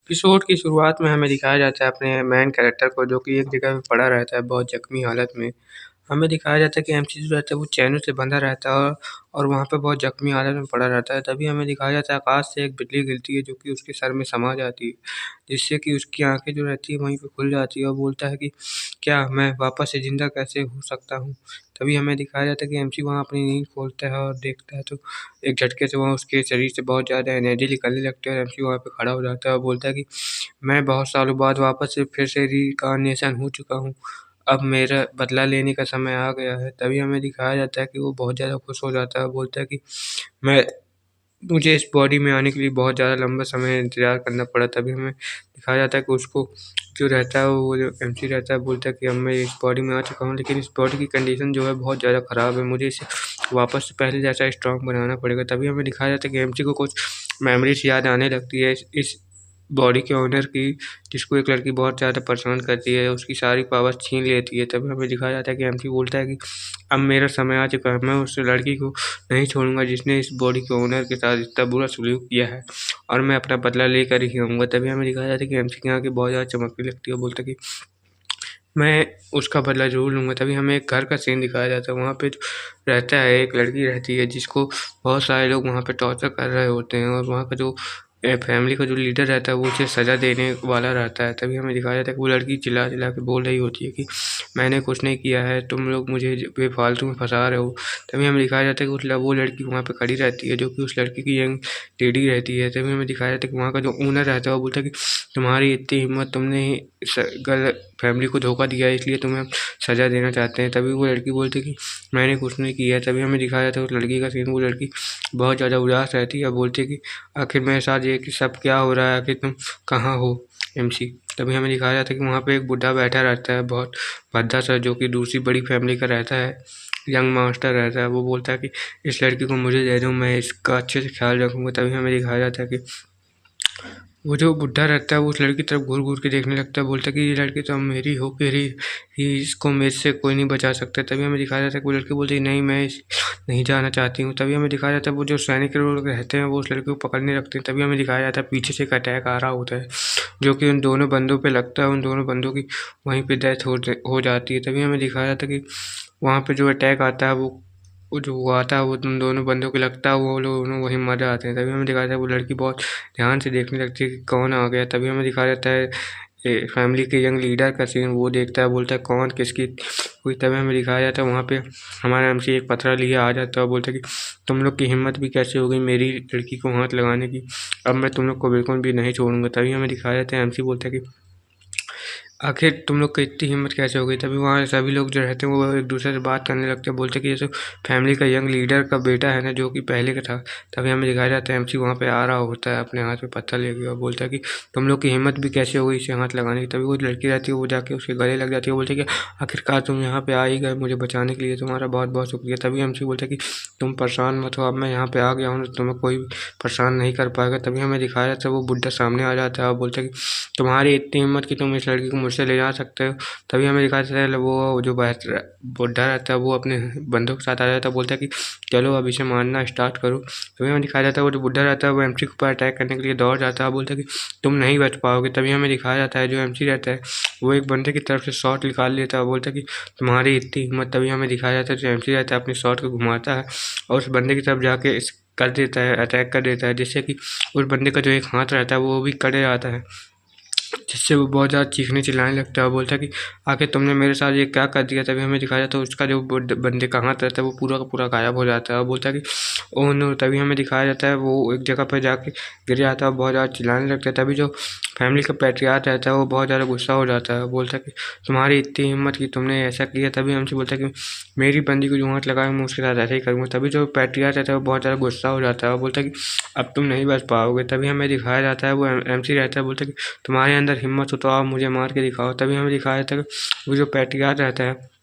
Episode की शुरुआत में हमें दिखाया जाता है अपने मेन कैरेक्टर को, जो कि एक जगह पे पड़ा रहता है बहुत जख्मी हालत में। हमें दिखाया जाता है कि एमसी जो रहता है वो चैनों से बंधा रहता है और वहाँ पे बहुत जख्मी हालत में पड़ा रहता है। तभी हमें दिखाया जाता है आकाश से एक बिजली गिरती है जो कि उसके सर में समा जाती है, जिससे कि उसकी आँखें जो रहती है वहीं पे खुल जाती है और बोलता है कि क्या मैं वापस से ज़िंदा कैसे हो सकता हूँ? तभी हमें दिखाया जाता है कि एमसी वहाँ अपनी नींद खोलता है और देखता है तो एक झटके से वहाँ उसके शरीर से बहुत ज़्यादा एनर्जी निकलने लगती है और एमसी वहाँ पे खड़ा हो जाता है और बोलता है कि मैं बहुत सालों बाद वापस से फिर से रिइंकार्नेशन हो चुका हूँ। अब मेरा बदला लेने का समय आ गया है। तभी हमें दिखाया जाता है कि वो बहुत ज़्यादा खुश हो जाता है और बोलता है कि मैं मुझे इस बॉडी में आने के लिए बहुत ज़्यादा लंबा समय इंतज़ार करना पड़ा। तभी हमें दिखाया जाता है कि उसको जो रहता है वो जो एमसी रहता है बोलता है कि अब मैं इस बॉडी में आ चुका हूँ, लेकिन इस बॉडी की कंडीशन जो है बहुत ज़्यादा ख़राब है। मुझे इसे वापस से पहले जैसा स्ट्रॉन्ग बनाना पड़ेगा। तभी हमें दिखाया जाता है कि एमसी को कुछ मेमोरीज़ याद आने लगती है इस बॉडी के ओनर की, जिसको एक लड़की बहुत ज़्यादा परेशान करती है, उसकी सारी पावर्स छीन लेती है। तभी हमें दिखाया जाता है कि एमसी बोलता है कि अब मेरा समय आ चुका है, मैं उस लड़की को नहीं छोड़ूँगा जिसने इस बॉडी के ओनर के साथ इतना बुरा सलूक किया है, और मैं अपना बदला लेकर ही रहूँगा। तभी हमें दिखाया जाता है कि एमसी की आँखें बहुत ज़्यादा चमकने लगती है और बोलता है कि मैं उसका बदला ज़रूर लूँगा। तभी हमें एक घर का सीन दिखाया जाता है, वहाँ पे जो रहता है एक लड़की रहती है जिसको बहुत सारे लोग वहाँ पे टॉर्चर कर रहे होते हैं, और वहाँ का जो फैमिली का जो लीडर रहता है वो उसे सज़ा देने वाला रहता है। तभी हमें दिखाया जाता है कि वो लड़की चिल्ला-चिल्ला के बोल रही होती है कि मैंने कुछ नहीं किया है, तुम लोग मुझे बेफ़ालतू में फँसा रहे हो। तभी हमें दिखाया जाता है कि वो लड़की वहाँ पे खड़ी रहती है, जो कि उस लड़की की यंग लेडी रहती है। तभी हमें दिखाया जाता है कि वहाँ का जो ओनर रहता है वो बोलता है कि तुम्हारी इतनी हिम्मत, तुमने ही गलत फैमिली को धोखा दिया है, इसलिए तुम्हें सज़ा देना चाहते हैं। तभी वो लड़की बोलती है कि मैंने कुछ नहीं किया है। तभी हमें दिखाया जाता है उस लड़की का सीन, वो लड़की बहुत ज़्यादा उदास रहती है और बोलती है कि आखिर मेरे साथ ये कि सब क्या हो रहा है, आखिर तुम कहाँ हो एमसी? तभी हमें दिखाया जाता है कि वहाँ पे एक बुड्ढा बैठा रहता है बहुत भद्दा सा, जो कि दूसरी बड़ी फैमिली का रहता है, यंग मास्टर रहता है। वो बोलता है कि इस लड़की को मुझे दे दो, मैं इसका अच्छे से ख्याल रखूँगा। तभी हमें दिखाया जाता है कि वो जो बुड्ढा रहता है वो उस लड़की की तरफ घूर-घूर के देखने लगता है, बोलता है कि ये लड़की तो अब मेरी हो के रही, ही इसको मेरे से कोई नहीं बचा सकता। तभी हमें दिखाया जाता है कि वो लड़की बोलती है नहीं, मैं नहीं जाना चाहती हूँ। तभी हमें दिखाया जाता है वो जो सैनिक लोग रहते हैं वो उस लड़की को पकड़ने लगते हैं। तभी हमें दिखाया जाता है पीछे से एक अटैक आ रहा होता है, जो कि उन दोनों बंदों पे लगता है, उन दोनों बंदों की वहीं पे डेथ हो जाती है। तभी हमें दिखाया जाता है कि वहाँ पे जो अटैक आता है वो जो वो आता है वो उन दोनों बंदों को लगता है, वो लोग दोनों वहीं मर जाते हैं। तभी हमें दिखाया जाता है वो लड़की बहुत ध्यान से देखने लगती है कि कौन आ गया। तभी हमें दिखाया जाता है फैमिली के यंग लीडर का सीन, वो देखता है, बोलता है कौन किसकी हुई। तभी हमें दिखाया जाता है वहाँ पे हमारा एमसी एक पथरा लिए आ जाता है और बोलता है कि तुम लोग की हिम्मत भी कैसे हो गई मेरी लड़की को हाथ लगाने की, अब मैं तुम लोग को बिल्कुल भी नहीं छोड़ूंगा। तभी हमें दिखाया जाता है एमसी बोलता है कि आखिर तुम लोग को इतनी हिम्मत कैसे हो गई? तभी वहाँ सभी लोग जो रहते हैं वो एक दूसरे से बात करने लगते हैं, बोलते हैं कि ये तो फैमिली का यंग लीडर का बेटा है ना, जो कि पहले का था। तभी हमें दिखाया जाता है एमसी वहाँ पे आ रहा होता है अपने हाथ में पत्थर लेके और बोलता है कि तुम लोग की हिम्मत भी कैसे हो गई इसे हाथ लगाने की। तभी वो लड़की रहती है वो जाके उसके गले लग जाती है, बोलती है कि आखिरकार तुम यहाँ पे आ ही गए मुझे बचाने के लिए, तुम्हारा बहुत बहुत शुक्रिया। तभी एमसी बोलता है कि तुम परेशान मत हो, अब मैं यहाँ पे आ गया हूँ तो तुम्हें कोई परेशान नहीं कर पाएगा। तभी हमें दिखाया जाता है वो बुड्ढा सामने आ जाता है और बोलता है कि तुम्हारी इतनी हिम्मत कि तुम इस लड़की को मुझसे ले जा सकते हो। तभी हमें दिखाया जाता है वो जो बुड्ढा रहता है वो अपने बंदों के साथ आ जाता है, बोलता है कि चलो अब इसे मारना स्टार्ट करो। तभी हमें दिखाया जाता है वो जो बुड्ढा रहता है वो एमसी के ऊपर अटैक करने के लिए दौड़ जाता है, बोलता है कि तुम नहीं बच पाओगे। तभी हमें दिखाया जाता है जो एमसी रहता है वो एक बंदे की तरफ से शॉट निकाल लेता है, बोलता है कि तुम्हारी इतनी हिम्मत। तभी हमें दिखाया जाता है जो एमसी रहता है अपने शॉट को घुमाता है और उस बंदे की तरफ जाके कर देता है, अटैक कर देता है, जिससे कि उस बंदे का जो एक हाथ रहता है वो भी कट जाता है, जिससे वो बहुत ज़्यादा चीखने चिल्लाने लगता है और बोलता है कि आखिर तुमने मेरे साथ ये क्या कर दिया। तभी हमें दिखाया जाता है उसका जो बंदे का हाथ रहता है वो पूरा का पूरा गायब हो जाता है और बोलता है कि ओह नो। तभी हमें दिखाया जाता है वो एक जगह पर जाके गिर जाता है और बहुत ज़्यादा चिल्लाने लगता है। तभी जो फैमिली का पैट्रियार्क रहता है वो बहुत ज़्यादा गुस्सा हो जाता है, बोलता है कि तुम्हारी इतनी हिम्मत कि तुमने ऐसा किया। तभी हमसे बोलता है कि मेरी बंदी को जो हाथ लगाया मैं उसके साथ ऐसे ही करूँगा। तभी जो पैट्रियार्क रहता है वो बहुत ज़्यादा गुस्सा हो जाता है और बोलता है कि अब तुम नहीं बच पाओगे। तभी हमें दिखाया जाता है वो एमसी रहता है, बोलता है कि तुम्हारे अंदर हिम्मत हो तो आप मुझे मार के दिखाओ। तभी हमें दिखाया जाता है कि वो जो पैट्रियार्क रहता है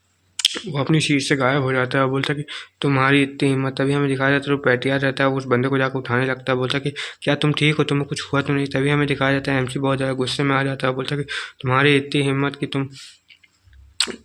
वो अपनी सीट से गायब हो जाता है और बोलता है कि तुम्हारी इतनी हिम्मत। तभी हमें दिखाया जाता है जो पैट्रियार्क रहता है वो उस बंदे को जाकर उठाने लगता है, बोलता है कि क्या तुम ठीक हो, तुम्हें कुछ हुआ तो नहीं। तभी हमें दिखाया जाता है एमसी बहुत ज़्यादा गुस्से में आ जाता है, बोलता है कि तुम्हारी इतनी हिम्मत कि तुम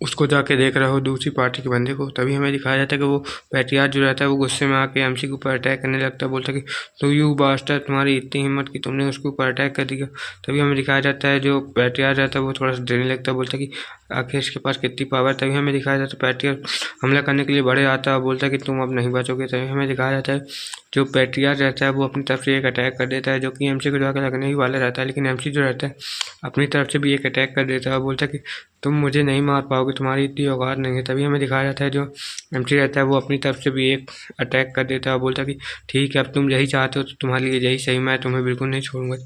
उसको जाके देख रहा हो दूसरी पार्टी के बंदे को, तभी हमें दिखाया जाता है कि वो पैट्रियार्च जो रहता है वो गुस्से में आके एमसी के ऊपर अटैक करने लगता है, बोलता है कि तो यू बास्टर, तुम्हारी इतनी हिम्मत कि तुमने उसके ऊपर अटैक कर दिया। तभी हमें दिखाया जाता है जो पैट्रियार्च रहता है वो थोड़ा सा डरने लगता है, बोलता है कि आखिर इसके पास कितनी पावर। तभी हमें दिखाया जाता है पैट्रियार्च हमला करने के लिए बढ़े आता है, बोलता है कि तुम अब नहीं बचोगे। तभी हमें दिखाया जाता है जो पैट्रियार्च रहता है वो अपनी तरफ से एक अटैक कर देता है जो कि एमसी को जाकर लगने ही वाला रहता है, लेकिन एमसी जो रहता है अपनी तरफ से भी एक अटैक कर देता है, बोलता है कि तुम मुझे नहीं मार पाओगे, तुम्हारी इतनी औकात नहीं है। तभी हमें दिखाया जाता है जो एमसी रहता है वो अपनी तरफ से भी एक अटैक कर देता है, बोलता है कि ठीक है अब तुम यही चाहते हो तो तुम्हारे लिए यही सही, मैं तुम्हें बिल्कुल नहीं छोड़ूंगा।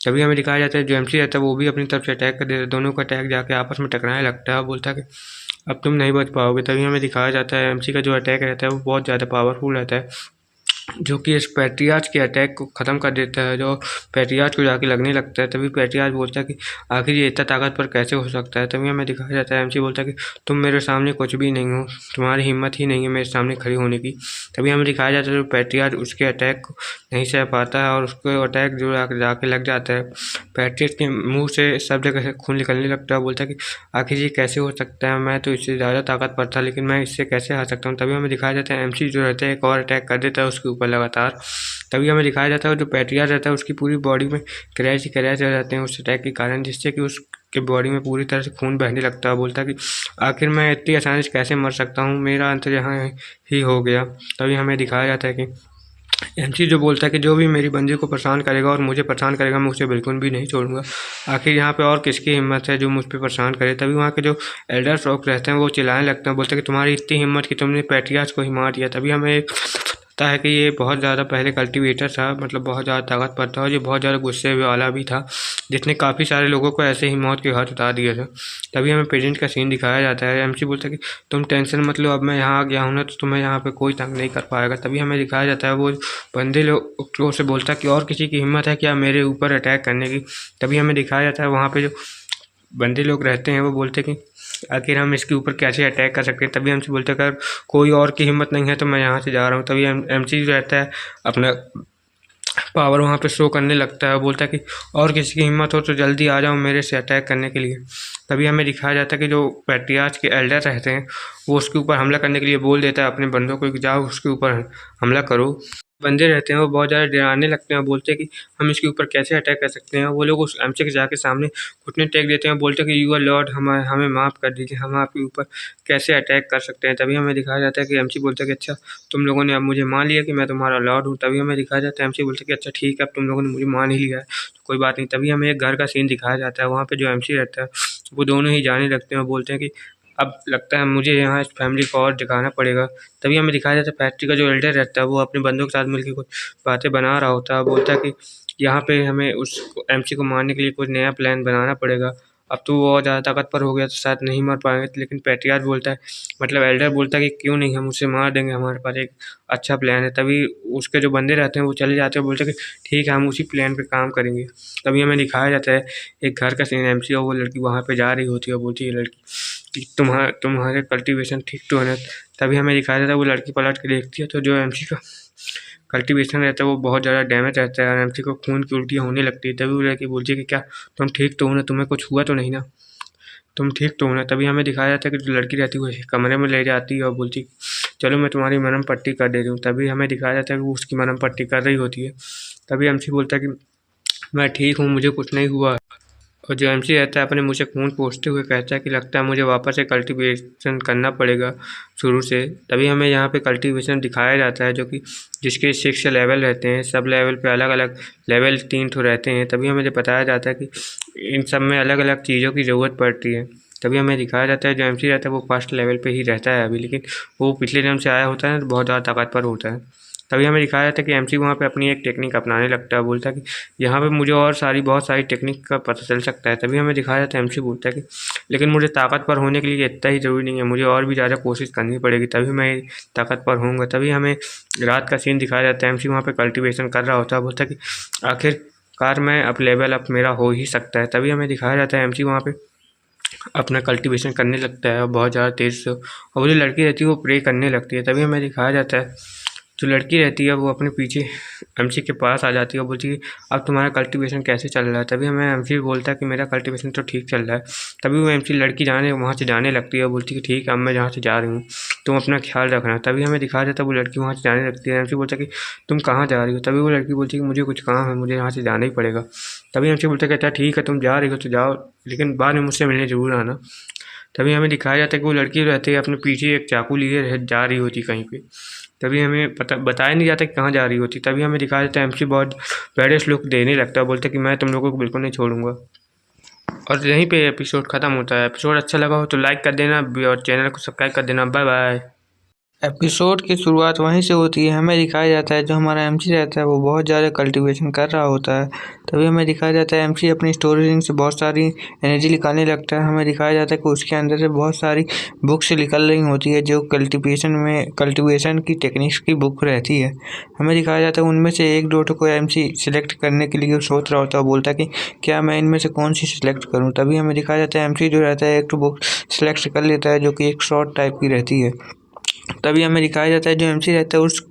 तभी हमें दिखाया जाता है जो एमसी रहता है वो भी अपनी तरफ से अटैक कर देता है, दोनों का अटैक जाके आपस में टकराने लगता है, बोलता है कि अब तुम नहीं बच पाओगे। तभी हमें दिखाया जाता है एमसी का जो अटैक रहता है वो बहुत ज़्यादा पावरफुल रहता है, जो कि इस पैट्रियार्च के अटैक को ख़त्म कर देता है, जो पैट्रियार्च को जाके लगने लगता है। तभी पैट्रियार्च बोलता है कि आखिर ये इतना ताकतवर कैसे हो सकता है। तभी हमें दिखाया जाता है एमसी बोलता है कि तुम मेरे सामने कुछ भी नहीं हो, तुम्हारी हिम्मत ही नहीं है मेरे सामने खड़ी होने की। तभी हमें दिखाया जाता है जो पैट्रियार्च उसके अटैक को नहीं सह पाता है और उसको अटैक जो जाके लग जाता है। पैट्रियार्च के मुँह से सब जगह से खून निकलने लगता है, बोलता है कि आखिर ये कैसे हो सकता है, मैं तो इससे ज़्यादा ताकतवर था लेकिन मैं इससे कैसे हार सकता हूँ। तभी हमें दिखाया जाता है एमसी जो रहता है एक और अटैक कर देता है उसके ऊपर लगातार। तभी हमें दिखाया जाता है जो पैट्रियार्च रहता है उसकी पूरी बॉडी में क्रैच ही क्रैच हो जाते हैं उस अटैक के कारण, जिससे कि उसके बॉडी में पूरी तरह से खून बहने लगता है, बोलता है कि आखिर मैं इतनी आसानी से कैसे मर सकता हूँ, मेरा अंत यहाँ ही हो गया। तभी हमें दिखाया जाता है कि एमसी जो बोलता है कि जो भी मेरी बंदी को परेशान करेगा और मुझे परेशान करेगा मैं उसे बिल्कुल भी नहीं छोड़ूंगा। आखिर यहाँ पे और किसकी हिम्मत है जो मुझ पे परेशान करे। तभी वहाँ के जो एल्डर फ्रॉग रहते हैं वो चिल्लाने लगते हैं, बोलते हैं कि तुम्हारी इतनी हिम्मत कि तुमने पैट्रियार्च को ही मार दिया। तभी हमें पता है कि ये बहुत ज़्यादा पहले कल्टिवेटर था, मतलब बहुत ज़्यादा ताकतवर था और ये बहुत ज़्यादा गुस्से वाला भी था, जिसने काफ़ी सारे लोगों को ऐसे ही मौत के घाट उतार दिया था। तभी हमें प्रेजेंट का सीन दिखाया जाता है, एमसी बोलता है कि तुम टेंशन मत लो, अब मैं यहाँ आ गया हूँ ना तो तुम्हें यहाँ पे कोई तंग नहीं कर पाएगा। तभी हमें दिखाया जाता है वो बंदे लोग से बोलता है कि और किसी की हिम्मत है क्या मेरे ऊपर अटैक करने की। तभी हमें दिखाया जाता है वहाँ पे जो बंदे लोग रहते हैं वो बोलते हैं कि आखिर हम इसके ऊपर कैसे अटैक कर सकते हैं। तभी एमसी बोलते हैं अगर कोई और की हिम्मत नहीं है तो मैं यहाँ से जा रहा हूँ। तभी एमसी जो रहता है अपना पावर वहाँ पे शो करने लगता है, बोलता है कि और किसी की हिम्मत हो तो जल्दी आ जाओ मेरे से अटैक करने के लिए। तभी हमें दिखाया जाता है कि जो पैट्रियार्च के एल्डर रहते हैं वो उसके ऊपर हमला करने के लिए बोल देता है अपने बंदों को कि जाओ उसके ऊपर हमला करो। बंदे रहते हैं वो बहुत ज़्यादा डराने लगते हैं, बोलते हैं कि हम इसके ऊपर कैसे अटैक कर सकते हैं। वो लोग उस एमसी के जाके सामने घुटने टेक देते हैं, बोलते हैं कि यू आर लॉर्ड, हमें माफ़ कर दीजिए, हम आपके ऊपर कैसे अटैक कर सकते हैं। तभी हमें दिखाया जाता है कि एमसी बोलता है कि अच्छा तुम लोगों ने अब मुझे मान लिया कि मैं तुम्हारा लॉर्ड हूँ। तभी हमें दिखाया जाता है एमसी बोलता है कि अच्छा ठीक है अब तुम लोगों ने मुझे मान ही लिया है तो कोई बात नहीं। तभी हमें एक घर का सीन दिखाया जाता है, वहाँ पे जो एमसी रहता है वो दोनों ही जाने लगते हैं, बोलते हैं कि अब लगता है मुझे यहाँ इस फैमिली को और दिखाना पड़ेगा। तभी हमें दिखाया जाता है फैक्ट्री का जो एल्डर रहता है वो अपने बंदों के साथ मिलकर कुछ बातें बना रहा होता है, बोलता है कि यहाँ पे हमें उस एमसी को मारने के लिए कुछ नया प्लान बनाना पड़ेगा। अब तो वो और ज़्यादा ताकतवर हो गया तो शायद नहीं मार पाएंगे, लेकिन पैट्रियार्च बोलता है, मतलब एल्डर बोलता है कि क्यों नहीं, हम उसे मार देंगे, हमारे पास एक अच्छा प्लान है। तभी उसके जो बंदे रहते हैं वो चले जाते हैं, बोलते हैं कि ठीक है हम उसी प्लान पे काम करेंगे। तभी हमें दिखाया जाता है एक घर का सीन, एमसी और वो लड़की वहाँ पे जा रही होती है, बोलती है लड़की कि तुम्हारे कल्टीवेशन ठीक तो है ना। तभी हमें दिखाया जाता है वो लड़की पलट के देखती है तो जो एमसी का कल्टीवेशन रहता है वो बहुत ज़्यादा डैमेज रहता है और एमसी को खून की उल्टियाँ होने लगती है। तभी वो लड़की बोलती है कि क्या तुम ठीक तो हो ना, तुम्हें कुछ हुआ तो नहीं ना, तुम ठीक तो हो ना। तभी हमें दिखाया जाता है कि जो लड़की रहती है वो कमरे में ले जाती है और बोलती है चलो मैं तुम्हारी मरहम पट्टी कर देती हूँ। तभी हमें दिखाया जाता है कि वो उसकी मरहम पट्टी कर रही होती है। तभी एमसी बोलता है कि मैं ठीक हूँ, मुझे कुछ नहीं हुआ। और जो एमसी रहता है अपने मुँह से खून पोंछते हुए कहता है कि लगता है मुझे वापस से कल्टीवेशन करना पड़ेगा शुरू से। तभी हमें यहाँ पे कल्टीवेशन दिखाया जाता है जो कि जिसके 6 लेवल रहते हैं, सब लेवल पे अलग अलग लेवल 3 ठो रहते हैं। तभी हमें बताया जाता है कि इन सब में अलग अलग चीज़ों की ज़रूरत पड़ती है। तभी हमें दिखाया जाता है जो एमसी रहता है वो फर्स्ट लेवल पे ही रहता है अभी, लेकिन वो पिछले जन्म से आया होता है तो बहुत ज़्यादा ताकतवर होता है। तभी हमें दिखाया जाता है कि एमसी वहाँ पे अपनी एक टेक्निक अपनाने लगता है, बोलता है कि यहाँ पे मुझे और बहुत सारी टेक्निक का पता चल सकता है। तभी हमें दिखाया जाता है एमसी बोलता है कि लेकिन मुझे ताकतवर होने के लिए इतना ही ज़रूरी नहीं है, मुझे और भी ज़्यादा कोशिश करनी पड़ेगी तभी मैं ताकतवर होऊंगा। तभी हमें रात का सीन दिखाया जाता है, एमसी वहाँ पे कल्टीवेशन कर रहा होता है, बोलता है कि आखिरकार मैं अब लेवल अप मेरा हो ही सकता है। तभी हमें दिखाया जाता है एमसी वहाँ पे अपना कल्टीवेशन करने लगता है और बहुत ज़्यादा तेज़ से, और वो जो लड़की रहती है वो प्रे करने लगती है। तभी हमें दिखाया जाता है जो लड़की रहती है वो अपने पीछे एमसी के पास आ जाती है और बोलती है अब तुम्हारा कल्टीवेशन कैसे चल रहा है। तभी हमें एमसी बोलता है कि मेरा कल्टीवेशन तो ठीक चल रहा है। तभी वो एमसी लड़की वहाँ से जाने लगती है और बोलती है कि ठीक है अब मैं जहाँ से जा रही हूँ, तुम अपना ख्याल रखना। तभी हमें दिखाया जाता है वो लड़की वहाँ से जाने लगती है। एमसी बोलता है कि तुम कहाँ जा रही हो। तभी वो लड़की बोलती है कि मुझे कुछ काम है, मुझे यहाँ से जाना ही पड़ेगा। तभी एमसी बोलता है कि अच्छा ठीक है तुम जा रही हो तो जाओ, लेकिन बाद में मुझसे मिलने ज़रूर आना। तभी हमें दिखाया जाता है कि वो लड़की रहती है अपने पीछे एक चाकू लिए जा रही होती कहीं पे। तभी हमें बताया नहीं जाता कि कहाँ जा रही होती। तभी हमें दिखाया जाता है एमसी बहुत बैडेस्ट लुक देने लगता है, बोलता है कि मैं तुम लोगों को बिल्कुल नहीं छोड़ूंगा। और यहीं पे एपिसोड ख़त्म होता है। एपिसोड अच्छा लगा हो तो लाइक कर देना और चैनल को सब्सक्राइब कर देना। Bye bye. एपिसोड की शुरुआत वहीं से होती है। हमें दिखाया जाता है जो हमारा एमसी रहता है वो बहुत ज़्यादा कल्टीवेशन कर रहा होता है। तभी हमें दिखाया जाता है एमसी अपनी स्टोरेज से बहुत सारी एनर्जी निकालने लगता है। हमें दिखाया जाता है कि उसके अंदर से बहुत सारी बुक्स निकल रही होती है जो कल्टीवेशन की टेक्निक्स की बुक रहती है। हमें दिखाया जाता है उनमें से एक दो को एमसी सिलेक्ट करने के लिए सोच रहा होता है, बोलता है कि क्या मैं इनमें से कौन सी सिलेक्ट करूँ। तभी हमें दिखाया जाता है एमसी जो रहता है एक तो बुक सिलेक्ट कर लेता है जो कि एक शॉर्ट टाइप की रहती है। तभी हमें दिखाया जाता है जो एमसी रहता है उस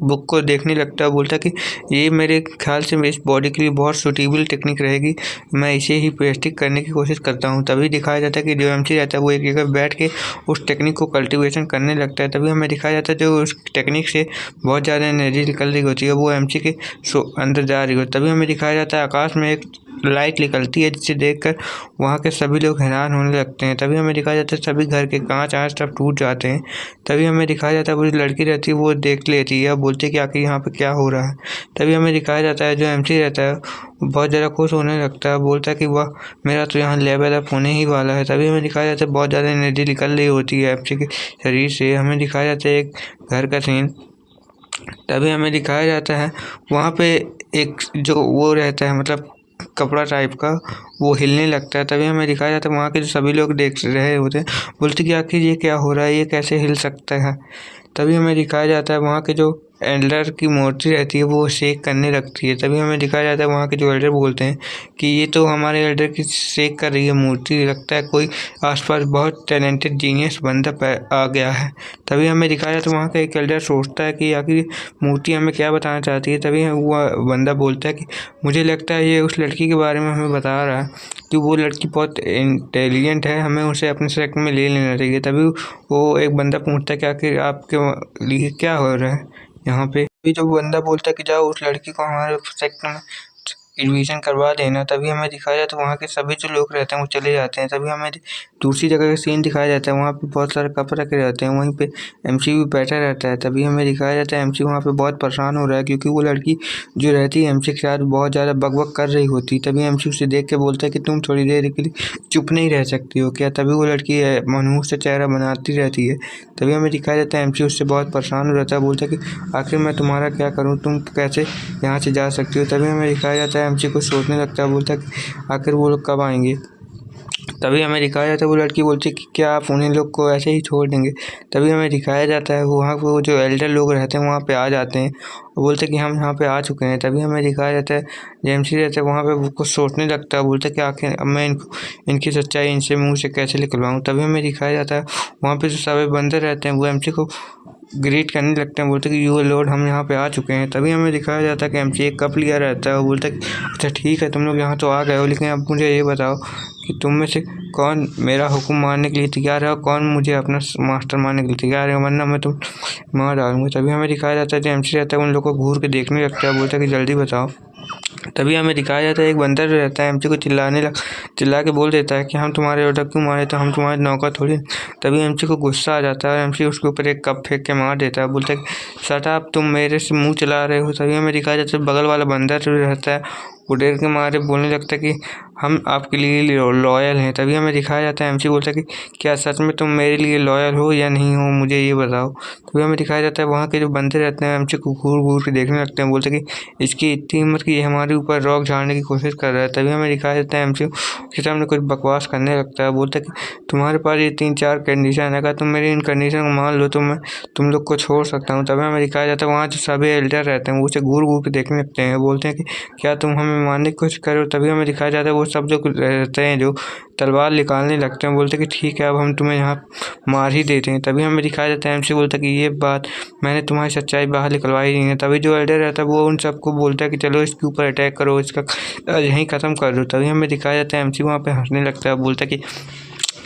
बुक को देखने लगता है, बोलता है कि ये मेरे ख्याल से इस बॉडी के लिए बहुत सूटेबल टेक्निक रहेगी, मैं इसे ही प्रैक्टिस करने की कोशिश करता हूँ। तभी दिखाया जाता है कि जो एमसी रहता है वो एक जगह बैठ के उस टेक्निक को कल्टीवेशन करने लगता है। तभी हमें दिखाया जाता है जो उस टेक्निक से बहुत ज़्यादा एनर्जी निकल रही होती है वो एमसी के अंदर जा रही होती है। तभी हमें दिखाया जाता है आकाश में एक लाइट निकलती है जिसे देखकर वहाँ के सभी लोग हैरान होने लगते हैं। तभी हमें दिखाया जाता है सभी घर के कांच सब टूट जाते हैं। तभी हमें दिखाया जाता है वो जो लड़की रहती है वो देख लेती है, बोलती है कि आखिर यहाँ पे क्या हो रहा है। तभी हमें दिखाया जाता है जो एमसी रहता है बहुत ज़्यादा खुश होने लगता है, बोलता है कि वाह मेरा तो यहाँ लेवल अप होने ही वाला है। तभी हमें दिखाया जाता है बहुत ज़्यादा एनर्जी निकल रही होती है एमसी के शरीर से। हमें दिखाया जाता है एक घर का सीन। तभी हमें दिखाया जाता है वहाँ पे एक जो वो रहता है मतलब कपड़ा टाइप का वो हिलने लगता है। तभी हमें दिखाया जाता है वहाँ के जो सभी लोग देख रहे होते हैं, बोलते कि आखिर ये क्या हो रहा है, ये कैसे हिल सकता है। तभी हमें दिखाया जाता है वहाँ के जो एल्डर की मूर्ति रहती है वो शेक करने लगती है। तभी हमें दिखाया जाता है वहाँ के जो एल्डर बोलते हैं कि ये तो हमारे एल्डर की शेक कर रही है मूर्ति, लगता है कोई आसपास बहुत टैलेंटेड जीनियस बंदा आ गया है। तभी हमें दिखाया जाता है वहाँ का एक एल्डर सोचता है कि आखिर मूर्ति हमें क्या बताना चाहती है। तभी वो बंदा बोलता है कि मुझे लगता है ये उस लड़की के बारे में हमें बता रहा है कि वो लड़की बहुत इंटेलिजेंट है, हमें उसे अपने सेक्ट में ले लेना चाहिए। तभी वो एक बंदा पूछता है कि आखिर आपके लिए क्या हो रहा है यहाँ पे। अभी जो बंदा बोलता है कि जाओ उस लड़की को हमारे सेक्ट में एडमिशन करवा देना। तभी हमें दिखाया जाता है वहाँ के सभी जो लोग रहते हैं वो चले जाते हैं। तभी हमें दूसरी जगह का सीन दिखाया जाता है, वहाँ पे बहुत सारे कप रखे रहते हैं, वहीं पे एमसी भी बैठा रहता है। तभी हमें दिखाया जाता है एमसी वहाँ पे बहुत परेशान हो रहा है क्योंकि वो लड़की जो रहती है एमसी के साथ बहुत ज़्यादा बकबक कर रही होती है। तभी एमसी उसे देख के बोलता है कि तुम थोड़ी देर के लिए चुप नहीं रह सकती हो क्या। तभी वो लड़की मनहूस से चेहरा बनाती रहती है। तभी हमें दिखाया जाता है एमसी उससे बहुत परेशान हो जाता है, बोलता है कि आखिर मैं तुम्हारा क्या करूँ, तुम कैसे यहाँ से जा सकती हो। तभी हमें दिखाया जाता है एमसी कुछ सोचने लगता है, बोलता है कि आखिर वो लोग कब आएंगे। तभी हमें दिखाया जाता है वो लड़की बोलती है कि क्या आप उन्हीं लोग को ऐसे ही छोड़ देंगे। तभी हमें दिखाया जाता है वहाँ पे वो जो एल्डर लोग रहते हैं वहाँ पे आ जाते हैं और बोलते हैं कि हम यहाँ पे आ चुके हैं। तभी हमें दिखाया जाता है जेएमसी रहता है वहाँ पे वो कुछ सोचने लगता है, बोलता है कि आखिर अब मैं इनकी सच्चाई इनसे मुँह से कैसे निकलवाऊँ। तभी हमें दिखाया जाता है वहाँ पे जो सभी बंदे रहते हैं वो एमसी को ग्रीट करने लगते हैं, बोलते हैं कि यू लॉर्ड हम यहाँ पे आ चुके हैं। तभी हमें दिखाया जाता है कि एमसी एक कप लिया रहता है और बोलता है कि अच्छा ठीक है तुम लोग यहाँ तो आ गए हो, लेकिन अब मुझे ये बताओ कि तुम में से कौन मेरा हुक्म मानने के लिए तैयार है और कौन मुझे अपना मास्टर मानने के लिए तैयार है, वरना मैं तुम मार डालूंगा। तभी हमें दिखाया जाता है जो एमसी रहता है उन लोगों को घूर के देखने लगता है, बोलता है कि जल्दी बताओ। तभी हमें दिखाया जाता है एक बंदर जो रहता है एमसी को चिल्ला के बोल देता है कि हम तुम्हारे ऑर्डर क्यों मारे, तो हम तुम्हारे नौकर थोड़ी। तभी एमसी को गुस्सा आ जाता है और एमसी उसके ऊपर एक कप फेंक के मार देता है, बोलता है सट आप तुम मेरे से मुंह चला रहे हो। तभी हमें दिखाया जाता है बगल वाला बंदर जो रहता है वो डर के मारे बोलने लगता है कि हम आपके लिए लॉयल हैं। तभी हमें दिखाया जाता है एमसी बोलता है कि क्या सच में तुम मेरे लिए लॉयल हो या नहीं हो, मुझे ये बताओ। तभी हमें दिखाया जाता है वहाँ के जो बंदे रहते हैं एमसी को घूर घूर के देखने लगते हैं, बोलते हैं कि इसकी इतनी हिम्मत कि ये हमारे ऊपर रॉक झाड़ने की कोशिश कर रहा है। तभी हमें दिखाया जाता है एमसी उसके सामने कुछ बकवास करने लगता है, बोलता है कि तुम्हारे पास ये 3-4 कंडीशन है, अगर तुम मेरी इन कंडीशन को मान लो तो मैं तुम लोग को छोड़ सकता हूँ। तभी हमें दिखाया जाता है वहाँ जो सभी एल्डर रहते हैं वो उसे घूर घूर के देखने लगते हैं, बोलते हैं कि क्या तुम हमें हमें मारने की कोशिश करे, तभी हमें दिखाया जाता है वो सब जो रहते हैं जो तलवार निकालने लगते हैं, बोलते हैं कि ठीक है अब हम तुम्हें यहाँ मार ही देते हैं। तभी हमें दिखाया जाता है एमसी बोलता है कि ये बात मैंने तुम्हारी सच्चाई बाहर निकलवाई नहीं है। तभी जो एल्डर रहता है वो उन सबको बोलता है कि चलो इसके ऊपर अटैक करो, इसका यहीं ख़त्म कर दो। तभी हमें दिखाया जाता है एमसी वहाँ पे हंसने लगता है, बोलता है कि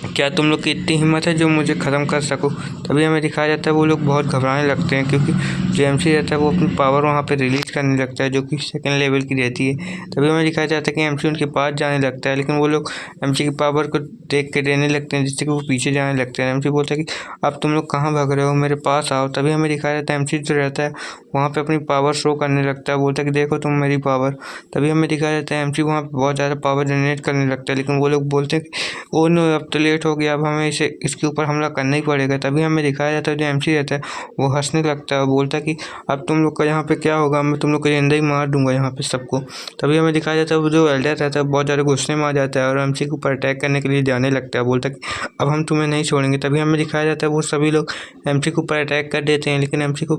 क्या तुम लोग की इतनी हिम्मत है जो मुझे ख़त्म कर सको। तभी हमें दिखाया जाता है वो लोग बहुत घबराने लगते हैं, क्योंकि जो एमसी रहता है वो अपनी पावर वहाँ पे रिलीज़ करने लगता है जो कि सेकंड लेवल की रहती है। तभी हमें दिखाया जाता है कि एमसी उनके पास जाने लगता है, लेकिन वो लोग एमसी की पावर को देख के देने लगते हैं, जिससे कि वो पीछे जाने लगते हैं। एमसी बोलता है कि अब तुम लोग कहाँ भाग रहे हो, मेरे पास आओ। तभी हमें दिखाया जाता है एमसी जो रहता है वहाँ पे अपनी पावर शो करने लगता है, बोलता है कि देखो तुम मेरी पावर। तभी हमें दिखाया जाता है एमसी वहाँ पे बहुत ज़्यादा पावर जनरेट करने लगता है, लेकिन वो लोग बोलते हैं कि ओ नो अब तो लेट हो गया, अब हमें इसके ऊपर हमला करना ही पड़ेगा। तभी हमें दिखाया जाता है जो एमसी रहता है वो हंसने लगता है और बोलता है कि अब तुम लोग का यहाँ पे क्या होगा, मैं तुम लोग को जिंदा ही मार दूंगा यहाँ पे सबको। तभी हमें दिखाया जाता है वो जो एल्डर रहता है बहुत ज़्यादा गुस्से में आ जाता है और एमसी के ऊपर अटैक करने के लिए जाने लगता है, बोलता है कि अब हम तुम्हें नहीं छोड़ेंगे। तभी हमें दिखाया जाता है वो सभी लोग एमसी के ऊपर अटैक कर देते हैं, लेकिन एमसी को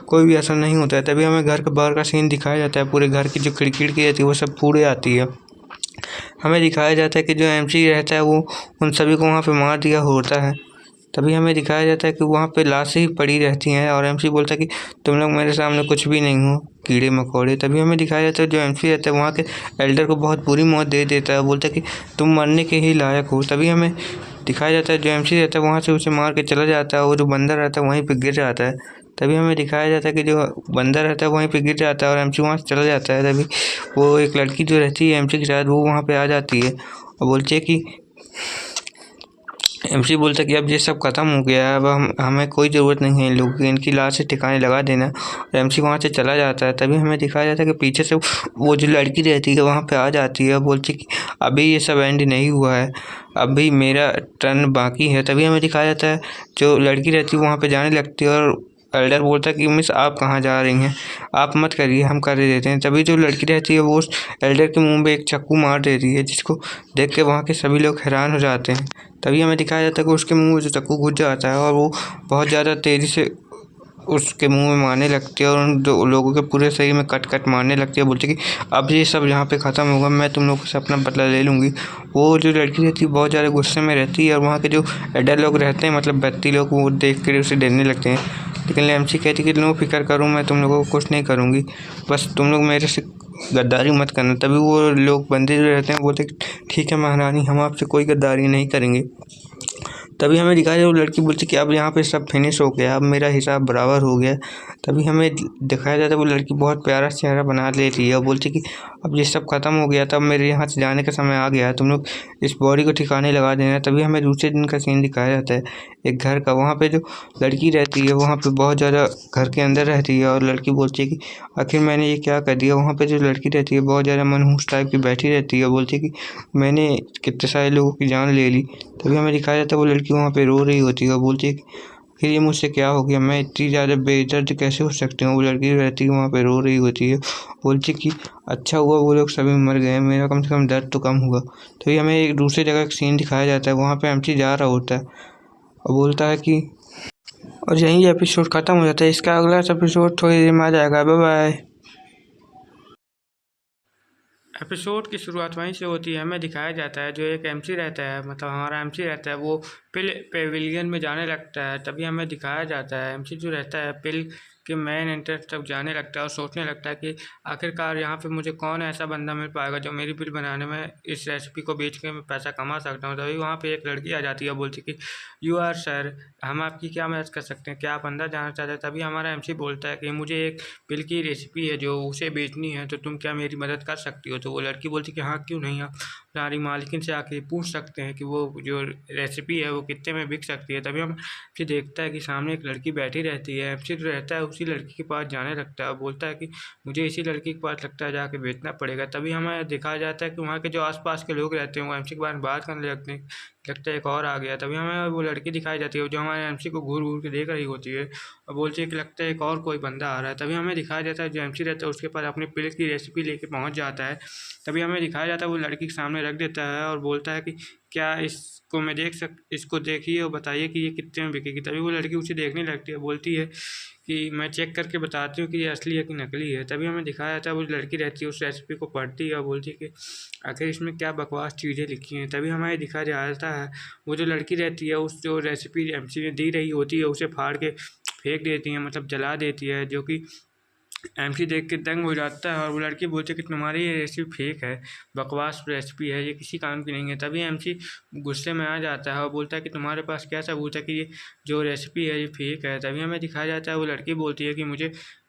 कोई भी असर नहीं होता है। तभी हमें घर के बाहर का सीन दिखाया जाता है, पूरे घर की जो खिड़की रहती है वो सब पूरे आती है। हमें दिखाया जाता है कि जो एमसी रहता है वो उन सभी को वहाँ पे मार दिया होता है। तभी हमें दिखाया जाता है कि वहाँ पे लाशें ही पड़ी रहती हैं और एमसी बोलता है कि तुम लोग मेरे सामने कुछ भी नहीं हो, कीड़े मकोड़े। तभी हमें दिखाया जाता है जो एमसी रहता है वहाँ के एल्डर को बहुत बुरी मौत दे देता है, बोलता है कि तुम मरने के ही लायक हो। तभी हमें दिखाया जाता है जो एमसी रहता है वहाँ से उसे मार के चला जाता है और जो बंदर रहता है वहीं पर गिर जाता है। तभी हमें दिखाया जाता है कि जो बंदर रहता है वहीं पे गिर जाता है और एमसी वहाँ से चला जाता है। तभी वो एक लड़की जो रहती है एमसी के साथ वो वहाँ पे आ जाती है और बोलती है कि एमसी बोलता है कि अब ये सब खत्म हो गया है, अब हमें कोई ज़रूरत नहीं है इन लोगों की, इनकी लाशें ठिकाने लगा देना। और एमसी वहाँ से चला जाता है। तभी हमें दिखाया जाता है कि पीछे से वो जो लड़की रहती है वहाँ पे आ जाती है, बोलती है कि अभी ये सब एंड नहीं हुआ है, अभी मेरा टर्न बाकी है। तभी हमें दिखाया जाता है जो लड़की रहती है वहाँ पे जाने लगती है और एल्डर बोलता है कि मिस आप कहाँ जा रही हैं, आप मत करिए हम कर देते हैं। तभी जो लड़की रहती है वो उस एल्डर के मुंह में एक चाकू मार देती है, जिसको देख के वहाँ के सभी लोग हैरान हो जाते हैं। तभी हमें दिखाया जाता है कि उसके मुंह में जो चाकू घुस जाता है और वो बहुत ज़्यादा तेज़ी से उसके मुंह में मारने लगती है और उन दो लोगों के पूरे शरीर में कट कट मारने लगती है, बोलती है कि अब ये सब यहाँ पे ख़त्म होगा, मैं तुम लोगों से अपना बदला ले लूँगी। वो जो लड़की रहती है बहुत ज़्यादा गुस्से में रहती है और वहाँ के जो एडल्ट लोग रहते हैं मतलब व्यक्ति लोग वो देख कर उसे डरने लगते हैं, लेकिन एमसी कहती है कि नो फिक्र करूँ, मैं तुम लोगों को कुछ नहीं करूँगी, बस तुम लोग मेरे से गद्दारी मत करना। तभी वो लोग बंदे जो रहते हैं बोलते ठीक है महारानी, हम आपसे कोई गद्दारी नहीं करेंगे। तभी हमें दिखाया जाए वो लड़की बोलती कि अब यहाँ पे सब फिनिश हो गया, अब मेरा हिसाब बराबर हो गया। तभी हमें दिखाया जाता है वो लड़की बहुत प्यारा चेहरा बना लेती है और बोलती कि अब ये सब खत्म हो गया, तब मेरे यहाँ से जाने का समय आ गया, तुम लोग इस बॉडी को ठिकाने लगा देना। तभी हमें दूसरे दिन का सीन दिखाया जाता है एक घर का, वहाँ पे जो लड़की रहती है वहाँ पे बहुत ज़्यादा घर के अंदर रहती है और लड़की बोलती है कि आखिर मैंने ये क्या कर दिया। वहाँ पे जो लड़की रहती है बहुत ज़्यादा मनहूस टाइप की बैठी रहती है, बोलती है कि मैंने कितने सारे लोगों की जान ले ली। तभी हमें दिखाया जाता है वो लड़की वहाँ पे रो रही होती है और बोलती है कि फिर ये मुझसे क्या हो गया, मैं इतनी ज़्यादा बेदर्द कैसे हो सकती हूँ। वो लड़की रहती है वहाँ पे रो रही होती है, बोलती कि अच्छा हुआ वो लोग सभी मर गए, मेरा कम से कम दर्द तो कम हुआ। तो ये हमें एक दूसरी जगह का सीन दिखाया जाता है, वहाँ पे एमसी जा रहा होता है और बोलता है कि और यहीं एपिसोड ख़त्म हो जाता है। इसका अगला एपिसोड थोड़ी देर में आ जाएगा। Bye bye. एपिसोड की शुरुआत वहीं से होती है। हमें दिखाया जाता है जो एक एमसी रहता है, मतलब हमारा एमसी रहता है, वो पिल पेविलियन में जाने लगता है। तभी हमें दिखाया जाता है एमसी जो रहता है पिल के मेन एंट्रेंस तक जाने लगता है और सोचने लगता है कि आखिरकार यहाँ पे मुझे कौन ऐसा बंदा मिल पाएगा जो मेरी पिल बनाने में इस रेसिपी को बेच के मैं पैसा कमा सकता हूँ। तभी वहाँ पे एक लड़की आ जाती है, बोलती कि यू आर सर, हम आपकी क्या मदद कर सकते हैं, क्या आप अंदर जाना चाहते हैं। तभी हमारा एमसी बोलता है कि मुझे एक पिल की रेसिपी है जो उसे बेचनी है, तो तुम क्या मेरी मदद कर सकती हो। तो वो लड़की बोलती कि हाँ क्यों नहीं, आप हमारी मालकिन से आके पूछ सकते हैं कि वो जो रेसिपी है वो कितने में बिक सकती है। तभी हम फिर देखता है कि सामने एक लड़की बैठी रहती है। एमसी जो रहता है उसी लड़की के पास जाने लगता है और बोलता है कि मुझे इसी लड़की के पास लगता है जाके बेचना पड़ेगा। तभी हमें दिखाया जाता है कि वहाँ के जो आसपास के लोग रहते हैं वो एमसी के बारे में बात करने लगते हैं, लगता है एक और आ गया। तभी हमें वो लड़की दिखाई जाती है जो हमारे एमसी को घूर घूर के देख रही होती है और बोलती है कि लगता है एक और कोई बंदा आ रहा है। तभी हमें दिखाया जाता है जो एमसी रहता है उसके पास अपनी पिल की रेसिपी लेके पहुँच जाता है। तभी हमें दिखाया जाता है वो लड़की के सामने में रख देता है और बोलता है कि क्या इसको मैं इसको देखिए और बताइए कि ये कितने में बिकेगी। तभी वो लड़की उसे देखने लगती है, बोलती है कि मैं चेक करके बताती हूँ कि ये असली है कि नकली है। तभी हमें दिखाया जाता है वो लड़की रहती है उस रेसिपी को पढ़ती है और बोलती है कि आखिर इसमें क्या बकवास चीज़ें लिखी हैं। तभी हमें दिखाया जाता है वो जो लड़की रहती है उस जो रेसिपी एमसी ने दी रही होती है उसे फाड़ के फेंक देती है, मतलब जला देती है, जो कि एमसी देख के दंग हो जाता है और वो लड़की बोलती है कि तुम्हारी ये रेसिपी फेक है, बकवास रेसिपी है, ये किसी काम की नहीं है। तभी एमसी गुस्से में आ जाता है और बोलता है कि तुम्हारे पास क्या सबूत है कि ये जो रेसिपी है ये फेक है। तभी हमें दिखाया जाता है वो लड़की बोलती है कि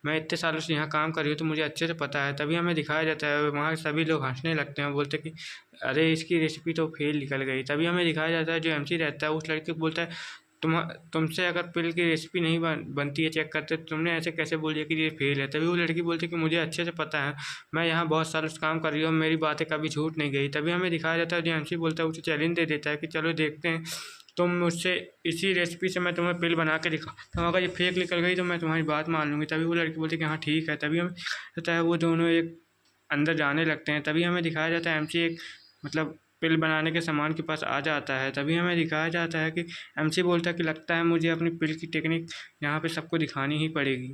मैं इतने सालों से यहाँ काम कर रही हूँ तो मुझे अच्छे से पता है। तभी हमें दिखाया जाता है वहाँ सभी लोग हंसने लगते हैं, बोलते हैं कि अरे इसकी रेसिपी तो फेल निकल गई। तभी हमें दिखाया जाता है जो एमसी रहता है उस लड़की को बोलता है तुमसे अगर पिल की रेसिपी नहीं बनती है चेक करते तो तुमने ऐसे कैसे बोल दिया कि ये फेल है। तभी वो लड़की बोलती है कि मुझे अच्छे से पता है, मैं यहाँ बहुत सालों से काम कर रही हूँ, मेरी बातें कभी झूठ नहीं गई। तभी हमें दिखाया जाता है जो एमसी बोलता है उसे चैलेंज दे देता है कि चलो देखते हैं, तुम मुझसे इसी रेसिपी से मैं तुम्हें पिल बना के दिखाता हूँ, अगर ये फेक निकल गई तो मैं तुम्हारी बात मान लूँगी। तभी वो लड़की बोलती है कि हाँ ठीक है। तभी हमें होता है वो दोनों एक अंदर जाने लगते हैं। तभी हमें दिखाया जाता है एमसी एक मतलब पिल बनाने के सामान के पास आ जाता है। तभी हमें दिखाया जाता है कि एमसी बोलता है कि लगता है मुझे अपनी पिल की टेक्निक यहाँ पे सबको दिखानी ही पड़ेगी।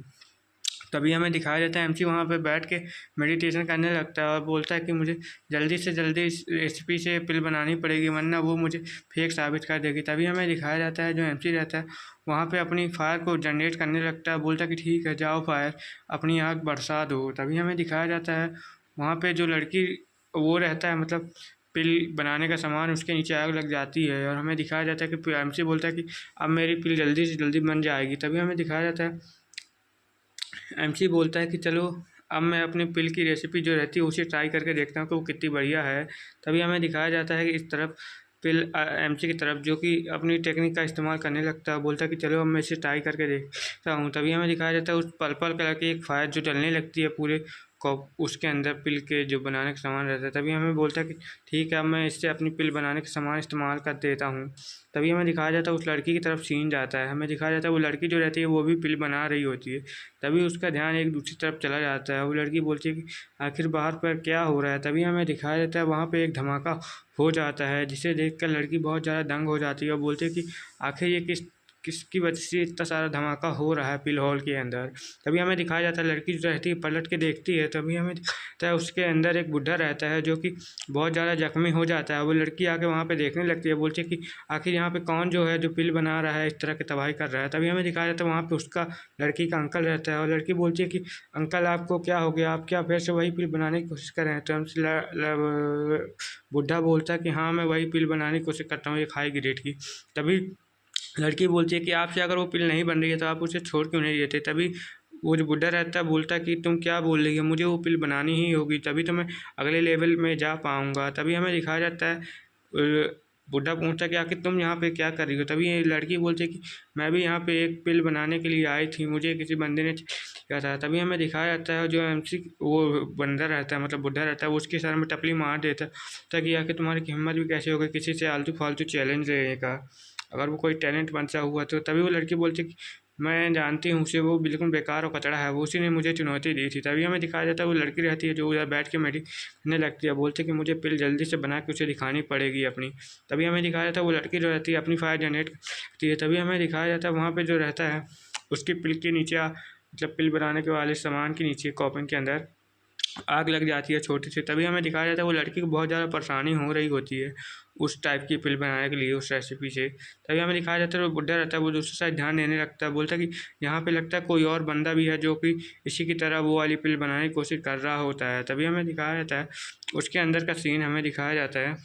तभी हमें दिखाया जाता है एमसी वहाँ पे बैठ के मेडिटेशन करने लगता है और बोलता है कि मुझे जल्दी से जल्दी इस रेसिपी से पिल बनानी पड़ेगी वरना वो मुझे फेक साबित कर देगी। तभी हमें दिखाया जाता है जो एमसी रहता है वहाँ पे अपनी फायर को जनरेट करने लगता है, बोलता है कि ठीक है जाओ फायर अपनी आग बरसा दो। तभी हमें दिखाया जाता है वहाँ पे जो लड़की वो रहता है मतलब पिल बनाने का सामान उसके नीचे आग लग जाती है और हमें दिखाया जाता है कि एमसी बोलता है कि अब मेरी पिल जल्दी से जल्दी बन जाएगी। तभी हमें दिखाया जाता है एमसी बोलता है कि चलो अब मैं अपनी पिल की रेसिपी जो रहती है उसे ट्राई करके देखता हूँ कि वो कितनी बढ़िया है। तभी हमें दिखाया जाता है कि इस तरफ पिल एमसी की तरफ जो कि अपनी टेक्निक का इस्तेमाल करने लगता है, बोलता है कि चलो अब मैं इसे ट्राई करके देखता हूँ। तभी हमें दिखाया जाता है उस पर्पल कलर की एक फायर जो जलने लगती है पूरे कप उसके अंदर पिल के जो बनाने का सामान रहता है। तभी हमें बोलता है कि ठीक है अब मैं इससे अपनी पिल बनाने का सामान इस्तेमाल कर देता हूँ। तभी हमें दिखाया जाता है उस लड़की की तरफ सीन जाता है, हमें दिखाया जाता है वो लड़की जो रहती है वो भी पिल बना रही होती है। तभी उसका ध्यान एक दूसरी तरफ चला जाता है, वो लड़की बोलती है कि आखिर बाहर पर क्या हो रहा है। तभी हमें दिखाया जाता है वहाँ पे एक धमाका हो जाता है जिसे देखकर लड़की बहुत ज़्यादा दंग हो जाती है और बोलती है कि आखिर ये किसकी वजह से इतना सारा धमाका हो रहा है पिल हॉल के अंदर। तभी हमें दिखाया जाता है लड़की जो रहती है पलट के देखती है, तभी हमें दिखता है उसके अंदर एक बुढ़ा रहता है जो कि बहुत ज़्यादा जख्मी हो जाता है। वो लड़की आके वहाँ पे देखने लगती है, बोलती है कि आखिर यहाँ पे कौन जो है जो पिल बना रहा है इस तरह की तबाही कर रहा है। तभी हमें दिखाया जाता है वहाँ पे उसका लड़की का अंकल रहता है और लड़की बोलती है कि अंकल आपको क्या हो गया, आप क्या फिर से वही पिल बनाने की कोशिश कर रहे हैं। तो हमसे बुढ़ा बोलता है कि हाँ मैं वही पिल बनाने की कोशिश करता हूँ एक हाई ग्रेड की। तभी लड़की बोलती है कि आपसे अगर वो पिल नहीं बन रही है तो आप उसे छोड़ क्यों नहीं देते। तभी वो जो बुढ़ा रहता है बोलता है कि तुम क्या बोल रही हो, मुझे वो पिल बनानी ही होगी तभी तो मैं अगले लेवल में जा पाऊँगा। तभी हमें दिखाया जाता है बुढ़ा पूछता है कि आखिर तुम यहाँ पे क्या कर रही हो। तभी ये लड़की बोलती है कि मैं भी यहाँ पे एक पिल बनाने के लिए आई थी, मुझे किसी बंदे ने किया था। तभी हमें दिखाया जाता है जो एमसी वो बंदा रहता है मतलब बुढ़ा रहता है वो उसके सर में टपली मार देता है ताकि आखिर तुम्हारी हिम्मत भी कैसे हो गई किसी से आलतू फालतू चैलेंज लेने का, अगर वो कोई टैलेंट बनता हुआ तो। तभी वो लड़की बोलती है कि मैं जानती हूँ उसे, वो बिल्कुल बेकार और कचड़ा है, वो उसी ने मुझे चुनौती दी थी। तभी हमें दिखाया जाता है वो लड़की रहती है जो उधर बैठ के करने लगती है, बोलती है कि मुझे पिल जल्दी से बना के उसे दिखानी पड़ेगी अपनी। तभी हमें दिखाया जाता है वो लड़की जो रहती है अपनी फायर जनरेट करती है। तभी हमें दिखाया जाता है वहाँ पर जो रहता है उसकी पिल के नीचे मतलब पिल बनाने के वाले सामान के नीचे कॉपिन के अंदर आग लग जाती है छोटी सी। तभी हमें दिखाया जाता है वो लड़की को बहुत ज़्यादा परेशानी हो रही होती है उस टाइप की पिल बनाने के लिए उस रेसिपी से। तभी हमें दिखाया जाता है वो बुढ़ा रहता है वो दूसरी साइड ध्यान देने लगता है, बोलता है कि यहाँ पे लगता है कोई और बंदा भी है जो कि इसी की तरह वो वाली पिल बनाने की कोशिश कर रहा होता है। तभी हमें दिखाया जाता है उसके अंदर का सीन हमें दिखाया जाता है,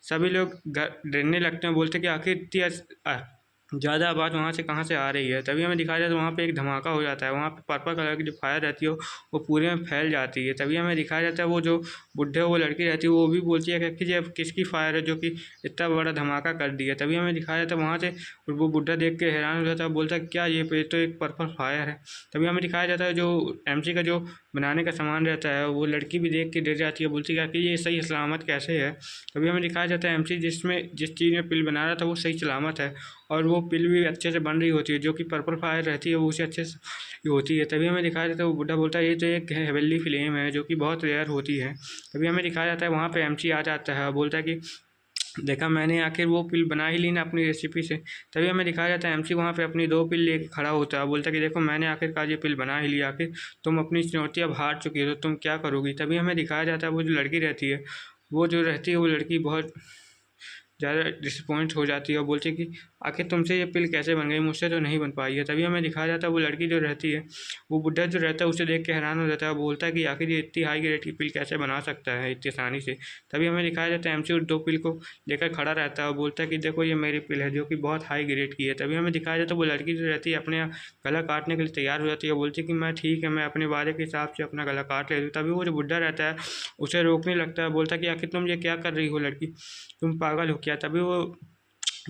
सभी लोग डरने लगते हैं, बोलते हैं कि आखिर इतनी ज़्यादा आवाज़ वहाँ से कहाँ से आ रही है। तभी हमें दिखाया जाता है वहाँ पे एक धमाका हो जाता है, वहाँ पे पर्पल कलर की जो फायर रहती है वो पूरे में फैल जाती है। तभी हमें दिखाया जाता है वो जो बुढ़े वो लड़की रहती है वो भी बोलती है कि ये किसकी फायर है जो कि इतना बड़ा धमाका कर दिया। तभी हमें दिखाया जाता है वहाँ से वो बुढ़ा देख के हैरान हो जाता है, बोलता है क्या ये तो एक पर्पल फायर है। तभी हमें दिखाया जाता है जो एमसी का जो बनाने का सामान रहता है वो लड़की भी देख के डर जाती है, बोलती है कि ये सही सलामत कैसे है। तभी हमें दिखाया जाता है एमसी जिस चीज़ में पिल बना रहा था वो सही सलामत है और वो पिल भी अच्छे से बन रही होती है, जो कि पर्पल फायर रहती है वो उसे अच्छे से होती है। तभी हमें दिखाया जाता है वो बुड्ढा बोलता है ये तो एक हेवनली फ्लेम है जो कि बहुत रेयर होती है। तभी हमें दिखाया जाता है वहाँ पे एमसी आ जाता है और बोलता है कि देखा मैंने आखिर वो पिल बना ही ली ना अपनी रेसिपी से। तभी हमें दिखाया जाता है एमसी वहाँ पे अपनी 2 पिल लेके खड़ा होता है, बोलता है कि देखो मैंने आखिरकार ये पिल बना ही लिया, आखिर तुम अपनी चुनौती अब हार चुकी हो तो तुम क्या करोगी। तभी हमें दिखाया जाता है वो जो लड़की रहती है, वो जो रहती है वो लड़की बहुत ज़्यादा डिसअपॉइंट हो जाती है और बोलती है कि आखिर तुमसे ये पिल कैसे बन गई, मुझसे तो नहीं बन पाई है। तभी हमें दिखाया जाता है वो लड़की जो रहती है, वो बुड्ढा जो रहता है उसे देख के हैरान हो जाता है, बोलता है कि आखिर ये इतनी हाई ग्रेड की पिल कैसे बना सकता है इतनी आसानी से। तभी हमें दिखाया जाता है एमसी उस 2 पिल को लेकर खड़ा रहता है और बोलता है कि देखो ये मेरी पिल है जो कि बहुत हाई ग्रेड की है। तभी हमें दिखाया जाता है वो लड़की जो रहती है अपने गला काटने के लिए तैयार हो जाती है, बोलती है कि मैं ठीक है, मैं अपने वादे के हिसाब से अपना गला काट लेती हूँ। तभी वो जो बुड्ढा रहता है उसे रोकने लगता है, बोलता है कि आखिर तुम ये क्या कर रही हो लड़की, तुम पागल हो क्या। तभी वो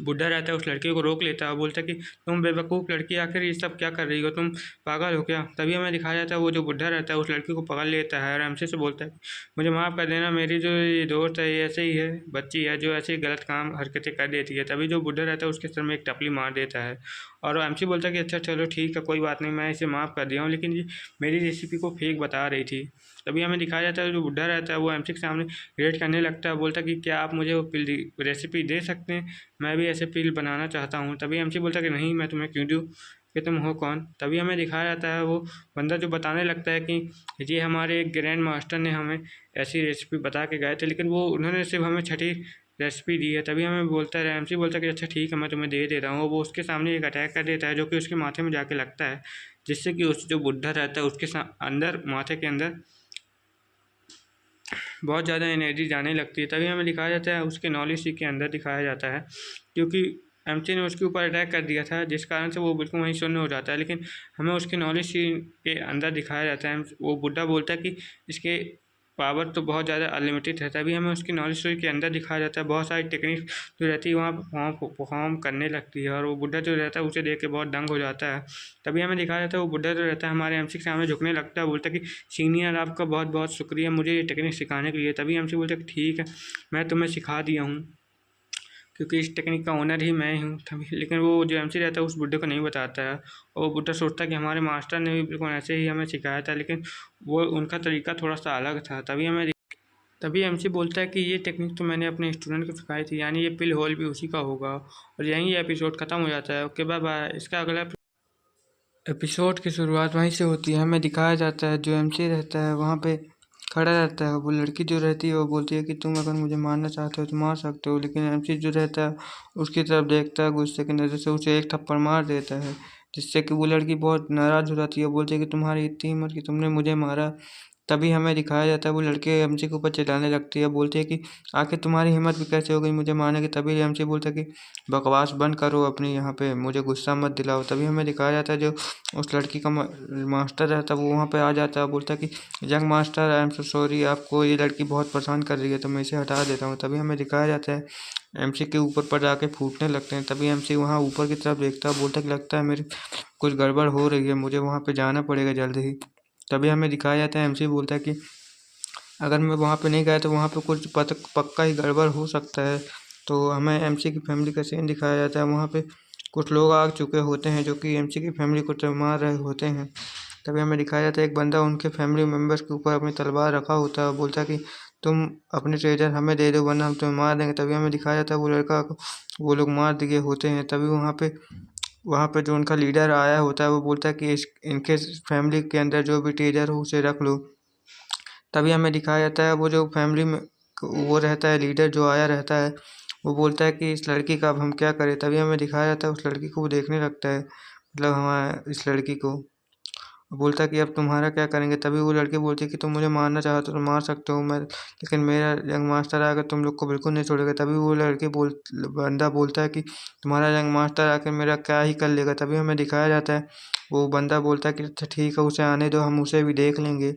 बुड्ढा रहता है उस लड़के को रोक लेता है और बोलता है कि तुम बेवकूफ़ लड़की, आखिर ये सब क्या कर रही हो, तुम पागल हो क्या। तभी हमें दिखाया जाता है वो जो बुड्ढा रहता है उस लड़की को पकड़ लेता है और एमसी से बोलता है मुझे माफ़ कर देना, मेरी जो ये दोस्त है ये ऐसे ही है, बच्ची है जो ऐसे ही गलत काम हरकतें कर देती है। तभी जो बुड्ढा रहता है उसके सर में एक टपली मार देता है और एमसी बोलता है कि अच्छा चलो ठीक है कोई बात नहीं, मैं इसे माफ़ कर दिया हूँ, लेकिन ये मेरी रेसिपी को फेक बता रही थी। तभी हमें दिखाया जाता है जो बुड्ढा रहता है वो एमसी के सामने रेड करने लगता है, बोलता है कि क्या आप मुझे वो पिल रेसिपी दे सकते हैं, मैं भी ऐसे पिल बनाना चाहता हूँ। तभी एमसी बोलता है कि नहीं, मैं तुम्हें क्यों दूँ, कि तुम हो कौन। तभी हमें दिखाया जाता है वो बंदा जो बताने लगता है कि ये हमारे एक ग्रैंड मास्टर ने हमें ऐसी रेसिपी बता के गए थे, लेकिन वो उन्होंने सिर्फ हमें छठी रेसिपी दी है। तभी हमें बोलता है एमसी बोलता है कि अच्छा ठीक है मैं तुम्हें दे देता हूँ। वो उसके सामने एक अटैक कर देता है जो कि उसके माथे में जाके लगता है, जिससे कि उस जो बुड्ढा रहता है उसके अंदर माथे के अंदर बहुत ज़्यादा एनर्जी जाने लगती है। तभी हमें दिखाया जाता है उसके नॉलेज के अंदर दिखाया जाता है, क्योंकि एमसी ने उसके ऊपर अटैक कर दिया था जिस कारण से वो बिल्कुल वहीं शून्य हो जाता है, लेकिन हमें उसके नॉलेज के अंदर दिखाया जाता है। वो बुड्ढा बोलता है कि इसके पावर तो बहुत ज़्यादा अनलिमिटेड है। तभी हमें उसकी नॉलेज के अंदर दिखाया जाता है बहुत सारी टेक्निक जो रहती है वहाँ परफॉर्म करने लगती है और वो बुड्ढा जो रहता है उसे देख के बहुत दंग हो जाता है। तभी हमें दिखाया जाता है वो बुड्ढा जो रहता है हमारे एमसी के सामने झुकने लगता है, बोलता है कि सीनियर आपका बहुत बहुत शुक्रिया मुझे ये टेक्निक सिखाने के लिए। तभी एमसी बोलता है कि ठीक है मैं तुम्हें सिखा दिया हूँ, क्योंकि इस टेक्निक का ओनर ही मैं हूँ। तभी लेकिन वो जो एमसी रहता है उस बुड्ढे को नहीं बताता है और वो बुड्ढा सोचता है कि हमारे मास्टर ने भी बिल्कुल ऐसे ही हमें सिखाया था, लेकिन वो उनका तरीका थोड़ा सा अलग था। तभी एमसी बोलता है कि ये टेक्निक तो मैंने अपने स्टूडेंट को सिखाई थी, यानी ये पिल होल भी उसी का होगा। और यहीं ये एपिसोड ख़त्म हो जाता है। Okay bye bye. इसका अगला एपिसोड की शुरुआत वहीं से होती है। हमें दिखाया जाता है जो एमसी रहता है वहाँ पे खड़ा रहता है, वो लड़की जो रहती है वो बोलती है कि तुम अगर मुझे मारना चाहते हो तो मार सकते हो, लेकिन एमसी जो रहता है उसकी तरफ देखता है गुस्से की नज़र से, उसे एक थप्पड़ मार देता है, जिससे कि वो लड़की बहुत नाराज़ हो जाती है, बोलती है कि तुम्हारी इतनी हिम्मत कि तुमने मुझे मारा। तभी हमें दिखाया जाता है वो लड़के एमसी के ऊपर चिल्लाने लगती है, बोलती है कि आखिर तुम्हारी हिम्मत भी कैसे हो गई मुझे मारने की। तभी एमसी बोलता है कि बकवास बंद करो अपनी, यहाँ पे मुझे गुस्सा मत दिलाओ। तभी हमें दिखाया जाता है जो उस लड़की का मास्टर रहता है वो वहाँ पे आ जाता है, बोलता है कि young master I am so sorry, आपको ये लड़की बहुत परेशान कर रही है तो मैं इसे हटा देता हूँ। तभी हमें दिखाया जाता है एमसी के ऊपर पर जाके फूटने लगते हैं। तभी एमसी वहाँ ऊपर की तरफ देखता है, बोलता है कि लगता है मेरी कुछ गड़बड़ हो रही है, मुझे वहाँ पे जाना पड़ेगा जल्द ही। तभी हमें दिखाया जाता है एमसी बोलता है कि अगर मैं वहाँ पे नहीं गया तो वहाँ पे कुछ पक्का ही गड़बड़ हो सकता है। तो हमें एमसी की फैमिली का सीन दिखाया जाता है, वहाँ पे कुछ लोग आ चुके होते हैं जो कि एमसी की फैमिली को मार रहे होते हैं। तभी हमें दिखाया जाता है एक बंदा उनके फैमिली मेम्बर्स के ऊपर अपनी तलवार रखा होता है और बोलता है कि तुम अपने ट्रेजर हमें दे दो वरना हम तुम्हें मार देंगे। तभी हमें दिखाया जाता है वो लड़का वो लोग मार दिए होते हैं। तभी वहाँ पे जो उनका लीडर आया होता है वो बोलता है कि इनके फैमिली के अंदर जो भी ट्रेजर हो उसे रख लो। तभी हमें दिखाया जाता है वो जो फैमिली में वो रहता है लीडर जो आया रहता है, वो बोलता है कि इस लड़की का अब हम क्या करें। तभी हमें दिखाया जाता है उस लड़की को वो देखने लगता है, मतलब हमारे इस लड़की को बोलता है कि अब तुम्हारा क्या करेंगे। तभी वो लड़की बोलती है कि तुम मुझे मारना चाहते हो तो मार सकते हो, मैं लेकिन मेरा यंग मास्टर आकर तुम लोग को बिल्कुल नहीं छोड़ेगा। तभी वो बंदा बोलता है कि तुम्हारा यंग मास्टर आकर मेरा क्या ही कर लेगा। तभी हमें दिखाया जाता है वो बंदा बोलता है कि अच्छा ठीक है उसे आने दो, हम उसे भी देख लेंगे।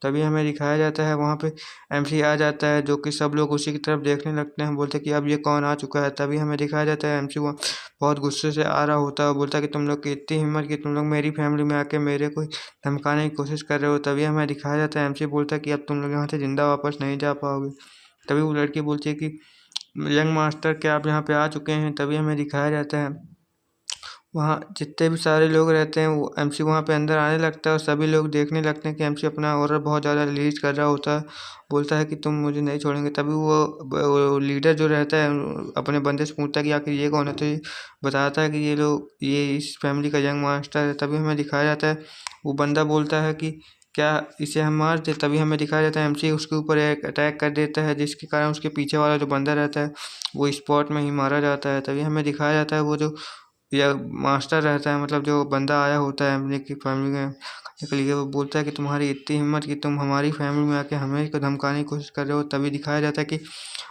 तभी हमें दिखाया जाता है वहाँ पे एमसी आ जाता है, जो कि सब लोग उसी की तरफ देखने लगते हैं, बोलते हैं कि अब ये कौन आ चुका है। तभी हमें दिखाया जाता है एमसी वहाँ बहुत गुस्से से आ रहा होता है, बोलता है कि तुम लोग की इतनी हिम्मत कि तुम लोग मेरी फैमिली में आके मेरे को धमकाने की कोशिश कर रहे हो। तभी हमें दिखाया जाता है एमसी बोलता है कि अब तुम लोग यहाँ से जिंदा वापस नहीं जा पाओगे। तभी वो लड़की बोलती है कि यंग मास्टर क्या आप यहाँ पे आ चुके हैं। तभी हमें दिखाया जाता है वहाँ जितने भी सारे लोग रहते हैं वो एमसी वहाँ पे अंदर आने लगता है और सभी लोग देखने लगते हैं कि एमसी अपना ऑर्डर बहुत ज़्यादा रिलीज कर रहा होता है। बोलता है कि तुम मुझे नहीं छोड़ेंगे। तभी वो लीडर जो रहता है अपने बंदे से पूछता है कि आखिर ये कौन है, तो ये बताता है कि ये इस फैमिली का यंग मास्टर है। तभी हमें दिखाया जाता है वो बंदा बोलता है कि क्या इसे हम मार दें। तभी हमें दिखाया जाता है एमसी उसके ऊपर एक अटैक कर देता है, जिसके कारण उसके पीछे वाला जो बंदा रहता है वो स्पॉट में ही मारा जाता है। तभी हमें दिखाया जाता है वो जो या मास्टर रहता है, मतलब जो बंदा आया होता है अपने की फैमिली में करने के लिए, वो बोलता है कि तुम्हारी इतनी हिम्मत कि तुम हमारी फैमिली में आके हमें को धमकाने की कोशिश कर रहे हो। तभी दिखाया जाता है कि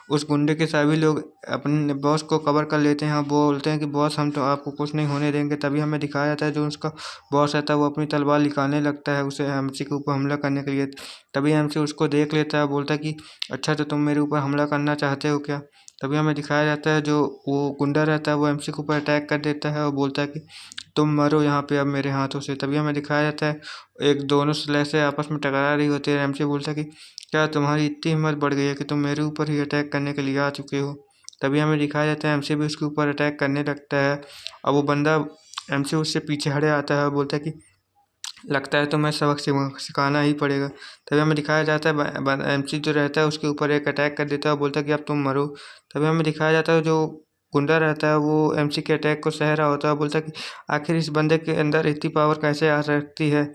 उस गुंडे के सभी लोग अपने बॉस को कवर कर लेते हैं। वो बोलते हैं कि बॉस हम तो आपको कुछ नहीं होने देंगे। तभी हमें दिखाया जाता है जो उसका बॉस रहता है वो अपनी तलवार निकालने लगता है उसे एमसी के ऊपर हमला करने के लिए। तभी एमसी उसको देख लेता है, बोलता है कि अच्छा तो तुम मेरे ऊपर हमला करना चाहते हो क्या। तभी हमें दिखाया जाता है जो वो गुंडा रहता है वो एमसी के ऊपर अटैक कर देता है और बोलता है कि तुम मरो यहाँ पे अब मेरे हाथों से। तभी हमें दिखाया जाता है एक दोनों स्लेशर आपस में टकरा रही होती है। एमसी बोलता है कि क्या तुम्हारी इतनी हिम्मत बढ़ गई है कि तुम मेरे ऊपर ही अटैक करने के लिए आ चुके हो। तभी हमें दिखाया जाता है एमसी भी उसके ऊपर अटैक करने लगता है और वो बंदा एमसी उससे पीछे हटे आता है और बोलता है कि लगता है तो मैं सबक सिखाना ही पड़ेगा। तभी हमें दिखाया जाता है एमसी जो रहता है उसके ऊपर एक अटैक कर देता है और बोलता है कि अब तुम मरो। तभी हमें दिखाया जाता है जो गुंडा रहता है वो एमसी के अटैक को सह रहा होता है, बोलता है कि आखिर इस बंदे के अंदर इतनी पावर कैसे आ सकती है,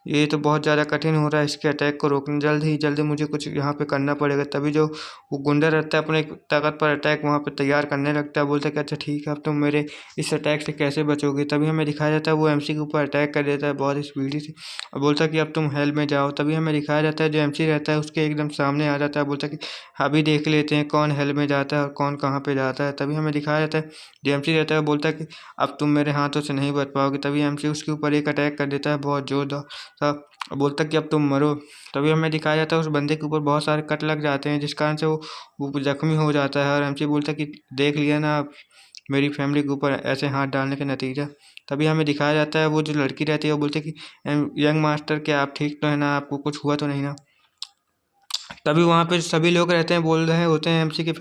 ये तो बहुत ज़्यादा कठिन हो रहा है इसके अटैक को रोकना, जल्द ही मुझे कुछ यहाँ पे करना पड़ेगा। तभी जो वो गुंडा रहता है अपने ताकत पर अटैक वहाँ पे तैयार करने लगता है, बोलता है कि अच्छा ठीक है अब तुम मेरे इस अटैक से कैसे बचोगे। तभी हमें दिखाया जाता है वो एमसी के ऊपर अटैक कर देता है बहुत स्पीडी से और बोलता है कि अब तुम हेल में जाओ। तभी हमें दिखाया जाता है जो एमसी रहता है उसके एकदम सामने आ जाता है, बोलता है कि अभी देख लेते हैं कौन हेल में जाता है और कौन कहाँ पे जाता है। तभी हमें दिखाया जाता है जो एमसी रहता है बोलता है कि अब तुम मेरे हाथों से नहीं बच पाओगे। तभी एमसी उसके ऊपर एक अटैक कर देता है बहुत जोरदार सा, बोलता कि अब तुम मरो। तभी हमें दिखाया जाता है उस बंदे के ऊपर बहुत सारे कट लग जाते हैं जिस कारण से वो जख्मी हो जाता है और एमसी बोलता है कि देख लिया ना आप मेरी फैमिली के ऊपर ऐसे हाथ डालने का नतीजा। तभी हमें दिखाया जाता है वो जो लड़की रहती है वो बोलती है कि यंग मास्टर क्या आप ठीक तो है ना, आपको कुछ हुआ तो नहीं ना। तभी वहाँ पे सभी लोग रहते हैं बोल रहे होते हैं एमसी की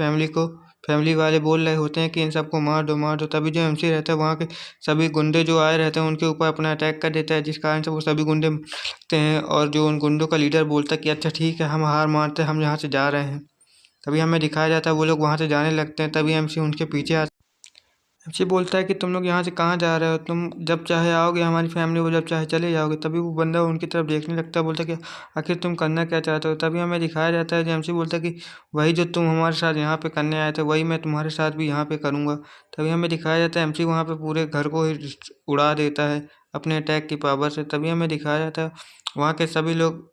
फैमिली वाले बोल रहे होते हैं कि इन सबको मार दो मार दो। तभी जो एमसी रहता है वहाँ के सभी गुंडे जो आए रहते हैं उनके ऊपर अपना अटैक कर देता है, जिस कारण से वो सभी गुंडे मरते हैं और जो उन गुंडों का लीडर बोलता है कि अच्छा ठीक है हम हार मानते हैं हम यहाँ से जा रहे हैं। तभी हमें दिखाया जाता है वो लोग वहाँ से जाने लगते हैं। तभी एमसी उनके पीछे एमसी बोलता है कि तुम लोग यहाँ से कहाँ जा रहे हो, तुम जब चाहे आओगे हमारी फैमिली को जब चाहे चले जाओगे। तभी वो बंदा उनकी तरफ देखने लगता है, बोलता है कि आखिर तुम करना क्या चाहते हो। तभी हमें दिखाया जाता है जो एमसी बोलता है कि वही जो तुम हमारे साथ यहाँ पे करने आए थे वही मैं तुम्हारे साथ भी यहाँ पे करूँगा। तभी हमें दिखाया जाता है एमसी वहाँ पे पूरे घर को ही उड़ा देता है अपने अटैक की पावर से। तभी हमें दिखाया जाता है वहाँ के सभी लोग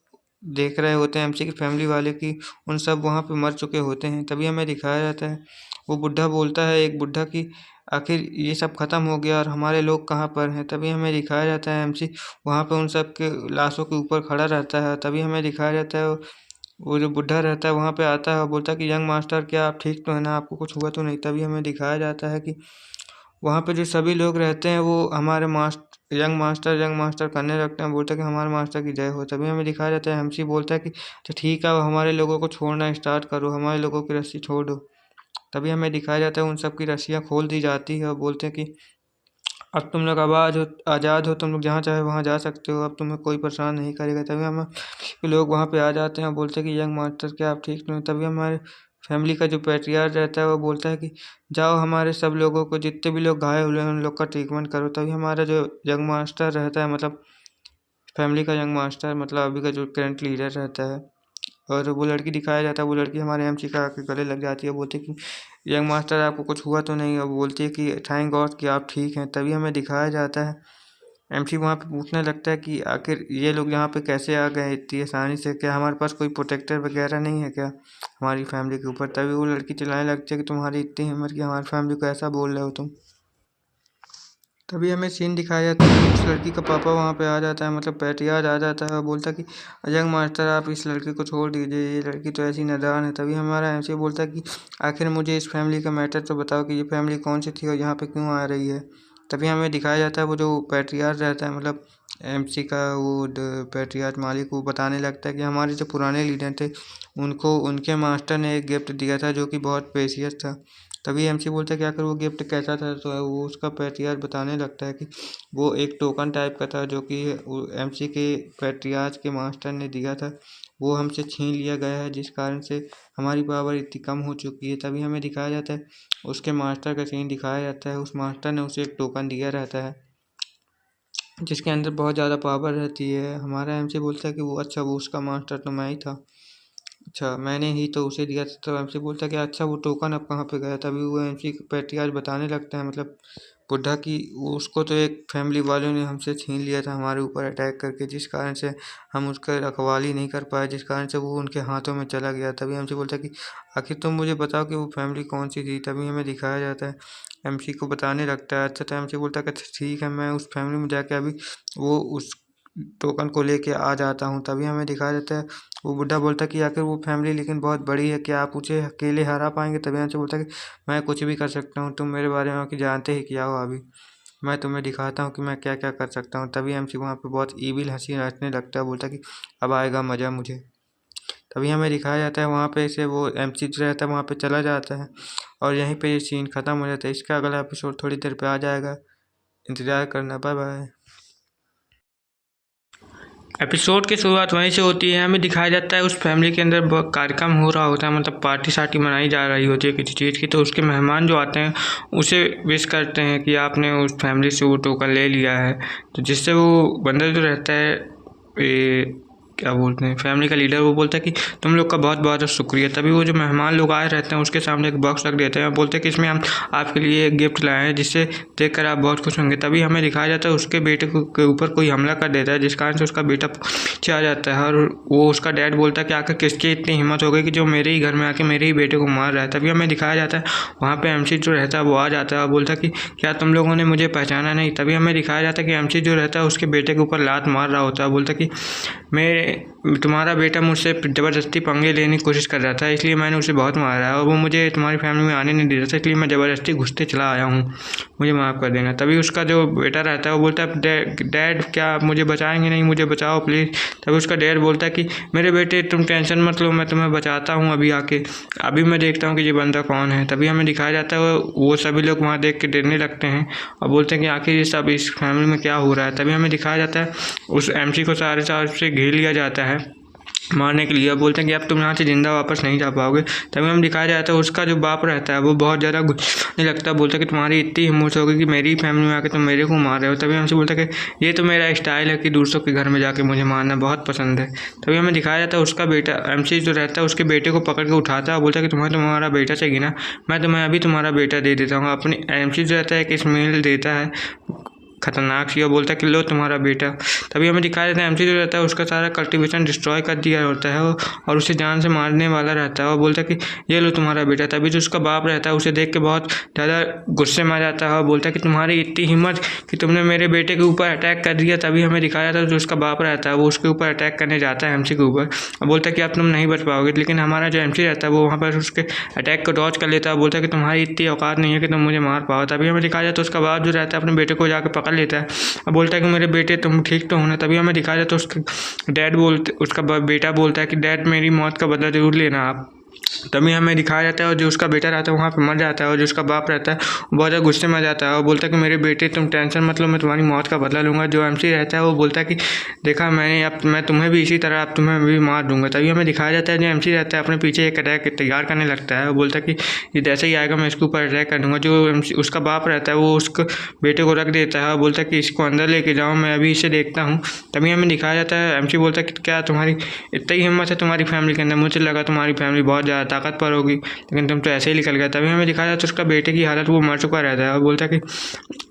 देख रहे होते हैं एमसी की फैमिली वाले की उन सब वहाँ पे मर चुके होते हैं। तभी हमें दिखाया जाता है वो बुढ़ा बोलता है एक बुढ़ा की आखिर ये सब खत्म हो गया और हमारे लोग कहाँ पर हैं। तभी हमें दिखाया जाता है एमसी वहाँ पे उन सब के लाशों के ऊपर खड़ा रहता है। तभी हमें दिखाया जाता है वो जो बुढ़ा रहता है वहाँ पे आता है और बोलता है कि यंग मास्टर क्या आप ठीक तो है ना, आपको कुछ हुआ तो नहीं। तभी हमें दिखाया जाता है कि वहाँ पे जो सभी लोग रहते हैं वो हमारे यंग मास्टर करने लगते हैं, बोलते हैं कि हमारे मास्टर की जय हो। तभी हमें दिखाया जाता है एमसी बोलता है कि तो ठीक है अब हमारे लोगों को छोड़ना स्टार्ट करो, हमारे लोगों की रस्सी छोड़ दो। तभी हमें दिखाया जाता है उन सब की रस्सियाँ खोल दी जाती है और बोलते हैं कि अब तुम लोग आज़ाद हो, तुम लोग जहाँ चाहे वहाँ जा सकते हो, अब तुम्हें कोई परेशान नहीं करेगा। तभी हम लोग वहाँ पे आ जाते हैं और बोलते हैं कि यंग मास्टर क्या आप ठीक नहीं हो। तभी हमारे फैमिली का जो पैट्रियार्क रहता है वो बोलता है कि जाओ हमारे सब लोगों को जितने भी लोग घायल हुए हैं उन लोग का ट्रीटमेंट करो। तभी हमारा जो यंग मास्टर रहता है मतलब फैमिली का यंग मास्टर मतलब अभी का जो करंट लीडर रहता है और वो लड़की दिखाया जाता है वो लड़की हमारे एमसी का आके गले लग जाती है, बोलती है कि यंग मास्टर आपको कुछ हुआ तो नहीं। अब बोलती है कि थैंक गॉड कि आप ठीक हैं। तभी हमें दिखाया जाता है एमसी वहाँ पे पूछने लगता है कि आखिर ये लोग यहाँ पे कैसे आ गए इतनी आसानी से, क्या हमारे पास कोई प्रोटेक्टर वगैरह नहीं है क्या हमारी फैमिली के ऊपर। तभी वो लड़की चिल्लाने लगती है कि तुम्हारी इतनी हिम्मत कि हमारी फैमिली को ऐसा बोल रहे हो तुम। तभी हमें सीन दिखाया जाता है उस लड़की का पापा वहाँ पे आ जाता है मतलब पैट्रियार्क आ जाता है और बोलता है कि यंग मास्टर आप इस लड़की को छोड़ दीजिए, ये लड़की तो ऐसी नादान है। तभी हमारा एमसी बोलता है कि आखिर मुझे इस फैमिली का मैटर तो बताओ कि ये फैमिली कौन सी थी और यहाँ पे क्यों आ रही है। तभी हमें दिखाया जाता है वो जो पैट्रियार्क रहता है मतलब एमसी का वो पैट्रियार्क मालिक वो बताने लगता है कि हमारे जो पुराने लीडर थे उनको उनके मास्टर ने एक गिफ्ट दिया था जो कि बहुत प्रेशियस था। तभी एमसी बोलता है कि आखिर वो गिफ्ट कैसा था, तो वो उसका पैट्रियार्च बताने लगता है कि वो एक टोकन टाइप का था जो कि एमसी के पैट्रियार्च के मास्टर ने दिया था, वो हमसे छीन लिया गया है, जिस कारण से हमारी पावर इतनी कम हो चुकी है। तभी हमें दिखाया जाता है उसके मास्टर का सीन दिखाया जाता है। उस मास्टर ने उसे एक टोकन दिया रहता है जिसके अंदर बहुत ज़्यादा पावर रहती है। हमारा एमसी बोलता है कि वो अच्छा, वो उसका मास्टर तो मैं ही था, अच्छा मैंने ही तो उसे दिया था। तो एमसी बोलता है कि अच्छा वो टोकन अब कहाँ पे गया। तभी वो एमसी पैट्रियार्च बताने लगता है, मतलब बुड्ढा, की उसको तो एक फैमिली वालों ने हमसे छीन लिया था हमारे ऊपर अटैक करके, जिस कारण से हम उसका रखवाली नहीं कर पाए, जिस कारण से वो उनके हाथों में चला गया। तभी एमसी बोलता है कि आखिर तुम मुझे बताओ कि वो फैमिली कौन सी थी। तभी हमें दिखाया जाता है, एमसी को बताने लगता है। अच्छा, तो एमसी बोलता है कि अच्छा ठीक है, मैं उस फैमिली में जाके अभी वो उस टोकन को लेके आ जाता हूँ। तभी हमें दिखाया जाता है, वो बुड्ढा बोलता है कि आखिर वो फैमिली लेकिन बहुत बड़ी है, क्या आप उसे अकेले हरा पाएंगे। तभी एमसी बोलता है कि मैं कुछ भी कर सकता हूँ, तुम मेरे बारे में कि जानते ही क्या हो, अभी मैं तुम्हें दिखाता हूँ कि मैं क्या क्या कर सकता हूँ। तभी एमसी वहाँ पे बहुत ईविल हंसी हंसने लगता है, बोलता है कि अब आएगा मज़ा मुझे। तभी हमें दिखाया जाता है वहाँ पे से वो एमसी जो रहता है वहाँ पे चला जाता है और यहीं पे ये सीन ख़त्म हो जाता है। इसका अगला एपिसोड थोड़ी देर पे आ जाएगा, इंतज़ार करना। Bye bye. एपिसोड की शुरुआत वहीं से होती है। हमें दिखाया जाता है उस फैमिली के अंदर कार्यक्रम हो रहा होता है, मतलब पार्टी शार्टी मनाई जा रही होती है किसी चीज़ की। तो उसके मेहमान जो आते हैं उसे विश करते हैं कि आपने उस फैमिली से वो टोकन ले लिया है। तो जिससे वो बंदर जो रहता है, ये क्या बोलते हैं, फैमिली का लीडर, वो बोलता है कि तुम लोग का बहुत बहुत शुक्रिया। तभी वो जो मेहमान लोग आए रहते हैं उसके सामने एक बॉक्स रख देते हैं और बोलते हैं कि इसमें हम आपके लिए एक गिफ्ट लाए हैं जिससे देखकर आप बहुत खुश होंगे। तभी हमें दिखाया जाता है उसके बेटे के ऊपर कोई हमला कर देता है, जिस कारण से उसका बेटा पीछे आ जाता है और वो उसका डैड बोलता है कि आखिर किसकी इतनी हिम्मत हो गई कि जो मेरे ही घर में आके मेरे ही बेटे को मार रहा है। तभी हमें दिखाया जाता है वहाँ पे एमसी जो रहता है वो आ जाता है और बोलता है कि क्या तुम लोगों ने मुझे पहचाना नहीं। तभी हमें दिखाया जाता है कि एमसी जो रहता है उसके बेटे के ऊपर लात मार रहा होता है, बोलता है कि तुम्हारा बेटा मुझसे ज़बरदस्ती पंगे लेने की कोशिश कर रहा था, इसलिए मैंने उसे बहुत मारा है और वो मुझे तुम्हारी फैमिली में आने नहीं दे रहा था, इसलिए मैं ज़बरदस्ती घुसते चला आया हूँ, मुझे माफ़ कर देना। तभी उसका जो बेटा रहता है वो बोलता है डैड क्या आप मुझे बचाएंगे नहीं, मुझे बचाओ प्लीज़। तभी उसका डैड बोलता है कि मेरे बेटे तुम टेंशन मत लो, मैं तुम्हें बचाता हूँ अभी आके, अभी मैं देखता हूँ कि ये बंदा कौन है। तभी हमें दिखाया जाता है वो सभी लोग वहाँ देख के डरने लगते हैं और बोलते हैं कि आखिर ये सब इस फैमिली में क्या हो रहा है। तभी हमें दिखाया जाता है उस एमसी को सारे से घेर लिया जाता है मारने के लिए। बोलते हैं कि अब तुम यहाँ से ज़िंदा वापस नहीं जा पाओगे। तभी हम दिखाया जाता है उसका जो बाप रहता है वो बहुत ज़्यादा गुस्साने लगता है, बोलता है कि तुम्हारी इतनी हिम्मत होगी कि मेरी फैमिली में आके तुम मेरे को मार रहे हो। तभी हमसे बोलता है कि ये तो मेरा स्टाइल है कि दूसरों के घर में जाके मुझे मारना बहुत पसंद है। तभी हमें दिखाया जाता है उसका बेटा एमसी जो रहता है उसके बेटे को पकड़ के उठाता है और बोलता है कि तुम्हें तुम्हारा बेटा चाहिए ना, मैं तुम्हें अभी तुम्हारा बेटा दे देता हूँ। अपनी एमसी जो रहता है एक स्मेल देता है खतरनाक सी और बोलता है कि लो तुम्हारा बेटा। तभी हमें दिखाया जाता है एमसी जो रहता है उसका सारा कल्टीवेशन डिस्ट्रॉय कर दिया होता है और उसे जान से मारने वाला रहता है और बोलता है कि ये लो तुम्हारा बेटा। तभी जो उसका बाप रहता है उसे देख के बहुत ज़्यादा गुस्से में आ जाता है और बोलता है कि तुम्हारी इतनी हिम्मत कि तुमने मेरे बेटे के ऊपर अटैक कर दिया। तभी हमें दिखाया जाता है जो उसका बाप रहता है वो उसके ऊपर अटैक करने जाता है एमसी के ऊपर और बोलता है कि अब तुम नहीं बच पाओगे। लेकिन हमारा जो एमसी रहता है वो वहाँ पर उसके अटैक को डॉज कर लेता है, बोलता है कि तुम्हारी इतनी औकात नहीं है कि तुम मुझे मार पाओ। तभी हमें दिखाया जाता है उसका बाप जो रहता है अपने बेटे को जाकर पकड़ लेता है और बोलता है कि मेरे बेटे तुम ठीक तो होना। तभी हमें दिखाया जाता है उसका डैड उसका बेटा बोलता है कि डैड मेरी मौत का बदला ज़रूर लेना आप। तभी हमें दिखाया जाता है और जो उसका बेटा रहता है वहाँ पे मर जाता है और जो उसका बाप रहता है वो बहुत ज़्यादा गुस्से में आ जाता है और बोलता है कि मेरे बेटे तुम टेंशन मत लो, मैं तुम्हारी मौत का बदला लूँगा। जो एमसी रहता है वो बोलता है कि देखा मैंने, अब मैं तुम्हें भी इसी तरह अब तुम्हें भी मार दूंगा। तभी हमें दिखाया जाता है जो एमसी रहता है अपने पीछे एक अटैक तैयार करने लगता है और बोलता है कि ये जैसे ही आएगा मैं इसके ऊपर अटैक कर दूँगा। जो एमसी उसका बाप रहता है वो उसको बेटे को रख देता है और बोलता है कि इसको अंदर लेके जाओ, मैं अभी इसे देखता हूँ। तभी हमें दिखाया जाता है एमसी बोलता है कि क्या तुम्हारी इतनी हिम्मत है तुम्हारी फैमिली के अंदर, मुझे लगा तुम्हारी फैमिली बहुत ज़्यादा ताकतवर होगी लेकिन तुम तो ऐसे ही निकल गया। तभी हमें दिखाया जाता है उसका बेटे की हालत, वो मर चुका रहता है और बोलता है कि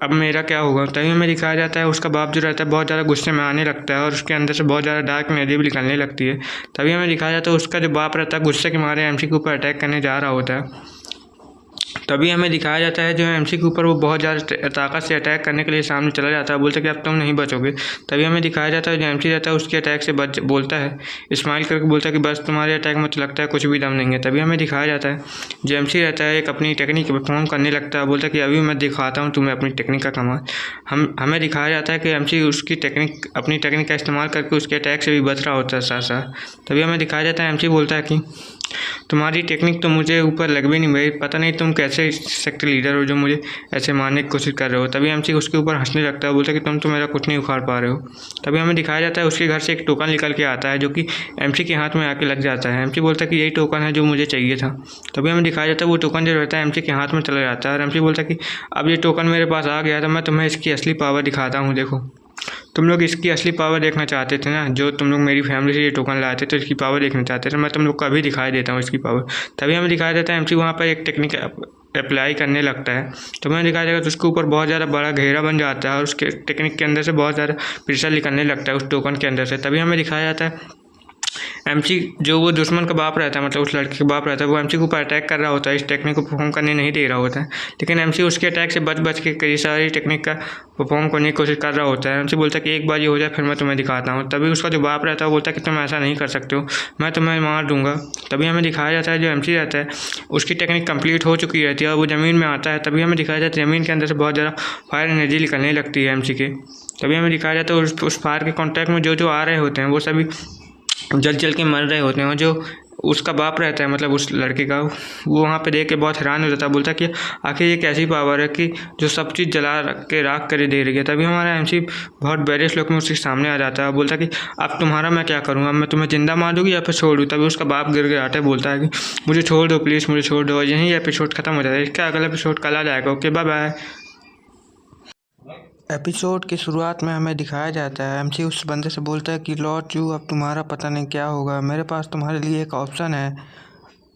अब मेरा क्या होगा। तभी हमें दिखाया जाता है उसका बाप जो रहता है बहुत ज़्यादा गुस्से में आने लगता है और उसके अंदर से बहुत ज़्यादा डार्क एनर्जी भी निकलने लगती है। तभी हमें दिखाया जाता है उसका जो बाप रहता है गुस्से के मारे एमसी के ऊपर अटैक करने जा रहा होता है। तभी हमें दिखाया जाता है जो एमसी के ऊपर वो बहुत ज़्यादा ताकत से अटैक करने के लिए सामने चला जाता है, बोलता है कि अब तुम नहीं बचोगे। तभी हमें दिखाया जाता है जो एमसी रहता है उसके अटैक से बोलता है, स्माइल करके बोलता है कि बस तुम्हारे अटैक में तो लगता है कुछ भी दम नहीं है। तभी हमें दिखाया जाता है जो एमसी रहता है एक अपनी टेक्निक परफॉर्म करने लगता है, बोलता है कि अभी मैं दिखाता हूँ तुम्हें अपनी टेक्निक का कमाल। हमें दिखाया जाता है कि एमसी उसकी अपनी टेक्निक का इस्तेमाल करके उसके अटैक से भी बच रहा होता है साथ साथ। तभी हमें दिखाया जाता है एमसी बोलता है कि तुम्हारी टेक्निक तो मुझे ऊपर लग भी नहीं भाई, पता नहीं तुम कैसे सेक्टर लीडर हो जो मुझे ऐसे मारने की कोशिश कर रहे हो। तभी एमसी उसके ऊपर हंसने लगता है, बोलता है कि तुम तो मेरा कुछ नहीं उखाड़ पा रहे हो। तभी हमें दिखाया जाता है उसके घर से एक टोकन निकल के आता है जो कि एमसी के हाथ में आके लग जाता है। एमसी बोलता है कि यही टोकन है जो मुझे चाहिए था। तभी हमें दिखाया जाता है वो टोकन जो रहता है एमसी के हाथ में चला जाता है और एमसी बोलता है कि अब ये टोकन मेरे पास आ गया तो मैं तुम्हें इसकी असली पावर दिखाता हूँ। देखो, तुम लोग इसकी असली पावर देखना चाहते थे ना, जो तुम लोग मेरी फैमिली से ये टोकन लाए थे तो इसकी पावर देखना चाहते थे, मैं तुम लोग को अभी दिखाई देता हूँ इसकी पावर। तभी हमें दिखाया जाता है एमसी वहाँ पर एक टेक्निक अप्लाई करने लगता है। तो हमें दिखाया जाएगा तो उसके ऊपर बहुत ज़्यादा बड़ा घेरा बन जाता है और उसके टेक्निक के अंदर से बहुत ज़्यादा प्रेशर निकलने लगता है उस टोकन के अंदर से। तभी हमें दिखाया जाता है एमसी जो वो दुश्मन का बाप रहता है, मतलब उस लड़के का बाप रहता है, वो एमसी के ऊपर अटैक कर रहा होता है, इस टेक्निक को परफॉर्म करने नहीं दे रहा होता है। लेकिन एमसी उसके अटैक से बच बच के कई सारी टेक्निक का परफॉर्म करने की कोशिश कर रहा होता है। एमसी बोलता है कि एक बार ये हो जाए फिर मैं तुम्हें दिखाता हूँ। तभी उसका जो बाप रहता है वो बोलता है कि तुम ऐसा नहीं कर सकते हो, मैं तुम्हें मार दूंगा। तभी हमें दिखाया जाता है जो एमसी रहता है उसकी टेक्निक कंप्लीट हो चुकी रहती है और वो ज़मीन में आता है। तभी हमें दिखाया जाता है ज़मीन के अंदर से बहुत ज़्यादा फायर एनर्जी निकलने लगती है एमसी के। तभी हमें दिखाया जाता है उस फायर के कॉन्टैक्ट में जो जो आ रहे होते हैं वो सभी जल जल के मर रहे होते हैं। और जो उसका बाप रहता है, मतलब उस लड़के का, वो वहाँ पे देख के बहुत हैरान हो जाता है, बोलता है कि आखिर ये कैसी पावर है कि जो सब चीज़ जला के राख कर दे रही है। तभी हमारा एमसी बहुत बड़े श्लोक में उसके सामने आ जाता है, बोलता है कि अब तुम्हारा मैं क्या करूँगा, मैं तुम्हें जिंदा मार दूँगी या फिर छोड़ दूँ। तभी उसका बाप गिर गिराता है, बोलता है कि मुझे छोड़ दो प्लीज़, मुझे छोड़ दो। और यहीं एपिसोड खत्म हो जाता है। इसका अगला एपिसोड कल आ जाएगा। Okay, bye bye. एपिसोड की शुरुआत में हमें दिखाया जाता है एमसी उस बंदे से बोलता है कि लॉर्ड चू, अब तुम्हारा पता नहीं क्या होगा, मेरे पास तुम्हारे लिए एक ऑप्शन है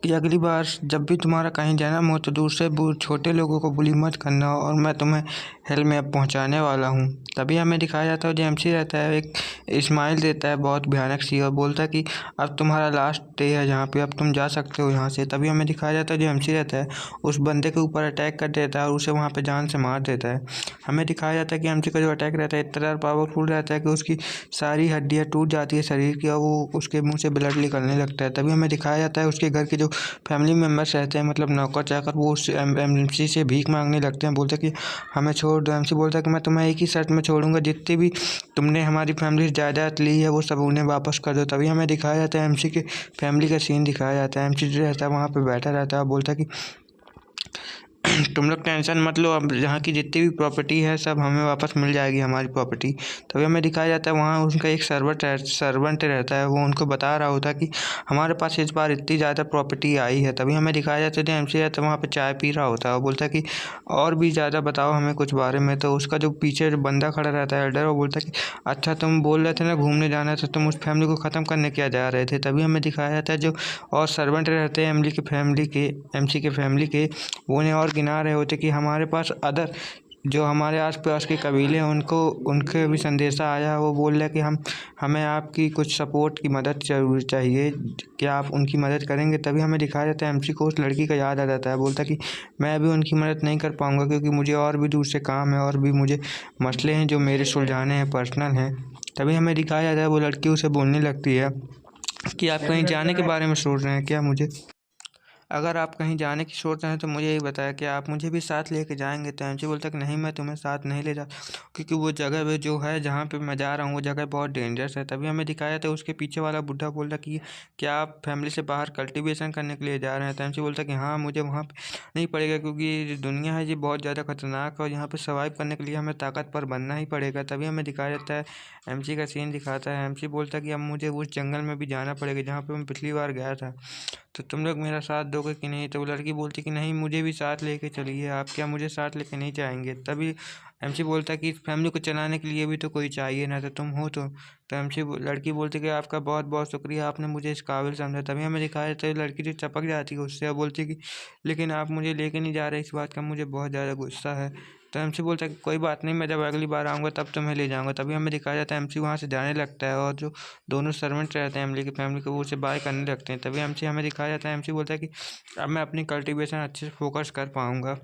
कि अगली बार जब भी तुम्हारा कहीं जन्म हो तो दूर से छोटे लोगों को बुली मत करना और मैं तुम्हें हेल में अब पहुंचाने वाला हूं। तभी हमें दिखाया जाता है जो एमसी रहता है एक स्माइल देता है बहुत भयानक सी और बोलता है कि अब तुम्हारा लास्ट डे है जहाँ पे अब तुम जा सकते हो यहाँ से। तभी हमें दिखाया जाता है जो एमसी रहता है उस बंदे के ऊपर अटैक कर देता है और उसे वहाँ पर जान से मार देता है। हमें दिखाया जाता है कि एमसी का जो अटैक रहता है इतना पावरफुल रहता है कि उसकी सारी हड्डियाँ टूट जाती है शरीर की और वो उसके मुँह से ब्लड निकलने लगता है। तभी हमें दिखाया जाता है उसके घर के जो फैमिली मेम्बर्स रहते हैं, मतलब नौकर चाकर, वो उस एमसी से भीख मांगने लगते हैं, बोलते हैं कि हमें छोड़ दो। एमसी बोलता है कि मैं तुम्हें एक ही शर्त में छोड़ूंगा, जितनी भी तुमने हमारी फैमिली से जायदाद ली है वो सब उन्हें वापस कर दो। तभी हमें दिखाया जाता है एमसी के फैमिली का सीन दिखाया जाता है। एमसी जो रहता है वहाँ पर बैठा रहता है और बोलता है कि तुम लोग टेंशन मत लो, अब यहाँ की जितनी भी प्रॉपर्टी है सब हमें वापस मिल जाएगी, हमारी प्रॉपर्टी। तभी हमें दिखाया जाता है वहाँ उनका एक सर्वेंट रहता है, वो उनको बता रहा होता है कि हमारे पास इस बार इतनी ज़्यादा प्रॉपर्टी आई है। तभी हमें दिखाया जाता है जो एमसी रहता है वहाँ पर चाय पी रहा होता है और बोलता है कि और भी ज़्यादा बताओ हमें कुछ बारे में। तो उसका जो पीछे जो बंदा खड़ा रहता है एल्डर, वो बोलता है कि अच्छा तुम बोल रहे थे ना घूमने जाना है, तो तुम उस फैमिली को ख़त्म करने क्या जा रहे थे। तभी हमें दिखाया जाता है जो और सर्वेंट रहते हैं एमसी के फैमिली के, वो उन्हें और गिना रहे होते कि हमारे पास अदर जो हमारे आस-पास के कबीले हैं उनको उनके भी संदेशा आया है। वो बोल रहे हैं कि हमें आपकी कुछ सपोर्ट की मदद ज़रूर चाहिए, क्या आप उनकी मदद करेंगे। तभी हमें दिखाया जाता है एमसी को उस लड़की का याद आ जाता है, बोलता है कि मैं अभी उनकी मदद नहीं कर पाऊँगा क्योंकि मुझे और भी दूर से काम है और भी मुझे मसले हैं जो मेरे सुलझाने हैं, पर्सनल हैं। तभी हमें दिखाया जाता है वो लड़की उसे बोलने लगती है कि आप कहीं जाने के बारे में सोच रहे हैं क्या मुझे? अगर आप कहीं जाने की सोच रहे हैं तो मुझे ये बताया कि आप मुझे भी साथ लेके जाएंगे। तो एमसी बोलता है कि नहीं, मैं तुम्हें साथ नहीं ले जा, क्योंकि वो जगह पे जो है जहाँ पे मैं जा रहा हूँ वो जगह बहुत डेंजरस है। तभी हमें दिखाया था उसके पीछे वाला बुढ़ा बोल रहा कि क्या आप फैमिली से बाहर कल्टीवेशन करने के लिए जा रहे हैं। तो एमसी बोलता है कि हाँ, मुझे वहाँ पे नहीं पड़ेगा क्योंकि ये जो दुनिया है ये बहुत ज़्यादा खतरनाक है और यहाँ पर सर्वाइव करने के लिए हमें ताकतवर बनना ही पड़ेगा। तभी हमें दिखाया जाता है एमसी का सीन दिखाता है। एमसी बोलता है कि अब मुझे उस जंगल में भी जाना पड़ेगा जहाँ पर मैं पिछली बार गया था, तो तुम लोग मेरा साथ दोगे कि नहीं। तो वो लड़की बोलती कि नहीं, मुझे भी साथ लेके चलिए, आप क्या मुझे साथ लेके नहीं जाएंगे। तभी एमसी बोलता है कि फैमिली को चलाने के लिए भी तो कोई चाहिए ना, तो तुम हो तो लड़की बोलती कि आपका बहुत बहुत शुक्रिया, आपने मुझे इस काबिल समझा। तभी हमें दिखाया जाता है लड़की जो चपक जाती है उससे और बोलती कि लेकिन आप मुझे लेके नहीं जा रहे, इस बात का मुझे बहुत ज़्यादा गुस्सा है। तो एमसी बोलता है कि कोई बात नहीं, मैं जब अगली बार आऊँगा तब तुम्हें ले जाऊँगा। तभी हमें दिखाया जाता है एमसी वहाँ से जाने लगता है और जो दोनों सर्वेंट रहते हैं एमली की फैमिली के, वो उसे बाय करने लगते हैं। तभी एमसी हमें दिखाया जाता है, एमसी बोलता है कि अब मैं अपनी कल्टीवेशन अच्छे से फोकस कर पाऊँगा।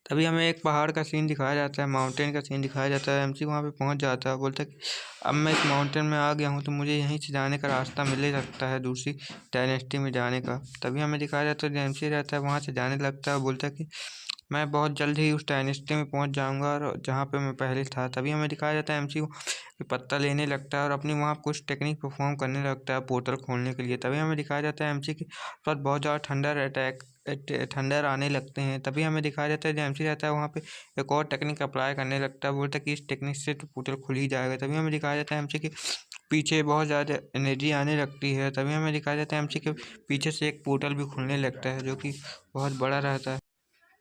तभी हमें एक पहाड़ का सीन दिखाया जाता है, माउंटेन का सीन दिखाया जाता है। एमसी वहाँ पे पहुँच जाता है, बोलता है कि अब मैं इस माउंटेन में आ गया हूँ तो मुझे यहीं से जाने का रास्ता मिल सकता है दूसरी डायनेस्टी में जाने का। तभी हमें दिखाया जाता है जो एमसी रहता है वहाँ से जाने लगता है, बोलता है कि मैं बहुत जल्द ही उस डायनेस्टी में पहुंच जाऊंगा और जहां पे मैं पहले था। तभी हमें दिखाया जाता है एमसी कि पत्ता लेने लगता है और अपनी वहाँ कुछ टेक्निक परफॉर्म करने लगता है पोर्टल खोलने के लिए। तभी हमें दिखाया जाता है एमसी के पास बहुत ज़्यादा थंडर अटैक थंडर आने लगते हैं। तभी हमें दिखाया जाता है जो एमसी रहता है वहाँ पे एक और टेक्निक अप्लाई करने लगता है, बोलता है कि इस टेक्निक से तो पोर्टल खुल ही जाएगा। तभी हमें दिखाया जाता है एमसी के पीछे बहुत ज़्यादा एनर्जी आने लगती है। तभी हमें दिखाया जाता है एमसी के पीछे से एक पोर्टल भी खुलने लगता है जो कि बहुत बड़ा रहता है।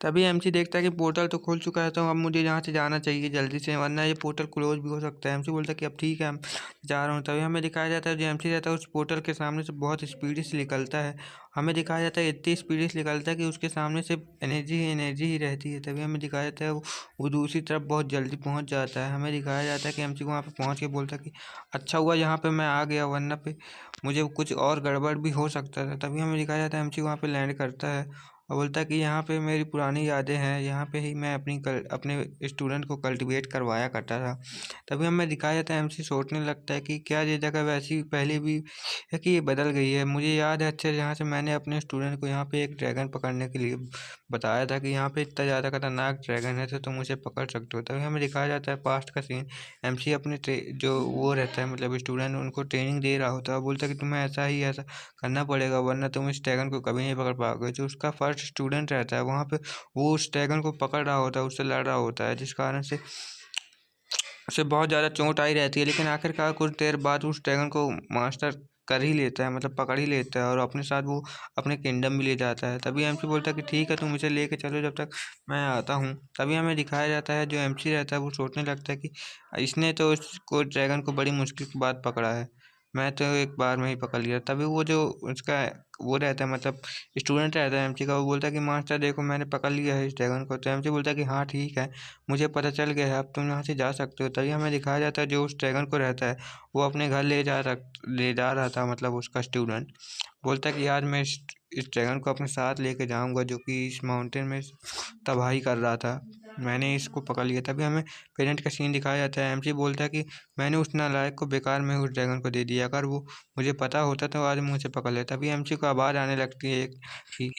तभी एमसी देखता है कि पोर्टल तो खुल चुका है, तो अब मुझे यहाँ से जाना चाहिए जल्दी से, वरना ये पोर्टल क्लोज भी हो सकता है। एमसी बोलता है कि अब ठीक है हम जा रहा हूँ। तभी हमें दिखाया जाता है जो एमसी रहता है उस पोर्टल के सामने से बहुत स्पीड से निकलता है। हमें दिखाया जाता है इतनी स्पीड से निकलता है कि उसके सामने से एनर्जी ही रहती है। तभी हमें दिखाया जाता है वो दूसरी तरफ बहुत जल्दी पहुँच जाता है। हमें दिखाया जाता है कि एमसी को वहाँ पर पहुँच के बोलता है कि अच्छा हुआ यहाँ पर मैं आ गया, वरना पे मुझे कुछ और गड़बड़ भी हो सकता था। तभी हमें दिखाया जाता है एमसी वहाँ पर लैंड करता है और बोलता है कि यहाँ पे मेरी पुरानी यादें हैं, यहाँ पे ही मैं अपने स्टूडेंट को कल्टीवेट करवाया करता था। तभी हमें दिखाया जाता है एमसी सोचने लगता है कि क्या ये जगह वैसी पहले भी है कि ये बदल गई है। मुझे याद है अच्छे जहाँ से मैंने अपने स्टूडेंट को यहाँ पे एक ड्रैगन पकड़ने के लिए बताया था कि यहाँ पे इतना ज़्यादा खतरनाक ड्रैगन है तो तुम उसे पकड़ सकते हो। तभी हमें दिखाया जाता है पास्ट का सीन, एमसी अपने जो वो रहता है मतलब स्टूडेंट उनको ट्रेनिंग दे रहा होता है, बोलता है कि तुम्हें ऐसा करना पड़ेगा वरना तुम इस ड्रैगन को कभी नहीं पकड़ पाओगे। जो उसका फर्स्ट स्टूडेंट रहता है वहाँ पे वो उस ड्रैगन को पकड़ रहा होता है, उससे लड़ रहा होता है, जिस कारण से उसे बहुत ज़्यादा चोट आई रहती है। लेकिन आखिरकार कुछ देर बाद उस ड्रैगन को मास्टर कर ही लेता है, मतलब पकड़ ही लेता है और अपने साथ वो अपने किंगडम भी ले जाता है। तभी एमसी बोलता है कि ठीक है तुम इसे लेके चलो जब तक मैं आता हूँ। तभी हमें दिखाया जाता है जो एमसी रहता है वो सोचने लगता है कि इसने तो उसको ड्रैगन को बड़ी मुश्किल के बाद पकड़ा है, मैं तो एक बार में ही पकड़ लिया। तभी वो जो उसका वो रहता है मतलब स्टूडेंट रहता है एमसी का, वो बोलता है कि मास्टर देखो मैंने पकड़ लिया है इस ड्रैगन को। तो एमसी बोलता है कि हाँ ठीक है, मुझे पता चल गया है, अब तुम यहाँ से जा सकते हो। तभी हमें दिखाया जाता है जो उस ड्रैगन को रहता है वो अपने घर ले जा रहा था, मतलब उसका स्टूडेंट बोलता है कि आज मैं इस ड्रैगन को अपने साथ लेके जाऊंगा जो कि इस माउंटेन में तबाही कर रहा था, मैंने इसको पकड़ लिया। तभी हमें पेरेंट का सीन दिखाया जाता है। एमसी बोलता है कि मैंने उस नालायक को बेकार में उस ड्रैगन को दे दिया, अगर वो मुझे पता होता तो आज मुझे पकड़ लेता। तभी एमसी को आवाज़ आने लगती है कि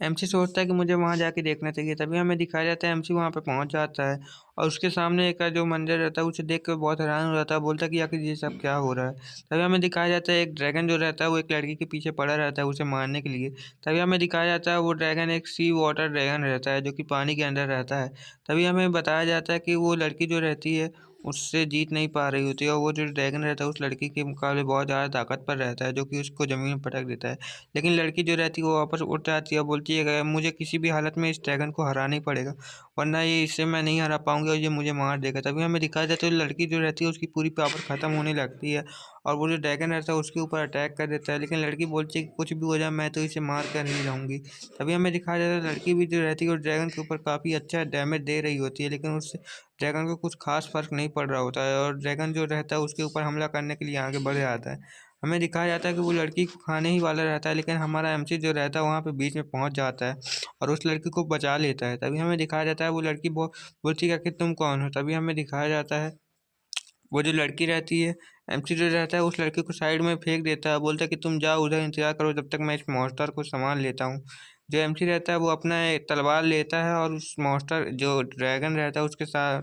एमसी सोचता है कि मुझे वहाँ जाके देखना चाहिए। तभी हमें दिखाया जाता है एमसी वहाँ पे पहुँच जाता है और उसके सामने एक जो मंदिर रहता है उसे देख कर बहुत हैरान हो जाता है, बोलता है कि आखिर ये सब क्या हो रहा है। तभी हमें दिखाया जाता है एक ड्रैगन जो रहता है वो एक लड़की के पीछे पड़ा रहता है उसे मारने के लिए। तभी हमें दिखाया जाता है वो ड्रैगन एक सी वाटर ड्रैगन रहता है जो कि पानी के अंदर रहता है। तभी हमें बताया जाता है कि वो लड़की जो रहती है उससे जीत नहीं पा रही होती है और वो जो ड्रैगन रहता है उस लड़की के मुकाबले बहुत ज़्यादा ताकतवर रहता है जो कि उसको ज़मीन में पटक देता है। लेकिन लड़की जो रहती है वो वापस उठ जाती है, बोलती है कि मुझे किसी भी हालत में इस ड्रैगन को हराना ही पड़ेगा, वरना ये इससे मैं नहीं हरा पाऊंगी और ये मुझे मार देगा। तभी हमें दिखाया जाता है लड़की जो रहती है उसकी पूरी पावर खत्म होने लगती है और वो जो ड्रैगन रहता है उसके ऊपर अटैक कर देता है। लेकिन लड़की बोलती है कि कुछ भी हो जाए मैं तो इसे मार कर ही रहूंगी। तभी हमें दिखाया जाता है लड़की भी जो रहती है वो ड्रैगन के ऊपर काफ़ी अच्छा डैमेज दे रही होती है, लेकिन उससे ड्रैगन को कुछ खास फर्क नहीं पड़ रहा होता है और ड्रैगन जो रहता है उसके ऊपर हमला करने के लिए आगे बढ़ जाता है। हमें दिखाया जाता है कि वो लड़की को खाने ही वाला रहता है, लेकिन हमारा एमसी जो रहता है वहाँ पे बीच में पहुँच जाता है और उस लड़की को बचा लेता है। तभी हमें दिखाया जाता है वो लड़की बोलती है कि तुम कौन हो। तभी हमें दिखाया जाता है वो जो लड़की रहती है एमसी जो रहता है उस लड़की को साइड में फेंक देता है, बोलता है कि तुम जाओ उधर इंतजार करो जब तक मैं इस मॉन्स्टर को संभाल लेता हूँ। जो एमसी रहता है वो अपना एक तलवार लेता है और उस मॉन्स्टर जो ड्रैगन रहता है उसके साथ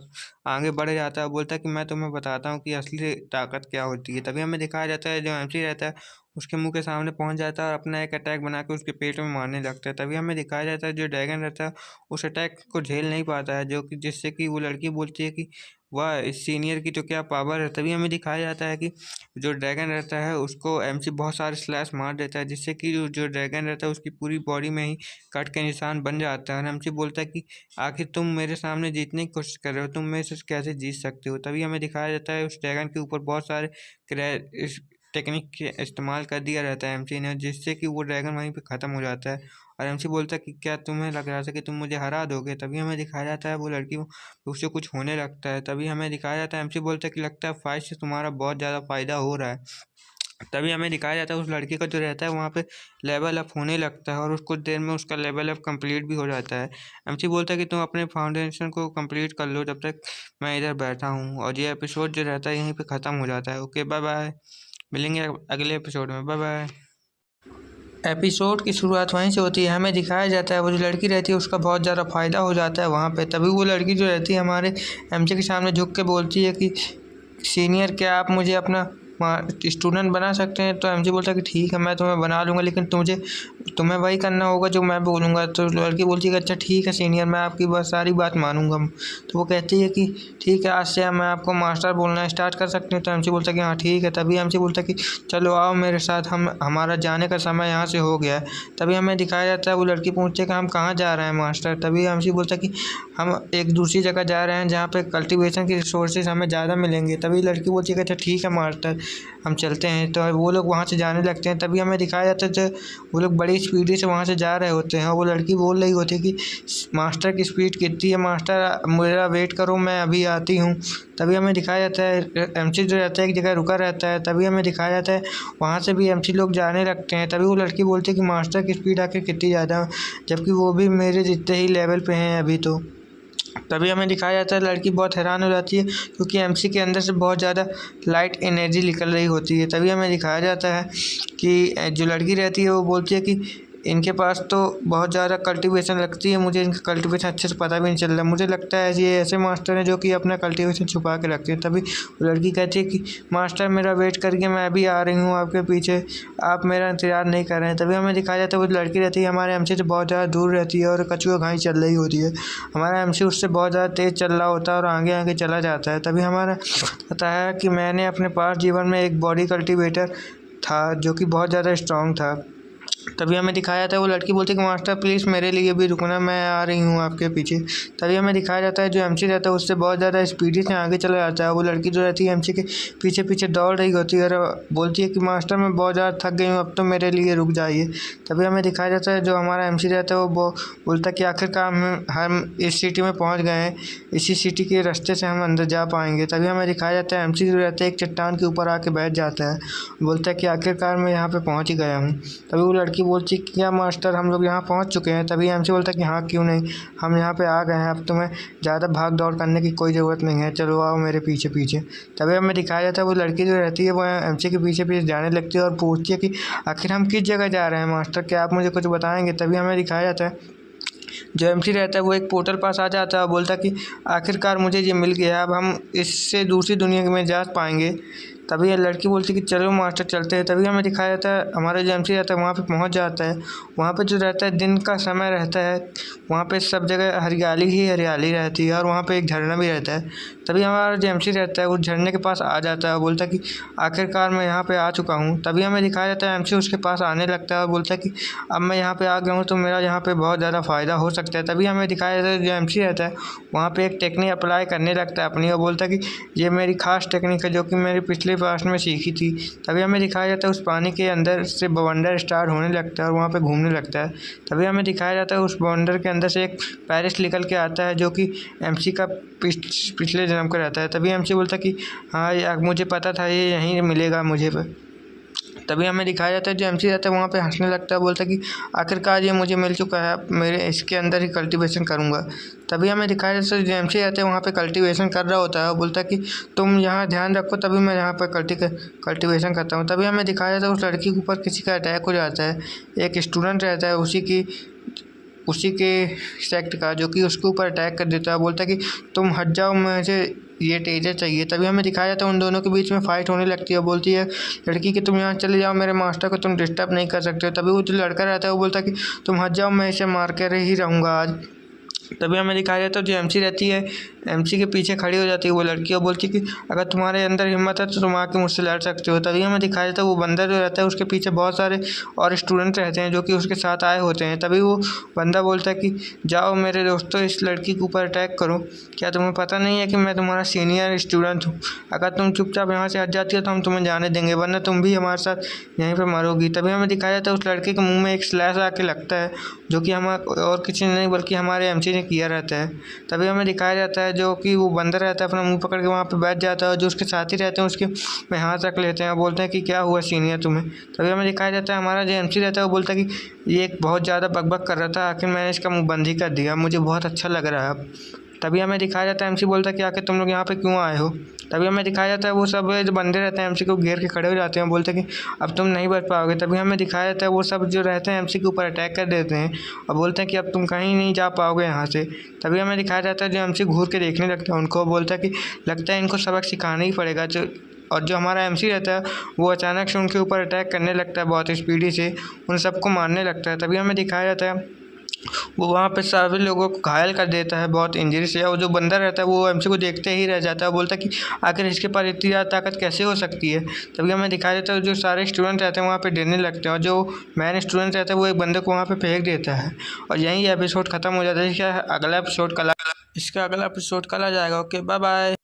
आगे बढ़ जाता है, बोलता है कि मैं तुम्हें बताता हूँ कि असली ताकत क्या होती है। तभी हमें दिखाया जाता है जो एमसी रहता है उसके मुंह के सामने पहुंच जाता है और अपना एक अटैक बना के उसके पेट में मारने लगता है। तभी हमें दिखाया जाता है जो ड्रैगन रहता है उस अटैक को झेल नहीं पाता है, जो कि जिससे कि वो लड़की बोलती है कि वाह इस सीनियर की तो क्या पावर है। तभी हमें दिखाया जाता है कि जो ड्रैगन रहता है उसको एमसी बहुत सारे स्लैश मार देता है, जिससे कि जो ड्रैगन रहता है उसकी पूरी बॉडी में ही कट के निशान बन जाता है और एमसी बोलता है कि आखिर तुम मेरे सामने जीतने की कोशिश कर रहे हो, तुम मेरे से कैसे जीत सकते हो। तभी हमें दिखाया जाता है उस ड्रैगन के ऊपर बहुत सारे इस टेक्निक के इस्तेमाल कर दिया रहता है एमसी ने, जिससे कि वो ड्रैगन वहीं पे ख़त्म हो जाता है और एमसी बोलता है कि क्या तुम्हें लग रहा था कि तुम मुझे हरा दोगे। तभी हमें दिखाया जाता है वो लड़की उससे कुछ होने लगता है। तभी हमें दिखाया जाता है एमसी बोलता है कि लगता है फाइट से तुम्हारा बहुत ज़्यादा फ़ायदा हो रहा है। तभी हमें दिखाया जाता है उस लड़के का जो रहता है वहाँ पे लेवल अप होने लगता है और उस कुछ देर में उसका लेवल अप कंप्लीट भी हो जाता है। एमसी बोलता है कि तुम अपने फाउंडेशन को कंप्लीट कर लो जब तक मैं इधर बैठा हूँ, और ये एपिसोड जो रहता है यहीं पे ख़त्म हो जाता है। ओके बाय बाय, मिलेंगे अगले एपिसोड में, बाय बाय। एपिसोड की शुरुआत वहीं से होती है। हमें दिखाया जाता है वो जो लड़की रहती है उसका बहुत ज़्यादा फ़ायदा हो जाता है वहाँ पे। तभी वो लड़की जो रहती है हमारे एमजे के सामने झुक के बोलती है कि सीनियर, क्या आप मुझे अपना स्टूडेंट बना सकते हैं? तो एमजे बोलता है कि ठीक है, मैं तुम्हें बना लूँगा, लेकिन तुम्हें वही करना होगा जो मैं बोलूँगा। तो लड़की बोलती है कि अच्छा ठीक है सीनियर, मैं आपकी बस सारी बात मानूंगा। तो वो कहती है कि ठीक है, आज से मैं आपको मास्टर बोलना स्टार्ट कर सकती हूँ? तो एमजे बोलता है कि हाँ ठीक है। तभी एमजे बोलता है कि चलो आओ मेरे साथ, हमारा जाने का समय यहाँ से हो गया है। तभी हमें दिखाया जाता है वो लड़की पूछती है कि हम कहाँ जा रहे हैं मास्टर? तभी एमजे बोलता है कि हम एक दूसरी जगह जा रहे हैं जहाँ पे कल्टीवेशन के रिसोर्सेज हमें ज़्यादा मिलेंगे। तभी लड़की बोलती है कि अच्छा ठीक है मास्टर, हम चलते हैं। तो वो लोग वहाँ से जाने लगते हैं। तभी हमें दिखाया जाता है जो वो लोग बड़ी स्पीड से वहाँ से जा रहे होते हैं और वो लड़की बोल रही होती है कि मास्टर की स्पीड कितनी है मास्टर, मेरा वेट करो, मैं अभी आती हूँ। तभी हमें दिखाया जाता है एमसी जो रहता है एक जगह रुका रहता है। तभी हमें दिखाया जाता है वहाँ से भी एमसी लोग जाने लगते हैं। तभी वो लड़की बोलती है कि मास्टर की स्पीड आखिर कितनी ज़्यादा, जबकि वो भी मेरे जितने ही लेवल पे हैं अभी। तो तभी हमें दिखाया जाता है लड़की बहुत हैरान हो जाती है क्योंकि एमसी के अंदर से बहुत ज़्यादा लाइट एनर्जी निकल रही होती है। तभी हमें दिखाया जाता है कि जो लड़की रहती है वो बोलती है कि इनके पास तो बहुत ज़्यादा कल्टीवेशन लगती है, मुझे इनका कल्टीवेशन अच्छे से पता भी नहीं चल रहा। मुझे लगता है ये ऐसे मास्टर हैं जो कि अपना कल्टीवेशन छुपा के रखते हैं। तभी वो लड़की कहती है कि मास्टर मेरा वेट करिए, मैं अभी आ रही हूँ आपके पीछे, आप मेरा इंतज़ार नहीं कर रहे हैं। तभी हमें दिखाया जाता है वो लड़की रहती है हमारे एमसी से बहुत ज़्यादा दूर रहती है और कछुआ घाई चल रही होती है। हमारा एमसी उससे बहुत ज़्यादा तेज़ चल रहा होता है और आगे आगे चला जाता है। तभी हमारा बताया कि मैंने अपने पास जीवन में एक बॉडी कल्टीवेटर था जो कि बहुत ज़्यादा स्ट्रॉन्ग था। तभी हमें दिखाया था वो लड़की बोलती है कि मास्टर प्लीज़ मेरे लिए भी रुकना, मैं आ रही हूँ आपके पीछे। तभी हमें दिखाया जाता है जो एमसी रहता है उससे बहुत ज़्यादा स्पीडी से आगे चला जाता है। वो लड़की जो रहती है एमसी के पीछे पीछे दौड़ रही होती है और बोलती है कि मास्टर मैं बहुत ज़्यादा थक गई हूँ, अब तो मेरे लिए रुक जाइए। तभी हमें दिखाया जाता है जो हमारा एमसी रहता है वो बोलता है कि आखिरकार हम इस सिटी में पहुँच गए हैं, इसी सिटी के रास्ते से हम अंदर जा पाएंगे। तभी हमें दिखाया जाता है एमसी जो रहता है एक चट्टान के ऊपर आके बैठ जाता है, बोलता है कि आखिरकार मैं यहाँ पर पहुँच ही गया हूँ। तभी वो लड़की बोलती है कि क्या मास्टर हम लोग यहाँ पहुँच चुके हैं? तभी एमसी बोलता है कि हाँ क्यों नहीं, हम यहाँ पे आ गए हैं, अब तुम्हें ज़्यादा भाग दौड़ करने की कोई ज़रूरत नहीं है, चलो आओ मेरे पीछे पीछे। तभी हमें दिखाया जाता है वो लड़की जो रहती है वो एमसी के पीछे पीछे जाने लगती है और पूछती है कि आखिर हम किस जगह जा रहे हैं मास्टर, क्या आप मुझे कुछ बताएंगे? तभी हमें दिखाया जाता है जो एमसी रहता है वो एक पोर्टल पास आ जाता है और बोलता है कि आखिरकार मुझे ये मिल गया, अब हम इससे दूसरी दुनिया में जा पाएंगे। तभी ये लड़की बोलती है कि चलो मास्टर चलते हैं। तभी हमें दिखाया जाता है हमारा जो एमसी रहता है वहाँ पे पहुँच जाता है। वहाँ पे जो रहता है दिन का समय रहता है, वहाँ पे सब जगह हरियाली ही हरियाली रहती है और वहाँ पे एक झरना भी रहता है। तभी हमारा जो एमसी रहता है वो झरने के पास आ जाता है और बोलता है कि आखिरकार मैं यहाँ पे आ चुका हूँ। तभी हमें दिखाया जाता है एमसी उसके पास आने लगता है और बोलता है कि अब मैं यहाँ पे आ गया हूँ तो मेरा यहाँ पे बहुत ज़्यादा फ़ायदा हो सकता है। तभी हमें दिखाया जाता है जो एमसी रहता है वहाँ पे एक टेक्निक अप्लाई करने लगता है अपनी और बोलता है कि ये मेरी खास टेक्निक है जो कि मेरी पिछले पास्ट में सीखी थी। तभी हमें दिखाया जाता है उस पानी के अंदर से बवंडर स्टार्ट होने लगता है और वहाँ पे घूमने लगता है। तभी हमें दिखाया जाता है उस बवंडर के अंदर से एक पैरिस निकल के आता है जो कि एमसी का पिछले जन्म का रहता है। तभी एमसी बोलता है कि हाँ यार मुझे पता था ये यहीं मिलेगा मुझे पर। तभी हमें दिखाया जाता है जो एमसी रहता है वहाँ पे हंसने लगता है, बोलता है कि आखिरकार ये मुझे मिल चुका है, अब मेरे इसके अंदर ही कल्टीवेशन करूँगा। तभी हमें दिखाया जाता है जो एमसी रहता है वहाँ पे कल्टीवेशन कर रहा होता है और बोलता है कि तुम यहाँ ध्यान रखो, तभी मैं यहाँ पर कल्टीवेशन करता हूँ। तभी हमें दिखाया जाता है उस लड़की के ऊपर किसी का अटैक हो जाता है, एक स्टूडेंट रहता है उसी के सेक्ट का जो कि उसके ऊपर अटैक कर देता है, बोलता है कि तुम हट जाओ, मुझे ये टेजर चाहिए। तभी हमें दिखाया जाता है उन दोनों के बीच में फ़ाइट होने लगती है। बोलती है लड़की कि तुम यहाँ चले जाओ, मेरे मास्टर को तुम डिस्टर्ब नहीं कर सकते हो। तभी वो जो लड़का रहता है वो बोलता है कि तुम हट जाओ, मैं इसे मार कर ही रहूँगा आज। तभी हमें दिखाया जाता है जो एमसी रहती है एमसी के पीछे खड़ी हो जाती है वो लड़की और बोलती है कि अगर तुम्हारे अंदर हिम्मत है तो तुम आके मुझसे लड़ सकते हो। तभी हमें दिखाया जाता है वो बंदा जो रहता है उसके पीछे बहुत सारे और स्टूडेंट रहते हैं जो कि उसके साथ आए होते हैं। तभी वो बंदा बोलता है कि जाओ मेरे दोस्तों, इस लड़की के ऊपर अटैक करो, क्या तुम्हें पता नहीं है कि मैं तुम्हारा सीनियर स्टूडेंट हूँ? अगर तुम चुपचाप यहाँ से हट जाती हो तो हम तुम्हें जाने देंगे, वरना तुम भी हमारे साथ यहीं पर मरोगी। तभी हमें दिखाया जाता है उस लड़के के मुँह में एक स्लैश आके लगता है जो कि हम और किसी ने नहीं बल्कि हमारे एमसी ने किया रहता है। तभी हमें दिखाया जाता है जो कि वो बंदर रहता है अपना मुंह पकड़ के वहाँ पे बैठ जाता है और जो उसके साथी रहते हैं उसके में हाथ रख लेते हैं और बोलते हैं कि क्या हुआ सीनियर तुम्हें? तभी हमें दिखाया जाता है हमारा जो एमसी रहता है वो बोलता है कि ये एक बहुत ज़्यादा बकबक कर रहा था, आखिर मैंने इसका मुँह बंद ही कर दिया, मुझे बहुत अच्छा लग रहा है अब। तभी हमें दिखाया जाता है एमसी बोलता है कि आखिर तुम लोग यहाँ पे क्यों आए हो। तभी हमें दिखाया जाता है वो सब जो बंदे रहते हैं एमसी को घेर के खड़े हो जाते हैं, बोलते हैं कि अब तुम नहीं बच पाओगे। तभी हमें दिखाया जाता है वो सब जो रहते हैं एमसी के ऊपर अटैक कर देते हैं और बोलते हैं कि अब तुम कहीं नहीं जा पाओगे यहाँ से। तभी हमें दिखाया जाता है जो एमसी घूर के देखने लगता है उनको, बोलता है कि लगता है इनको सबक सिखाना ही पड़ेगा। और जो हमारा एमसी रहता है वो अचानक से उनके ऊपर अटैक करने लगता है बहुत स्पीडी से, उन सबको मारने लगता है। तभी हमें दिखाया जाता है वो वहाँ पे सभी लोगों को घायल कर देता है बहुत इंजरी से। और जो बंदा रहता है वो एमसी को देखते ही रह जाता है, बोलता है कि आखिर इसके पास इतनी ज़्यादा ताकत कैसे हो सकती है। तभी हमें दिखाया जाता है जो सारे स्टूडेंट रहते हैं वहाँ पे डरने लगते हैं और जो मेन स्टूडेंट रहता है वो एक बंदे को वहाँ पे फेंक देता है और यहीं एपिसोड खत्म हो जाता है। इसका अगला एपिसोड कल आ जाएगा। Okay, bye bye.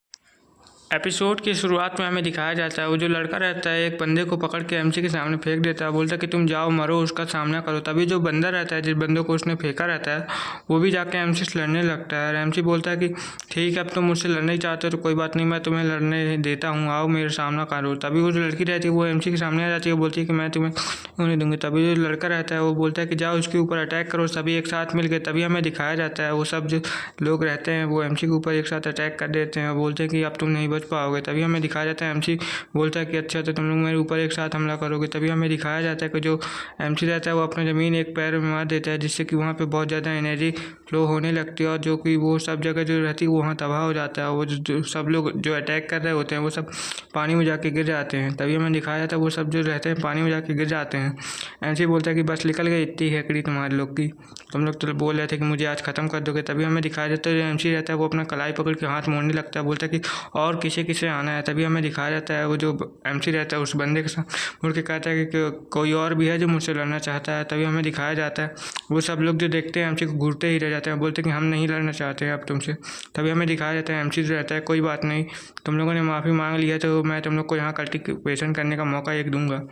एपिसोड की शुरुआत में हमें दिखाया जाता है वो जो लड़का रहता है एक बंदे को पकड़ के एमसी के सामने फेंक देता है, बोलता है कि तुम जाओ मरो, उसका सामना करो। तभी जो बंदा रहता है जिस बंदे को उसने फेंका रहता है वो भी जाके एमसी से लड़ने लगता है और एमसी बोलता है कि ठीक है अब तुम मुझसे लड़ना ही चाहते हो तो कोई बात नहीं, मैं तुम्हें लड़ने देता हूँ, आओ मेरे सामना करो। तभी वो जो लड़की रहती है वो एमसी के सामने आ जाती है, बोलती है कि मैं तुम्हें नहीं दूंगी। तभी जो लड़का रहता है वो बोलता है कि जाओ उसके ऊपर अटैक करो सभी एक साथ मिल के। तभी हमें दिखाया जाता है वो सब जो लोग रहते हैं वो एमसी के ऊपर एक साथ अटैक कर देते हैं और बोलते हैं कि अब तुम नहीं बच पाओगे। तभी हमें दिखाया जाता है एमसी बोलता है कि अच्छा तो तुम लोग मेरे ऊपर एक साथ हमला करोगे। तभी हमें दिखाया जाता है कि जो एमसी रहता है वो अपना ज़मीन एक पैर में मार देता है जिससे कि वहाँ पे बहुत ज़्यादा एनर्जी फ्लो होने लगती है और जो कि वो सब जगह जो रहती है वो वहाँ तबाह हो जाता है। वो जो सब लोग जो अटैक कर रहे होते हैं वो सब पानी में जाके गिर जाते हैं। तभी हमें दिखाया जाता है वो सब जो रहते हैं पानी में जाके गिर जाते हैं। एमसी बोलता है कि बस निकल गई इतनी हैकड़ी तुम्हारे लोग की, तुम लोग तो बोल रहे थे कि मुझे आज ख़त्म कर दोगे। तभी हमें दिखाया जाता है जो एमसी रहता है वो अपना कलाई पकड़ के हाथ मोड़ने लगता है, बोलता है कि और किसे किसे आना है। तभी हमें दिखाया जाता है वो जो एमसी रहता है उस बंदे के साथ मुड़ के कहता है कि कोई और भी है जो मुझसे लड़ना चाहता है। तभी हमें दिखाया जाता है वो सब लोग जो देखते हैं एमसी को घूरते ही रह जाते हैं, बोलते हैं कि हम नहीं लड़ना चाहते अब तुमसे। तभी हमें दिखाया जाता है एमसी जो रहता है कोई बात नहीं, तुम लोगों ने माफ़ी मांग लिया तो मैं तुम लोग को यहाँ कल्टिवेशन करने का मौका एक दूंगा।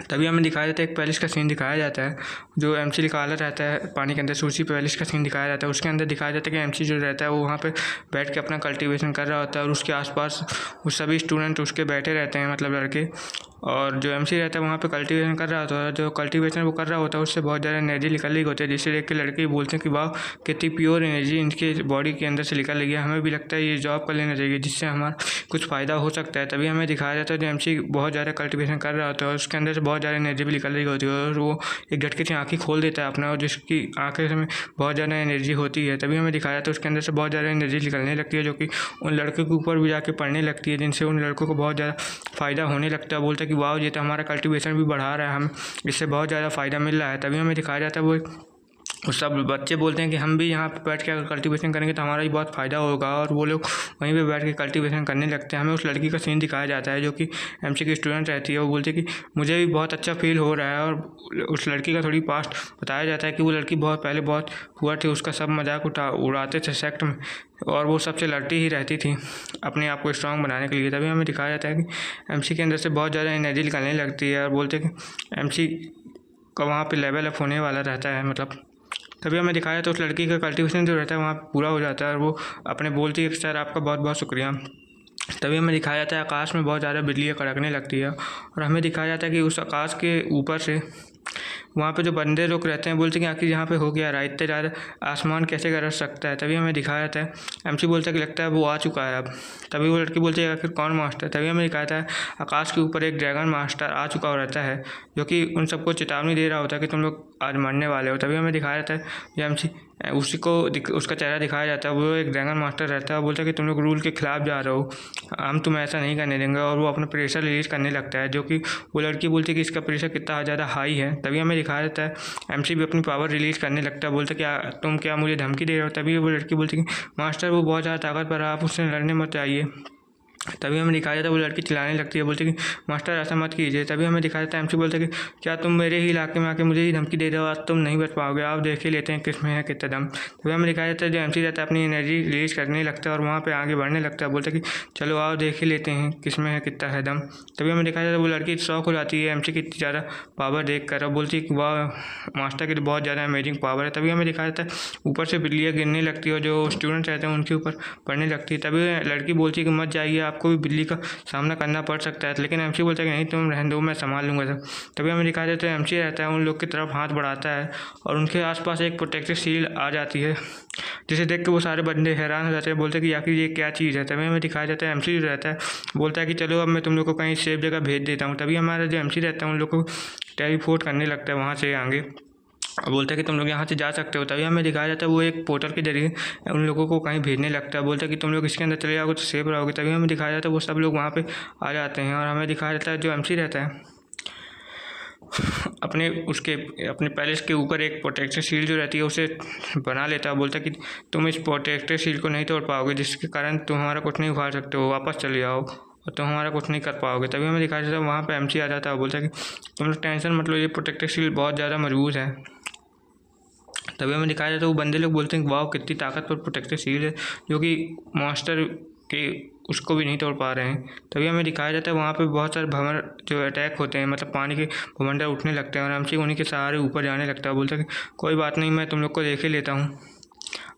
तभी हमें दिखाया जाता है एक पैलेस का सीन दिखाया जाता है जो एमसी निकाला रहता है पानी के अंदर से, उसी पैलेस का सीन दिखाया जाता है। उसके अंदर दिखाया जाता है कि एमसी जो रहता है वो वहाँ पे बैठ के अपना कल्टीवेशन कर रहा होता है और उसके आसपास वो सभी स्टूडेंट उसके बैठे रहते हैं मतलब लड़के। और जो एमसी रहता है वहाँ पे कल्टीवेशन कर रहा होता है, जो कल्टीवेशन वो कर रहा होता है उससे बहुत ज़्यादा एनर्जी निकल रही होती है जिससे देख के लड़के बोलते हैं कि वाह कितनी प्योर एनर्जी इनके बॉडी के अंदर से निकल रही है, हमें भी लगता है ये जॉब कर लेना चाहिए जिससे हमारा कुछ फ़ायदा हो सकता है। तभी हमें दिखाया जाता है जो एमसी बहुत ज़्यादा कल्टीवेशन कर रहा होता है और उसके अंदर से बहुत ज़्यादा एनर्जी भी निकल रही होती है और वो एक झटके से आँखें खोल देता है अपना और जिसकी आँखें में बहुत ज़्यादा एनर्जी होती है। तभी हमें दिखाया जाता है उसके अंदर से बहुत ज़्यादा एनर्जी निकलने लगती है जो कि उन लड़कों के ऊपर भी जाके पड़ने लगती है जिनसे उन लड़कों को बहुत ज़्यादा फ़ायदा होने लगता है। बोलता है कि वाह ये तो हमारा कल्टीवेशन भी बढ़ा रहा है, हम इससे बहुत ज़्यादा फ़ायदा मिल रहा है। तभी हमें दिखाया जाता है वो सब बच्चे बोलते हैं कि हम भी यहाँ पे बैठ के अगर कल्टीवेशन करेंगे तो हमारा भी बहुत फ़ायदा होगा और वो लोग वहीं पे बैठ के कल्टीवेशन करने लगते हैं। हमें उस लड़की का सीन दिखाया जाता है जो कि एमसी की स्टूडेंट रहती है, वो बोलती है कि मुझे भी बहुत अच्छा फील हो रहा है और उस लड़की का थोड़ी पास्ट बताया जाता है कि वो लड़की बहुत पहले बहुत हुआ थी, उसका सब मजाक उड़ाते थे सेक्ट में और वो सबसे लड़ती ही रहती थी अपने आप को स्ट्रॉन्ग बनाने के लिए। तभी हमें दिखाया जाता है कि एमसी के अंदर से बहुत ज़्यादा एनर्जी निकलने लगती है और बोलते हैं कि एमसी का वहाँ पे लेवल अप होने वाला रहता है मतलब। तभी हमें दिखाया तो उस लड़की का कल्टीवेशन जो रहता है वहाँ पूरा हो जाता है और वो अपने बोलती है कि सर आपका बहुत बहुत शुक्रिया। तभी हमें दिखाया जाता है आकाश में बहुत ज़्यादा बिजलियाँ कड़कने लगती है और हमें दिखाया जाता है कि उस आकाश के ऊपर से वहाँ पे जो बंदे लोग रहते हैं बोलते हैं कि आखिर यहाँ पे हो गया रहा, इतने ज़्यादा आसमान कैसे गरज सकता है। तभी हमें दिखाया जाता है एमसी बोलता है कि लगता है वो आ चुका है अब। तभी वो लड़की बोलती है आखिर कौन मास्टर। तभी हमें दिखाया जाता है आकाश के ऊपर एक ड्रैगन मास्टर आ चुका रहता है जो कि उन सबको चेतावनी दे रहा होता है कि तुम लोग आज मरने वाले हो। तभी हमें दिखाया जाता है जो एमसी उसी को उसका चेहरा दिखाया जाता है, वो एक ड्रैगन मास्टर रहता है, बोलता है कि तुम लोग रूल के खिलाफ जा रहे हो, हम तुम्हें ऐसा नहीं करने देंगे। और वो अपना प्रेशर रिलीज करने लगता है जो कि वो लड़की बोलती है कि इसका प्रेशर कितना ज़्यादा हाई है। तभी हमें दिखाया जाता है एमसी भी अपनी पावर रिलीज करने लगता है, बोलता है क्या तुम क्या मुझे धमकी दे रहे हो। तभी वो लड़की बोलती है कि मास्टर वो बहुत ज़्यादा ताकतवर है, आप उससे लड़ने मत आइए। तभी हमें दिखाया जाता है वो लड़की चिल्लाने लगती है, बोलती है कि मास्टर ऐसा मत कीजिए। तभी हमें दिखाया जाता है एमसी बोलता है कि क्या तुम मेरे ही इलाके में आके मुझे ही धमकी दे रहे हो, आज तुम नहीं बच पाओगे, आप देख ही लेते हैं किस में है कितना दम। तभी हमें दिखाया जाता है जो एमसी रहता है अपनी एनर्जी रिलीज करने लगता है और वहाँ पर आगे बढ़ने लगता है, बोलता है कि चलो आओ देख ही लेते हैं किस में है कितना है दम। तभी हमें दिखाया जाता है वो लड़की शौक हो जाती है एमसी की इतनी ज़्यादा पावर देख कर और बोलती है कि वाह मास्टर की तो बहुत ज़्यादा अमेजिंग पावर है। तभी हमें दिखाया जाता है ऊपर से बिल्लियाँ गिरने लगती है और जो स्टूडेंट्स रहते हैं उनके ऊपर पड़ने लगती है। तभी लड़की बोलती है कि मत जाइए, आपको भी बिल्ली का सामना करना पड़ सकता है, लेकिन एमसी बोलता है कि नहीं तुम रहने दो, मैं संभाल लूँगा सब। तभी हमें दिखाया जाता है एमसी रहता है उन लोग की तरफ हाथ बढ़ाता है और उनके आसपास एक प्रोटेक्टिव शील्ड आ जाती है जिसे देख के वो सारे बंदे हैरान हो जाते हैं, बोलते हैं कि आखिर ये क्या चीज़ है। तभी हमें दिखाया जाता है एमसी जो रहता है बोलता है कि चलो अब मैं तुम लोग को कहीं सेफ जगह भेज देता हूँ। तभी हमारा जो एमसी रहता है उन लोग को टेलीपोर्ट करने लगता है वहाँ से आगे, और बोलता है कि तुम लोग यहाँ से जा सकते हो। तभी हमें दिखाया जाता है वो एक पोर्टल के जरिए उन लोगों को कहीं भेजने लगता है, बोलता है कि तुम लोग इसके अंदर चले जाओगे तो सेफ रहोगे। तभी हमें दिखाया जाता है वो सब लोग वहाँ पे आ जाते हैं, और हमें दिखाया जाता है जो एमसी रहता है अपने पैलेस के ऊपर एक प्रोटेक्टर शील्ड जो रहती है उसे बना लेता है। बोलता है कि तुम इस प्रोटेक्टर शील्ड को नहीं तोड़ पाओगे, जिसके कारण तुम हमारा कुछ नहीं उखाड़ सकते हो, वापस चले जाओ और तुम हमारा कुछ नहीं कर पाओगे। तभी हमें दिखाया जाता है वहाँ पे एमसी आ जाता है, बोलता है कि तुम लोग टेंशन मत लो, ये प्रोटेक्टर शील्ड बहुत ज़्यादा मजबूत है। तभी हमें दिखाया जाता है वो बंदे लोग बोलते हैं कि वाह कितनी ताकतवर प्रोटेक्टर शील्ड है, जो कि मॉन्स्टर के उसको भी नहीं तोड़ पा रहे हैं। तभी हमें दिखाया जाता है वहाँ पे बहुत सारे भंवर जो अटैक होते हैं, मतलब पानी के भवंडर उठने लगते हैं और एमसी उन्हीं के सहारे ऊपर जाने लगता है। बोलता है कि कोई बात नहीं, मैं तुम लोग को देख ही लेता हूँ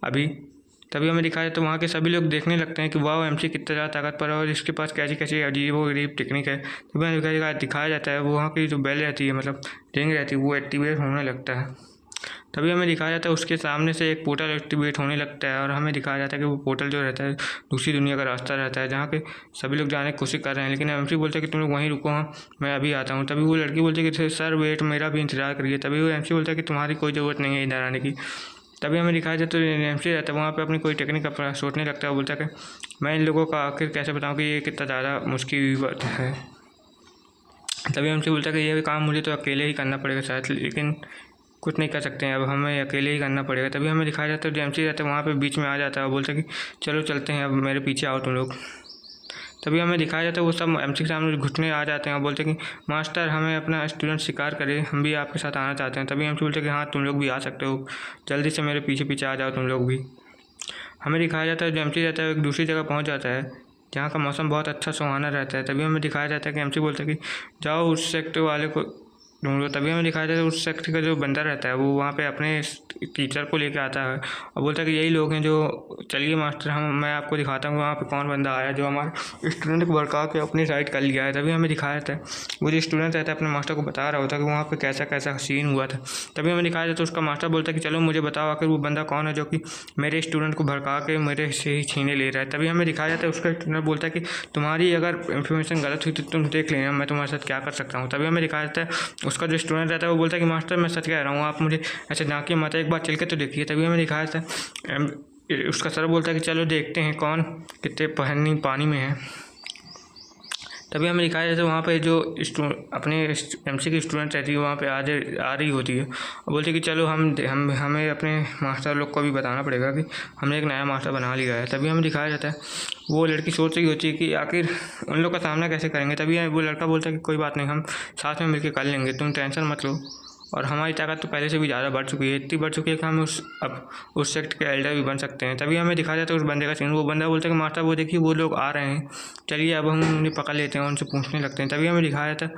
अभी। तभी हमें दिखाया जाता है वहाँ के सभी लोग देखने लगते हैं कि वाह एमसी कितना ज़्यादा ताकतवर है और इसके पास कैसी कैसी अजीब व गरीब टेक्निक है। तभी हमें दिखाया जाता है वहाँ की जो बेल रहती है, मतलब रिंग रहती है, वो एक्टिवेट होने लगता है। तभी हमें दिखाया जाता है उसके सामने से एक पोर्टल एक्टिवेट होने लगता है, और हमें दिखाया जाता है कि वो पोर्टल जो रहता है दूसरी दुनिया का रास्ता रहता है, जहाँ के सभी लोग जाने की कोशिश कर रहे हैं। लेकिन एमसी बोलता है कि तुम लोग वहीं रुको, हाँ मैं अभी आता हूँ। तभी वो लड़की बोलती है कि सर वेट, मेरा भी इंतजार करिए। तभी वो एमसी बोलता है कि तुम्हारी कोई ज़रूरत नहीं है इधर आने की। तभी हमें दिखाया जाता है एमसी रहता है वहाँ पर अपनी कोई टेक्निक अपना सोचने लगता है। बोलता है कि मैं इन लोगों का आखिर कैसे बताऊँ कि ये कितना ज़्यादा मुश्किल बात है। तभी एमसी बोलता है कि ये काम मुझे तो अकेले ही करना पड़ेगा शायद, लेकिन कुछ नहीं कर सकते हैं, अब हमें अकेले ही करना पड़ेगा। तभी हमें दिखाया जाता है जो एमसी रहता है वहाँ पे बीच में आ जाता है और बोलता है कि चलो चलते हैं, अब मेरे पीछे आओ तुम लोग। तभी हमें दिखाया जाता है वो सब एमसी के सामने घुटने आ जाते हैं और बोलते हैं कि मास्टर हमें अपना स्टूडेंट शिकार करे, हम भी आपके साथ आना चाहते हैं। तभी एमसी बोलते हैं कि हाँ तुम लोग भी आ सकते हो, जल्दी से मेरे पीछे पीछे आ जाओ तुम लोग भी। हमें दिखाया जाता है जो एमसी रहता है एक दूसरी जगह पहुँच जाता है जहाँ का मौसम बहुत अच्छा सुहाना रहता है। तभी हमें दिखाया जाता है कि एमसी बोलता है कि जाओ उस सेक्टर वाले को ढूंढ लो। तभी हमें दिखाया जाता है उस सेक्टर का जो बंदा रहता है वो वहाँ पे अपने टीचर को लेकर आता है और बोलता है कि यही लोग हैं जो, चलिए मास्टर मैं आपको दिखाता हूँ वहाँ पे कौन बंदा आया जो हमारे स्टूडेंट को भड़का के अपनी साइड कर लिया है। तभी हमें दिखाया जाता है वो जो स्टूडेंट रहता है अपने मास्टर को बता रहा होता है कि वहाँ पे कैसा कैसा सीन हुआ था। तभी हमें दिखाया जाता है उसका मास्टर बोलता है कि चलो मुझे बताओ आखिर वो बंदा कौन है जो कि मेरे स्टूडेंट को भड़का के मेरे से ही छीने ले रहा है। तभी हमें दिखाया जाता है उसका स्टूडेंट बोलता है कि तुम्हारी अगर इन्फॉर्मेशन गलत हुई तो तुम देख लेना, मैं तुम्हारे साथ क्या कर सकता हूँ। तभी हमें दिखाया जाता है उसका जो स्टूडेंट रहता है वो बोलता है कि मास्टर मैं सच कह रहा हूँ, आप मुझे ऐसे झाँकिए मत, एक बार चल के तो देखिए। तभी हमें दिखाया जाता है उसका सर बोलता है कि चलो देखते हैं कौन कितने पानी में है। तभी हमें दिखाया जाता है वहाँ पे जो अपने एमसी की स्टूडेंट रहती है वहाँ पे आ रही होती है और बोलती है कि चलो हमें अपने मास्टर लोग को भी बताना पड़ेगा कि हमने एक नया मास्टर बना लिया है। तभी हमें दिखाया जाता है वो लड़की सोच रही होती है कि आखिर उन लोग का सामना कैसे करेंगे। तभी वो लड़का बोलता है कि कोई बात नहीं, हम साथ में मिलकर कर लेंगे, तुम टेंशन मत लो। और हमारी ताकत तो पहले से भी ज़्यादा बढ़ चुकी है, इतनी बढ़ चुकी है कि हम अब उस सेक्ट के एल्डर भी बन सकते हैं। तभी हमें दिखाया जाता है उस बंदे का सीन, वो बंदा बोलता है कि मास्टर वो देखिए वो लोग आ रहे हैं, चलिए अब हम उन्हें पकड़ लेते हैं, उनसे पूछने लगते हैं। तभी हमें दिखाया जाता है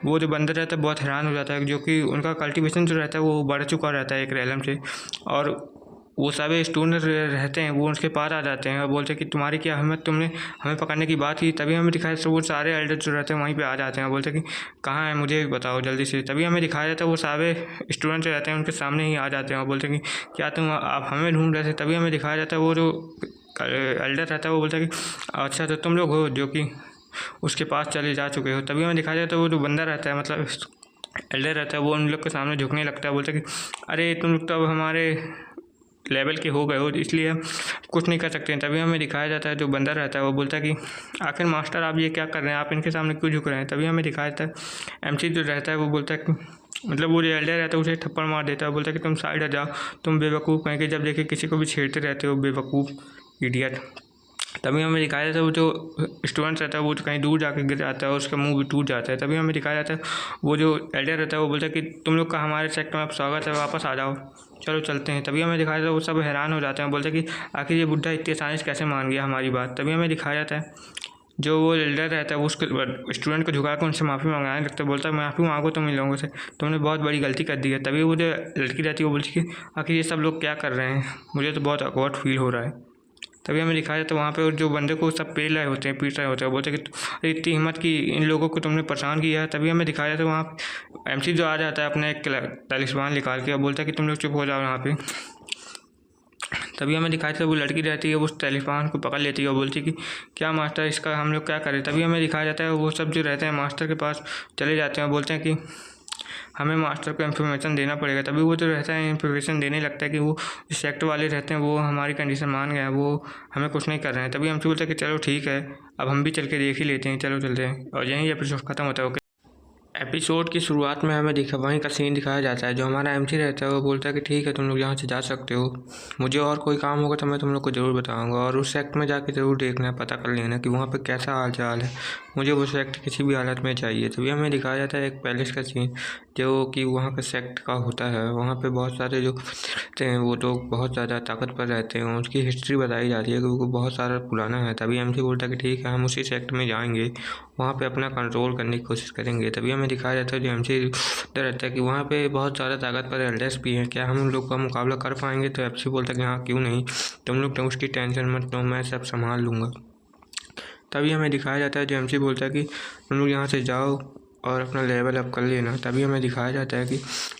वो जो बंदा रहता है बहुत हैरान हो जाता है, जो कि उनका कल्टीवेशन जो रहता है वो बढ़ चुका रहता है एक रेलम से, और वो सारे स्टूडेंट रहते हैं वो उसके पास आ जाते हैं और बोलते हैं कि तुम्हारी क्या हिम्मत, तुमने हमें पकड़ने की बात की। तभी हमें दिखाया जाता है वो सारे एल्डर जो रहते हैं वहीं पे आ जाते हैं, बोलते हैं कि कहाँ है मुझे भी बताओ जल्दी से। तभी हमें दिखाया जाता है वो सारे स्टूडेंट जो रहते हैं उनके सामने ही आ जाते हैं और बोलते हैं कि क्या तुम आप हमें ढूंढ रहे थे। तभी हमें दिखाया जाता है वो जो एल्डर रहता है वो बोलता है कि अच्छा तो तुम लोग हो जो कि उसके पास चले जा चुके हो। तभी हमें दिखाया जाता है वो जो बंदा रहता है मतलब एल्डर रहता है वो उन लोग के सामने झुकने लगता है, बोलता है कि अरे तुम लोग तो अब हमारे लेवल के हो गए हो इसलिए हम कुछ नहीं कर सकते हैं। तभी हमें दिखाया जाता है जो बंदा रहता है वो बोलता है कि आखिर मास्टर आप ये क्या कर रहे हैं, आप इनके सामने क्यों झुक रहे हैं। तभी हमें दिखाया जाता है एमसी जो रहता है वो बोलता है कि मतलब वो जो एल्डर रहता है उसे थप्पड़ मार देता है, बोलता है कि तुम साइड आ जाओ, तुम बेवकूफ़ कहीं के जब देखे किसी को भी छेड़ते रहते हो बेवकूफ़ इडियट। तभी हमें दिखाया जाता है वो जो स्टूडेंट रहता है वो कहीं दूर जाकर गिर जाता है और उसका मुंह भी टूट जाता है। तभी हमें दिखाया जाता है वो जो एल्डर रहता है वो बोलता है कि तुम लोग का हमारे सेक्टर में अब स्वागत है, वापस आ जाओ, चलो चलते हैं। तभी हमें दिखाया जाता है वो सब हैरान हो जाते हैं, बोलते हैं कि आखिर ये बुढ़ा इतनी आसानी से कैसे मान गया हमारी बात। तभी हमें दिखाया जाता है जो वो एल्डर रहता है वो उसके स्टूडेंट को झुका कर उनसे माफ़ी मंगाने लगता है, बोलता है माफ़ी मांगो तुम इन लोगों से, तुमने बहुत बड़ी गलती कर दी है। तभी वो जो लड़की रहती है वो बोलती है कि आखिर ये सब लोग क्या कर रहे हैं, मुझे तो बहुत ऑकवर्ड फील हो रहा है। तभी हमें दिखाया जाता है वहाँ पे जो बंदे को सब पेल रहे होते हैं पीट रहे होते हैं, बोलते हैं कि इतनी हिम्मत की इन लोगों को तुमने परेशान किया है। तभी हमें दिखाया जाता है वहाँ एमसी जो आ जाता है अपना एक तलिस्मान निकाल के और बोलता है कि तुम लोग चुप हो जाओ यहाँ पे। तभी हमें दिखाया था वो लड़की रहती है वो उस टेलीफोन को पकड़ लेती है और बोलती है कि क्या मास्टर इसका हम लोग क्या करें। तभी हमें दिखाया जाता है वो सब जो रहते हैं मास्टर के पास चले जाते हैं और बोलते हैं कि हमें मास्टर को इन्फॉर्मेशन देना पड़ेगा। तभी वो जो रहता है इन्फॉर्मेशन देने लगता है कि वो जो सेक्टर वाले रहते हैं वो हमारी कंडीशन मान गए हैं, वो हमें कुछ नहीं कर रहे हैं। तभी हमसे बोलते हैं कि चलो ठीक है, अब हम भी चल के देख ही लेते हैं, चलो चलते हैं। और यहीं एपिसोड खत्म होता है। ओके, एपिसोड की शुरुआत में हमें वहीं का सीन दिखाया जाता है। जो हमारा एमसी रहता है वो बोलता है कि ठीक है तुम लोग यहाँ से जा सकते हो, मुझे और कोई काम होगा तो मैं तुम लोग को ज़रूर बताऊंगा, और उस सेक्ट में जाके ज़रूर देखना, पता कर लेना कि वहाँ पे कैसा हाल चाल है, मुझे वो सेक्ट किसी भी हालत में चाहिए। तभी हमें दिखाया जाता है एक पैलेस का सीन जो कि वहाँ का सेक्ट का होता है। वहाँ पे बहुत सारे जो रहते हैं वो तो बहुत ज़्यादा ताकतवर रहते हैं, उसकी हिस्ट्री बताई जाती है कि वो बहुत सारा पुराना है। तभी एमसी बोलता है कि ठीक है हम उसी सेक्ट में जाएंगे, वहाँ पे अपना कंट्रोल करने की कोशिश करेंगे। तभी हमें दिखाया जाता है जो एमसी रहता है कि वहाँ पे बहुत ज़्यादा ताकतवर एल्डर्स भी हैं, क्या हम लोग का मुकाबला कर पाएंगे। तो एमसी बोलता है कि हाँ क्यों नहीं, तुम लोग तो उसकी टेंशन मत लो, मैं सब संभाल लूँगा। तभी हमें दिखाया जाता है जो एमसी बोलता है कि तुम लोग यहाँ से जाओ और अपना लेवल अप कर लेना। तभी हमें दिखाया जाता है कि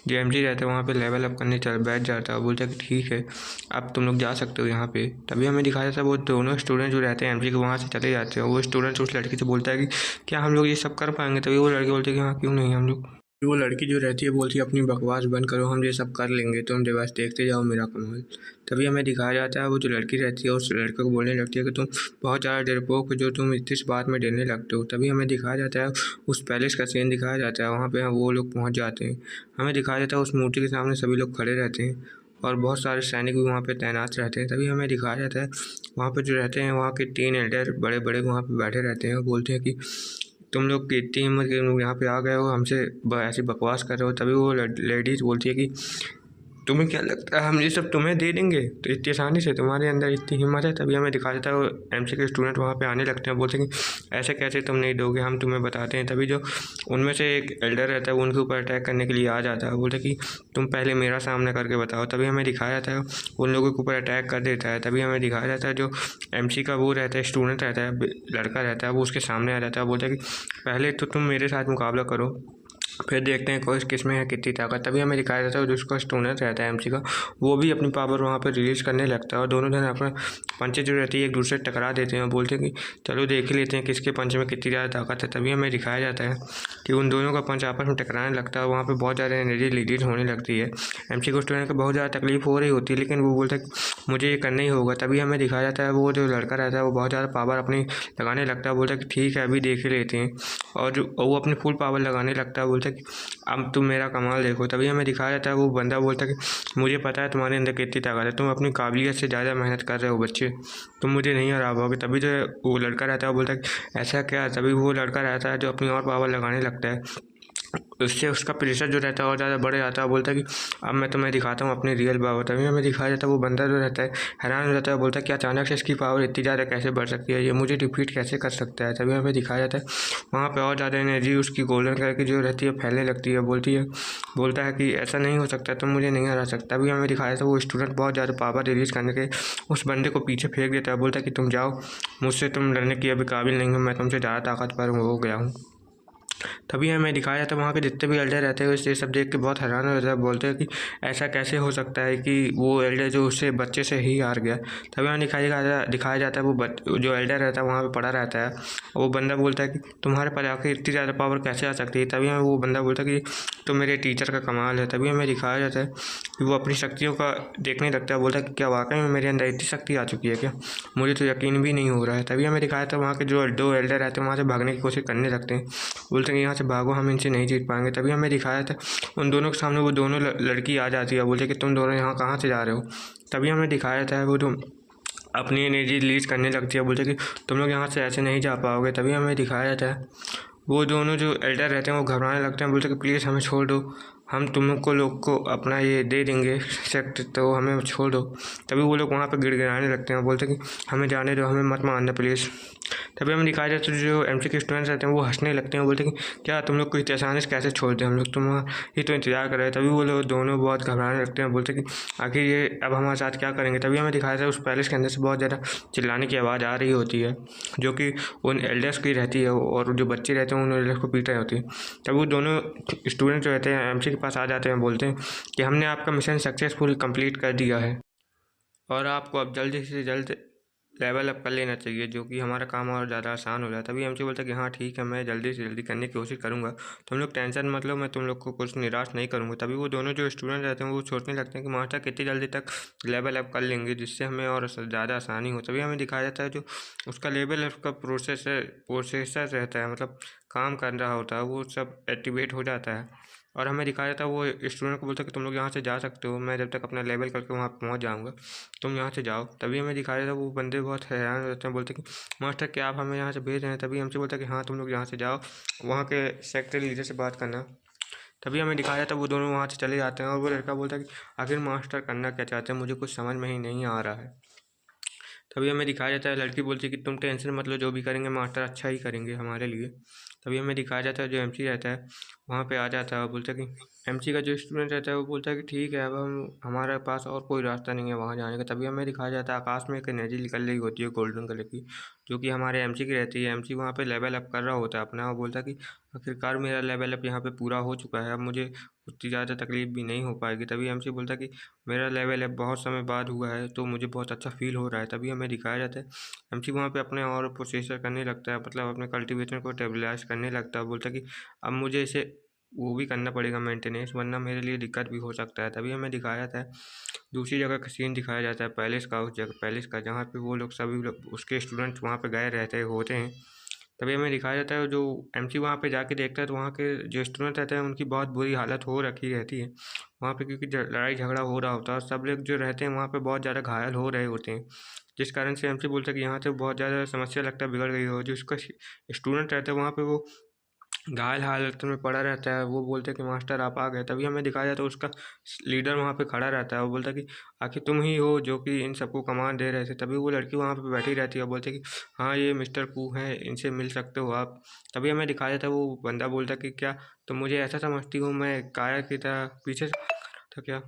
जो एमजी रहता है वहाँ पे लेवल अप करने चल बैठ जाता है और बोलता है कि ठीक है अब तुम लोग जा सकते हो यहाँ पे। तभी हमें दिखाया जाता है वो दोनों स्टूडेंट जो रहते हैं एमजी के वहाँ से चले जाते हैं। वो स्टूडेंट उस लड़की से बोलता है कि क्या हम लोग ये सब कर पाएंगे। तभी वो लड़की बोलती है कि हाँ क्यों नहीं, हम लोग। वो लड़की जो रहती है बोलती है अपनी बकवास बंद करो, हम ये सब कर लेंगे, तुम बस देखते जाओ मेरा कमाल। तभी हमें दिखाया जाता है वो जो लड़की रहती है उस लड़के को बोलने लगती है कि तुम बहुत ज़्यादा डरपोक हो जो तुम इस बात में डरने लगते हो। तभी हमें दिखाया जाता है उस पैलेस का सीन दिखाया जाता है, वहाँ पे वो लोग पहुँच जाते हैं। हमें दिखाया जाता है उस मूर्ति के सामने सभी लोग खड़े रहते हैं और बहुत सारे सैनिक भी वहाँ पे तैनात रहते हैं। तभी हमें दिखाया जाता है वहाँ पे जो रहते हैं वहाँ के 3 एल्डर बड़े बड़े वहाँ पे बैठे रहते हैं और बोलते हैं कि तुम लोग की इतनी हिम्मत के लोग यहाँ पे आ गए हो, हमसे ऐसी बकवास कर रहे हो। तभी वो लेडीज़ बोलती है कि तुम्हें क्या लगता है हम ये सब तुम्हें दे देंगे तो इतनी आसानी से, तुम्हारे अंदर इतनी हिम्मत है। तभी हमें दिखा देता है वो एमसी के स्टूडेंट वहाँ पे आने लगते हैं, बोलते हैं कि ऐसे कैसे तुम नहीं दोगे, हम तुम्हें बताते हैं। तभी जो उनमें से एक एल्डर रहता है वो उनके ऊपर अटैक करने के लिए आ जाता है, बोलते कि तुम पहले मेरा सामना करके बताओ। तभी हमें दिखाया जाता है उन लोगों के ऊपर अटैक कर देता है। तभी हमें दिखाया जाता है जो एमसी का वो रहता है स्टूडेंट रहता है, लड़का रहता है, वो उसके सामने आ जाता है, बोलता है कि पहले तो तुम मेरे साथ मुकाबला करो, फिर देखते हैं कोई किस में है कितनी ताकत। तभी हमें दिखाया जाता है जिसका स्टूडेंट रहता है एमसी का, वो भी अपनी पावर वहाँ पर रिलीज़ करने लगता है और दोनों जन अपना पंचे जो रहती है एक दूसरे से टकरा देते हैं और बोलते हैं कि चलो देख ही लेते हैं किसके पंच में कितनी ज़्यादा ताकत है। तभी हमें दिखाया जाता है कि उन दोनों का पंच आपस में टकराने लगता है, वहाँ पर बहुत ज़्यादा एनर्जी रिलीज होने लगती है। एमसी को स्टूडेंट को बहुत ज़्यादा तकलीफ हो रही होती है, लेकिन वो बोलता है कि मुझे ये करना ही होगा। तभी हमें दिखाया जाता है वो जो लड़का रहता है वो बहुत ज़्यादा पावर अपनी लगाने लगता है, बोलता है कि ठीक है अभी देख ही लेते हैं, और जो वो अपनी फुल पावर लगाने लगता है, बोलता है कि अब तुम मेरा कमाल देखो। तभी हमें दिखाया जाता है वो बंदा बोलता है कि मुझे पता है तुम्हारे अंदर कितनी ताकत है, तुम अपनी काबिलियत से ज़्यादा मेहनत कर रहे हो बच्चे, तुम मुझे नहीं हरा पाओगे। तभी जो वो लड़का रहता है वो बोलता है कि ऐसा क्या। तभी वो लड़का रहता है जो अपनी और पावर लगाने लगता है, उससे उसका प्रेशर जो रहता है और ज़्यादा बढ़ जाता है, बोलता है कि अब मैं तुम्हें दिखाता हूँ अपनी रियल पावर। तभी हमें दिखाया जाता है वो बंदा जो रहता है हैरान हो जाता है, बोलता है कि अचानक से इसकी पावर इतनी ज़्यादा कैसे बढ़ सकती है, ये मुझे डिफीट कैसे कर सकता है। तभी हमें दिखाया जाता है वहाँ पर और ज़्यादा एनर्जी उसकी गोल्डन कलर की जो रहती है फैलने लगती है, बोलता है कि ऐसा नहीं हो सकता, तुम मुझे नहीं हरा सकता। अभी हमें दिखाया था वो स्टूडेंट बहुत ज़्यादा पावर रिलीज़ करने के उस बंदे को पीछे फेंक देता है, बोलता है कि तुम जाओ, मुझसे तुम लड़ने की अभी काबिल नहीं हो, मैं तुमसे ज़्यादा ताकतवर हो गया हूँ। तभी हमें दिखाया जाता है वहाँ के जितने भी एल्डर रहते हैं ये सब देख के बहुत हैरान हो जाता है, बोलते हैं कि ऐसा कैसे हो सकता है कि वो एल्डर जो उससे बच्चे से ही हार गया। तभी हमें दिखाया जाता है वो जो एल्डर रहता है वहाँ पे पड़ा रहता है, वो बंदा बोलता है कि तुम्हारे पास आके इतनी ज़्यादा पावर कैसे आ सकती है। तभी हमें वो बंदा बोलता है कि तो मेरे टीचर का कमाल है। तभी हमें दिखाया जाता है कि वो अपनी शक्तियों का देखने लगता है, बोलता है कि क्या वाकई में मेरे अंदर इतनी शक्ति आ चुकी है क्या, मुझे तो यकीन भी नहीं हो रहा है। तभी हमें दिखाया था वहाँ के जो 2 एल्डर रहते हैं वहाँ से भागने की कोशिश करने लगते हैं, बोलते हैं यहाँ से भागो, हम इनसे नहीं जीत पाएंगे। तभी हमें दिखाया था उन दोनों के सामने वो दोनों लड़की आ जाती है, बोलते कि तुम दोनों यहाँ कहाँ से जा रहे हो। तभी हमें दिखाया था वो जो अपनी एनर्जी रिलीज करने लगती है, बोलते कि तुम लोग यहाँ से ऐसे नहीं जा पाओगे। तभी हमें दिखाया जाता है वो दोनों जो एल्डर रहते हैं वो घबराने लगते हैं, बोलते कि प्लीज़ हमें छोड़ दो, हम तुमको लोग को अपना ये दे देंगे सेक्ट, तो हमें छोड़ दो। तभी वो लोग वहाँ पे गिड़गिड़ाने लगते हैं, बोलते कि हमें जाने दो, हमें मत मारना प्लीज़। तभी हमें दिखाया जाता है जो एमसी के स्टूडेंट्स रहते हैं वो हंसने लगते हैं, बोलते कि क्या तुम लोग को इतनी आसानी से कैसे छोड़ दें, हम लोग तुम ही तो इंतजार कर रहे हैं। तभी वो लोग दोनों बहुत घबराने लगते हैं, बोलते कि आखिर ये अब हमारे साथ क्या करेंगे। तभी हमें दिखाया जाता है उस पैलेस के अंदर से बहुत ज़्यादा चिल्लाने की आवाज़ आ रही होती है, जो कि उन एल्डर्स की रहती है, और जो बच्चे रहते हैं उन एल्डर्स को पीट रहे होती है। तब वो दोनों स्टूडेंट जो रहते हैं एमसी के पास आ जाते हैं, बोलते हैं कि हमने आपका मिशन सक्सेसफुल कंप्लीट कर दिया है। और आपको अब जल्दी से जल्द लेवल अप कर लेना चाहिए, जो कि हमारा काम और ज़्यादा आसान हो जाता है। तभी हमसे बोलता है कि हाँ ठीक है, मैं जल्दी से जल्दी करने की कोशिश करूँगा, तुम लोग टेंशन मत लो, मैं तुम लोग को कुछ निराश नहीं करूँगा। तभी वो दोनों जो स्टूडेंट रहते हैं वो सोचने लगते हैं कि मास्टर कितनी जल्दी तक लेवल अप कर लेंगे, जिससे हमें और ज़्यादा आसानी हो। तभी हमें दिखाया जाता है जो उसका लेवल अप का प्रोसेसर रहता है, मतलब काम कर रहा होता है, वो सब एक्टिवेट हो जाता है। और हमें दिखाया जाता है वो स्टूडेंट को बोलता है कि तुम लोग यहाँ से जा सकते हो, मैं जब तक अपना लेवल करके वहाँ पहुँच जाऊँगा, तुम यहाँ से जाओ। तभी हमें दिखाया था वो बंदे बहुत हैरान हो जाते हैं, बोलते हैं कि मास्टर क्या आप हमें यहाँ से भेज रहे हैं। तभी हमसे बोलता है कि हाँ तुम लोग यहाँ से जाओ, वहाँ के सेक्टर लीडर से बात करना। तभी हमें दिखाया था वो दोनों वहाँ से चले जाते हैं और वो लड़का बोलता है कि आखिर मास्टर करना क्या चाहते हैं, मुझे कुछ समझ में ही नहीं आ रहा है। तभी हमें दिखाया जाता है लड़की बोलती है कि तुम टेंशन मत लो, जो भी करेंगे मास्टर अच्छा ही करेंगे हमारे लिए। तभी हमें दिखाया जाता है जो एमसी रहता है वहाँ पे आ जाता है और बोलता है कि एमसी का जो स्टूडेंट रहता है वो बोलता है कि ठीक है, अब हम हमारे पास और कोई रास्ता नहीं है वहाँ जाने का। तभी हमें दिखाया जाता है आकाश में एक एनर्जी निकल रही होती है गोल्डन कलर की, जो कि हमारे एमसी की रहती है। एमसी वहाँ पे लेवल अप कर रहा होता है अपना, और बोलता है कि आखिरकार मेरा लेवल अप यहाँ पे पूरा हो चुका है, अब मुझे उतनी ज़्यादा तकलीफ भी नहीं हो पाएगी। तभी एमसी बोलता है कि मेरा लेवल अप बहुत समय बाद हुआ है, तो मुझे बहुत अच्छा फील हो रहा है। तभी हमें दिखाया जाता है एमसी वहाँ पे अपने और प्रोसेसर करने लगता है, मतलब अपने कल्टीवेटर को स्टेबलाइज करने लगता है। बोलता है कि अब मुझे इसे वो भी करना पड़ेगा मेंटेनेंस, वरना मेरे लिए दिक्कत भी हो सकता है। तभी हमें दिखाया जाता है दूसरी जगह का सीन दिखाया जाता है पैलेस का, उस जगह पैलेस का जहाँ पे वो लोग सभी लोग उसके स्टूडेंट्स वहाँ पे गए रहते होते हैं। तभी हमें दिखाया जाता है जो एमसी वहाँ पे जाके देखता है तो वहाँ के जो स्टूडेंट रहते हैं उनकी बहुत बुरी हालत हो रखी रहती है वहाँ पे, क्योंकि लड़ाई झगड़ा हो रहा होता है और सब लोग जो रहते हैं वहाँ पे बहुत ज़्यादा घायल हो रहे होते हैं, जिस कारण से एमसी बोलता है कि यहाँ तो बहुत ज़्यादा समस्या लगता है बिगड़ गई हो। जो उसका स्टूडेंट रहता है वहाँ पे वो घायल हालत में पड़ा रहता है, वो बोलते हैं कि मास्टर आप आ गए। तभी हमें दिखाया जाता है उसका लीडर वहाँ पे खड़ा रहता है, वो बोलता है कि आखिर तुम ही हो जो कि इन सबको कमांड दे रहे थे। तभी वो लड़की वहाँ पे बैठी रहती है और बोलती है कि हाँ ये मिस्टर कू हैं, इनसे मिल सकते हो आप। तभी हमें दिखाया जाता है वो बंदा बोलता है कि क्या तुम मुझे ऐसा समझती हो मैं कायर की तरह पीछे से था क्या।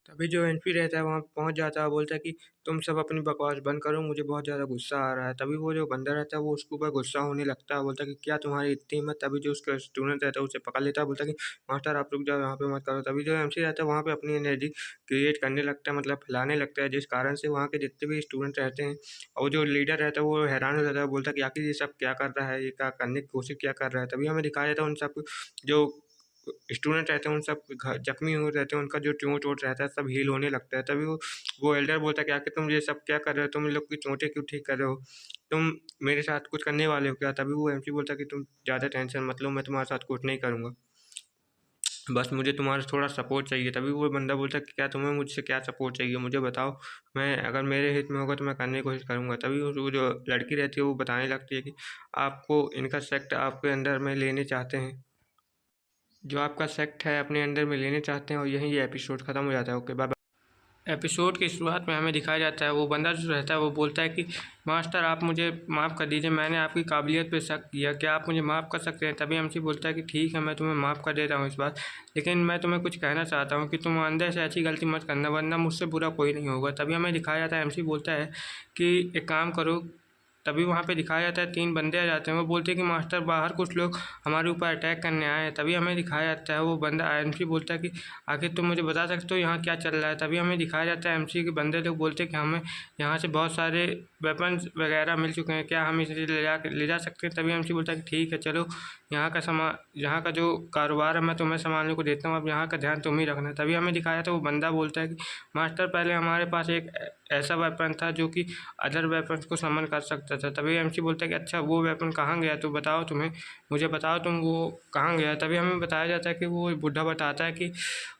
तभी जो एनपी रहता है वहाँ पे पहुँच जाता है, बोलता है कि तुम सब अपनी बकवास बंद करो, मुझे बहुत ज़्यादा गुस्सा आ रहा है। तभी वो जो बंदा रहता है वो उसके ऊपर गुस्सा होने लगता है, बोलता है कि क्या तुम्हारी इतनी हिम्मत। तभी जो उसका स्टूडेंट रहता है उसे पकड़ लेता है, बोलता है कि मास्टर आप रुक जाओ, यहाँ पे मत करो। तभी जो एमसी रहता है वहाँ पे अपनी एनर्जी क्रिएट करने लगता है, मतलब फैलाने लगता है, जिस कारण से वहाँ के जितने भी स्टूडेंट रहते हैं और जो लीडर रहता है वो हैरान हो जाता है, बोलता है कि आखिर ये सब क्या कर रहा है, ये क्या करने की कोशिश क्या कर रहा है। तभी हमें दिखाया जाता है उन सब जो स्टूडेंट रहते हैं उन सब जख्मी हो रहते हैं, उनका जो चोट-वोट रहता है सब हील होने लगता है। तभी वो एल्डर बोलता है कि आखिर तुम ये सब क्या कर रहे हो? तुम इन लोग की चोटें क्यों ठीक कर रहे हो? तुम मेरे साथ कुछ करने वाले हो क्या? तभी वो एमसी बोलता है कि तुम ज़्यादा टेंशन मत लो, मैं तुम्हारे साथ कुछ नहीं करूँगा। बस मुझे तुम्हारा थोड़ा सपोर्ट चाहिए। तभी वो बंदा बोलता है कि क्या तुम्हें मुझसे क्या सपोर्ट चाहिए? मुझे बताओ, मैं अगर मेरे हित में होगा तो मैं करने की कोशिश करूँगा। तभी वो जो लड़की रहती है वो बताने लगती है कि आपको इनका सेक्ट आपके अंडर में लेने चाहते हैं। जो आपका सेक्ट है अपने अंडर में लेने चाहते हैं, और यहीं ये एपिसोड ख़त्म हो जाता है। Okay bye bye. एपिसोड की शुरुआत में हमें दिखाया जाता है वो बंदा जो रहता है वो बोलता है कि मास्टर आप मुझे माफ़ कर दीजिए, मैंने आपकी काबिलियत पे शक किया, क्या आप मुझे माफ़ कर सकते हैं। तभी एमसी बोलता है कि ठीक है मैं तुम्हें माफ़ कर देता हूँ इस बार, लेकिन मैं तुम्हें कुछ कहना चाहता हूँ कि तुम अंदर से ऐसी गलती मत करना, वरना मुझसे बुरा कोई नहीं होगा। तभी हमें दिखाया जाता है एमसी बोलता है कि एक काम करो। तभी वहाँ पे दिखाया जाता है 3 बंदे आ जाते हैं, वो बोलते हैं कि मास्टर बाहर कुछ लोग हमारे ऊपर अटैक करने आए हैं। तभी हमें दिखाया जाता है वो बंदा एमसी बोलता है कि आखिर तुम मुझे बता सकते हो यहाँ क्या चल रहा है। तभी हमें दिखाया जाता है एमसी के बंदे लोग बोलते हैं कि हमें यहाँ से बहुत सारे वेपन्स वगैरह मिल चुके हैं, क्या हम इसे ले जा सकते हैं। तभी एमसी बोलता है कि ठीक है चलो, यहाँ का जो कारोबार है मैं तुम्हें संभालने को देता हूँ, अब यहाँ का ध्यान तुम ही रखना। तभी हमें दिखाया था वो बंदा बोलता है कि मास्टर पहले हमारे पास एक ऐसा वेपन था जो कि अदर वेपन्स को समन कर सकता था। तभी एमसी बोलता है कि अच्छा वो वेपन कहाँ गया, तो बताओ तुम्हें, मुझे बताओ तुम वो कहाँ गया। तभी हमें बताया जाता है कि वो बुढ़ा बताता है कि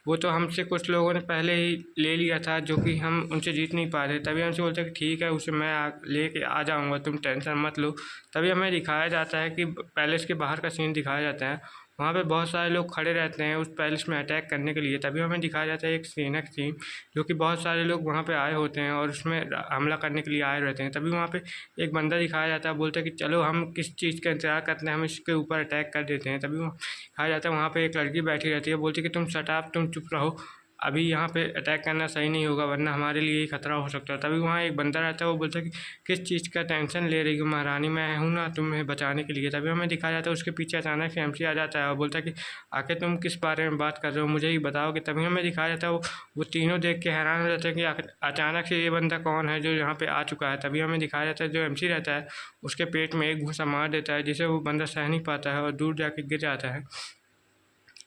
वो तो हमसे कुछ लोगों ने पहले ही ले लिया था, जो कि हम उनसे जीत नहीं पा रहे। तभी हमसे बोलता है कि ठीक है उसे मैं लेके आ जाऊँगा, तुम टेंशन मत लो। तभी हमें दिखाया जाता है कि पैलेस के बाहर का सीन दिखाया जाता है, वहाँ पे बहुत सारे लोग खड़े रहते हैं उस पैलेस में अटैक करने के लिए। तभी हमें दिखाया जाता है एक सीनक सीन, जो कि बहुत सारे लोग वहाँ पे आए होते हैं और उसमें हमला करने के लिए आए रहते हैं। तभी वहाँ पे एक बंदा दिखाया जाता है, बोलता है कि चलो हम किस चीज़ का इंतज़ार करते हैं, हम इसके ऊपर अटैक कर देते हैं। तभी वहाँ दिखाया जाता है वहाँ पे एक लड़की बैठी रहती है, बोलती है कि तुम शट अप, तुम चुप रहो, अभी यहाँ पे अटैक करना सही नहीं होगा, वरना हमारे लिए ही खतरा हो सकता है। तभी वहाँ एक बंदा रहता है, वो बोलता है कि किस चीज़ का टेंशन ले रही हो महारानी, मैं हूँ ना तुम्हें बचाने के लिए। तभी हमें दिखाया जाता है उसके पीछे अचानक से एमसी आ जाता है और बोलता है कि आखिर तुम किस बारे में बात कर रहे हो, मुझे ही बताओगे। तभी हमें दिखाया जाता है वो तीनों देख के हैरान हो जाते हैं कि आखिर अचानक से ये बंदा कौन है जो यहाँ पे आ चुका है। तभी हमें दिखाया जाता है जो एमसी रहता है उसके पेट में एक घूंसा मार देता है, जिसे वो बंदा सह नहीं पाता है और दूर जाके गिर जाता है।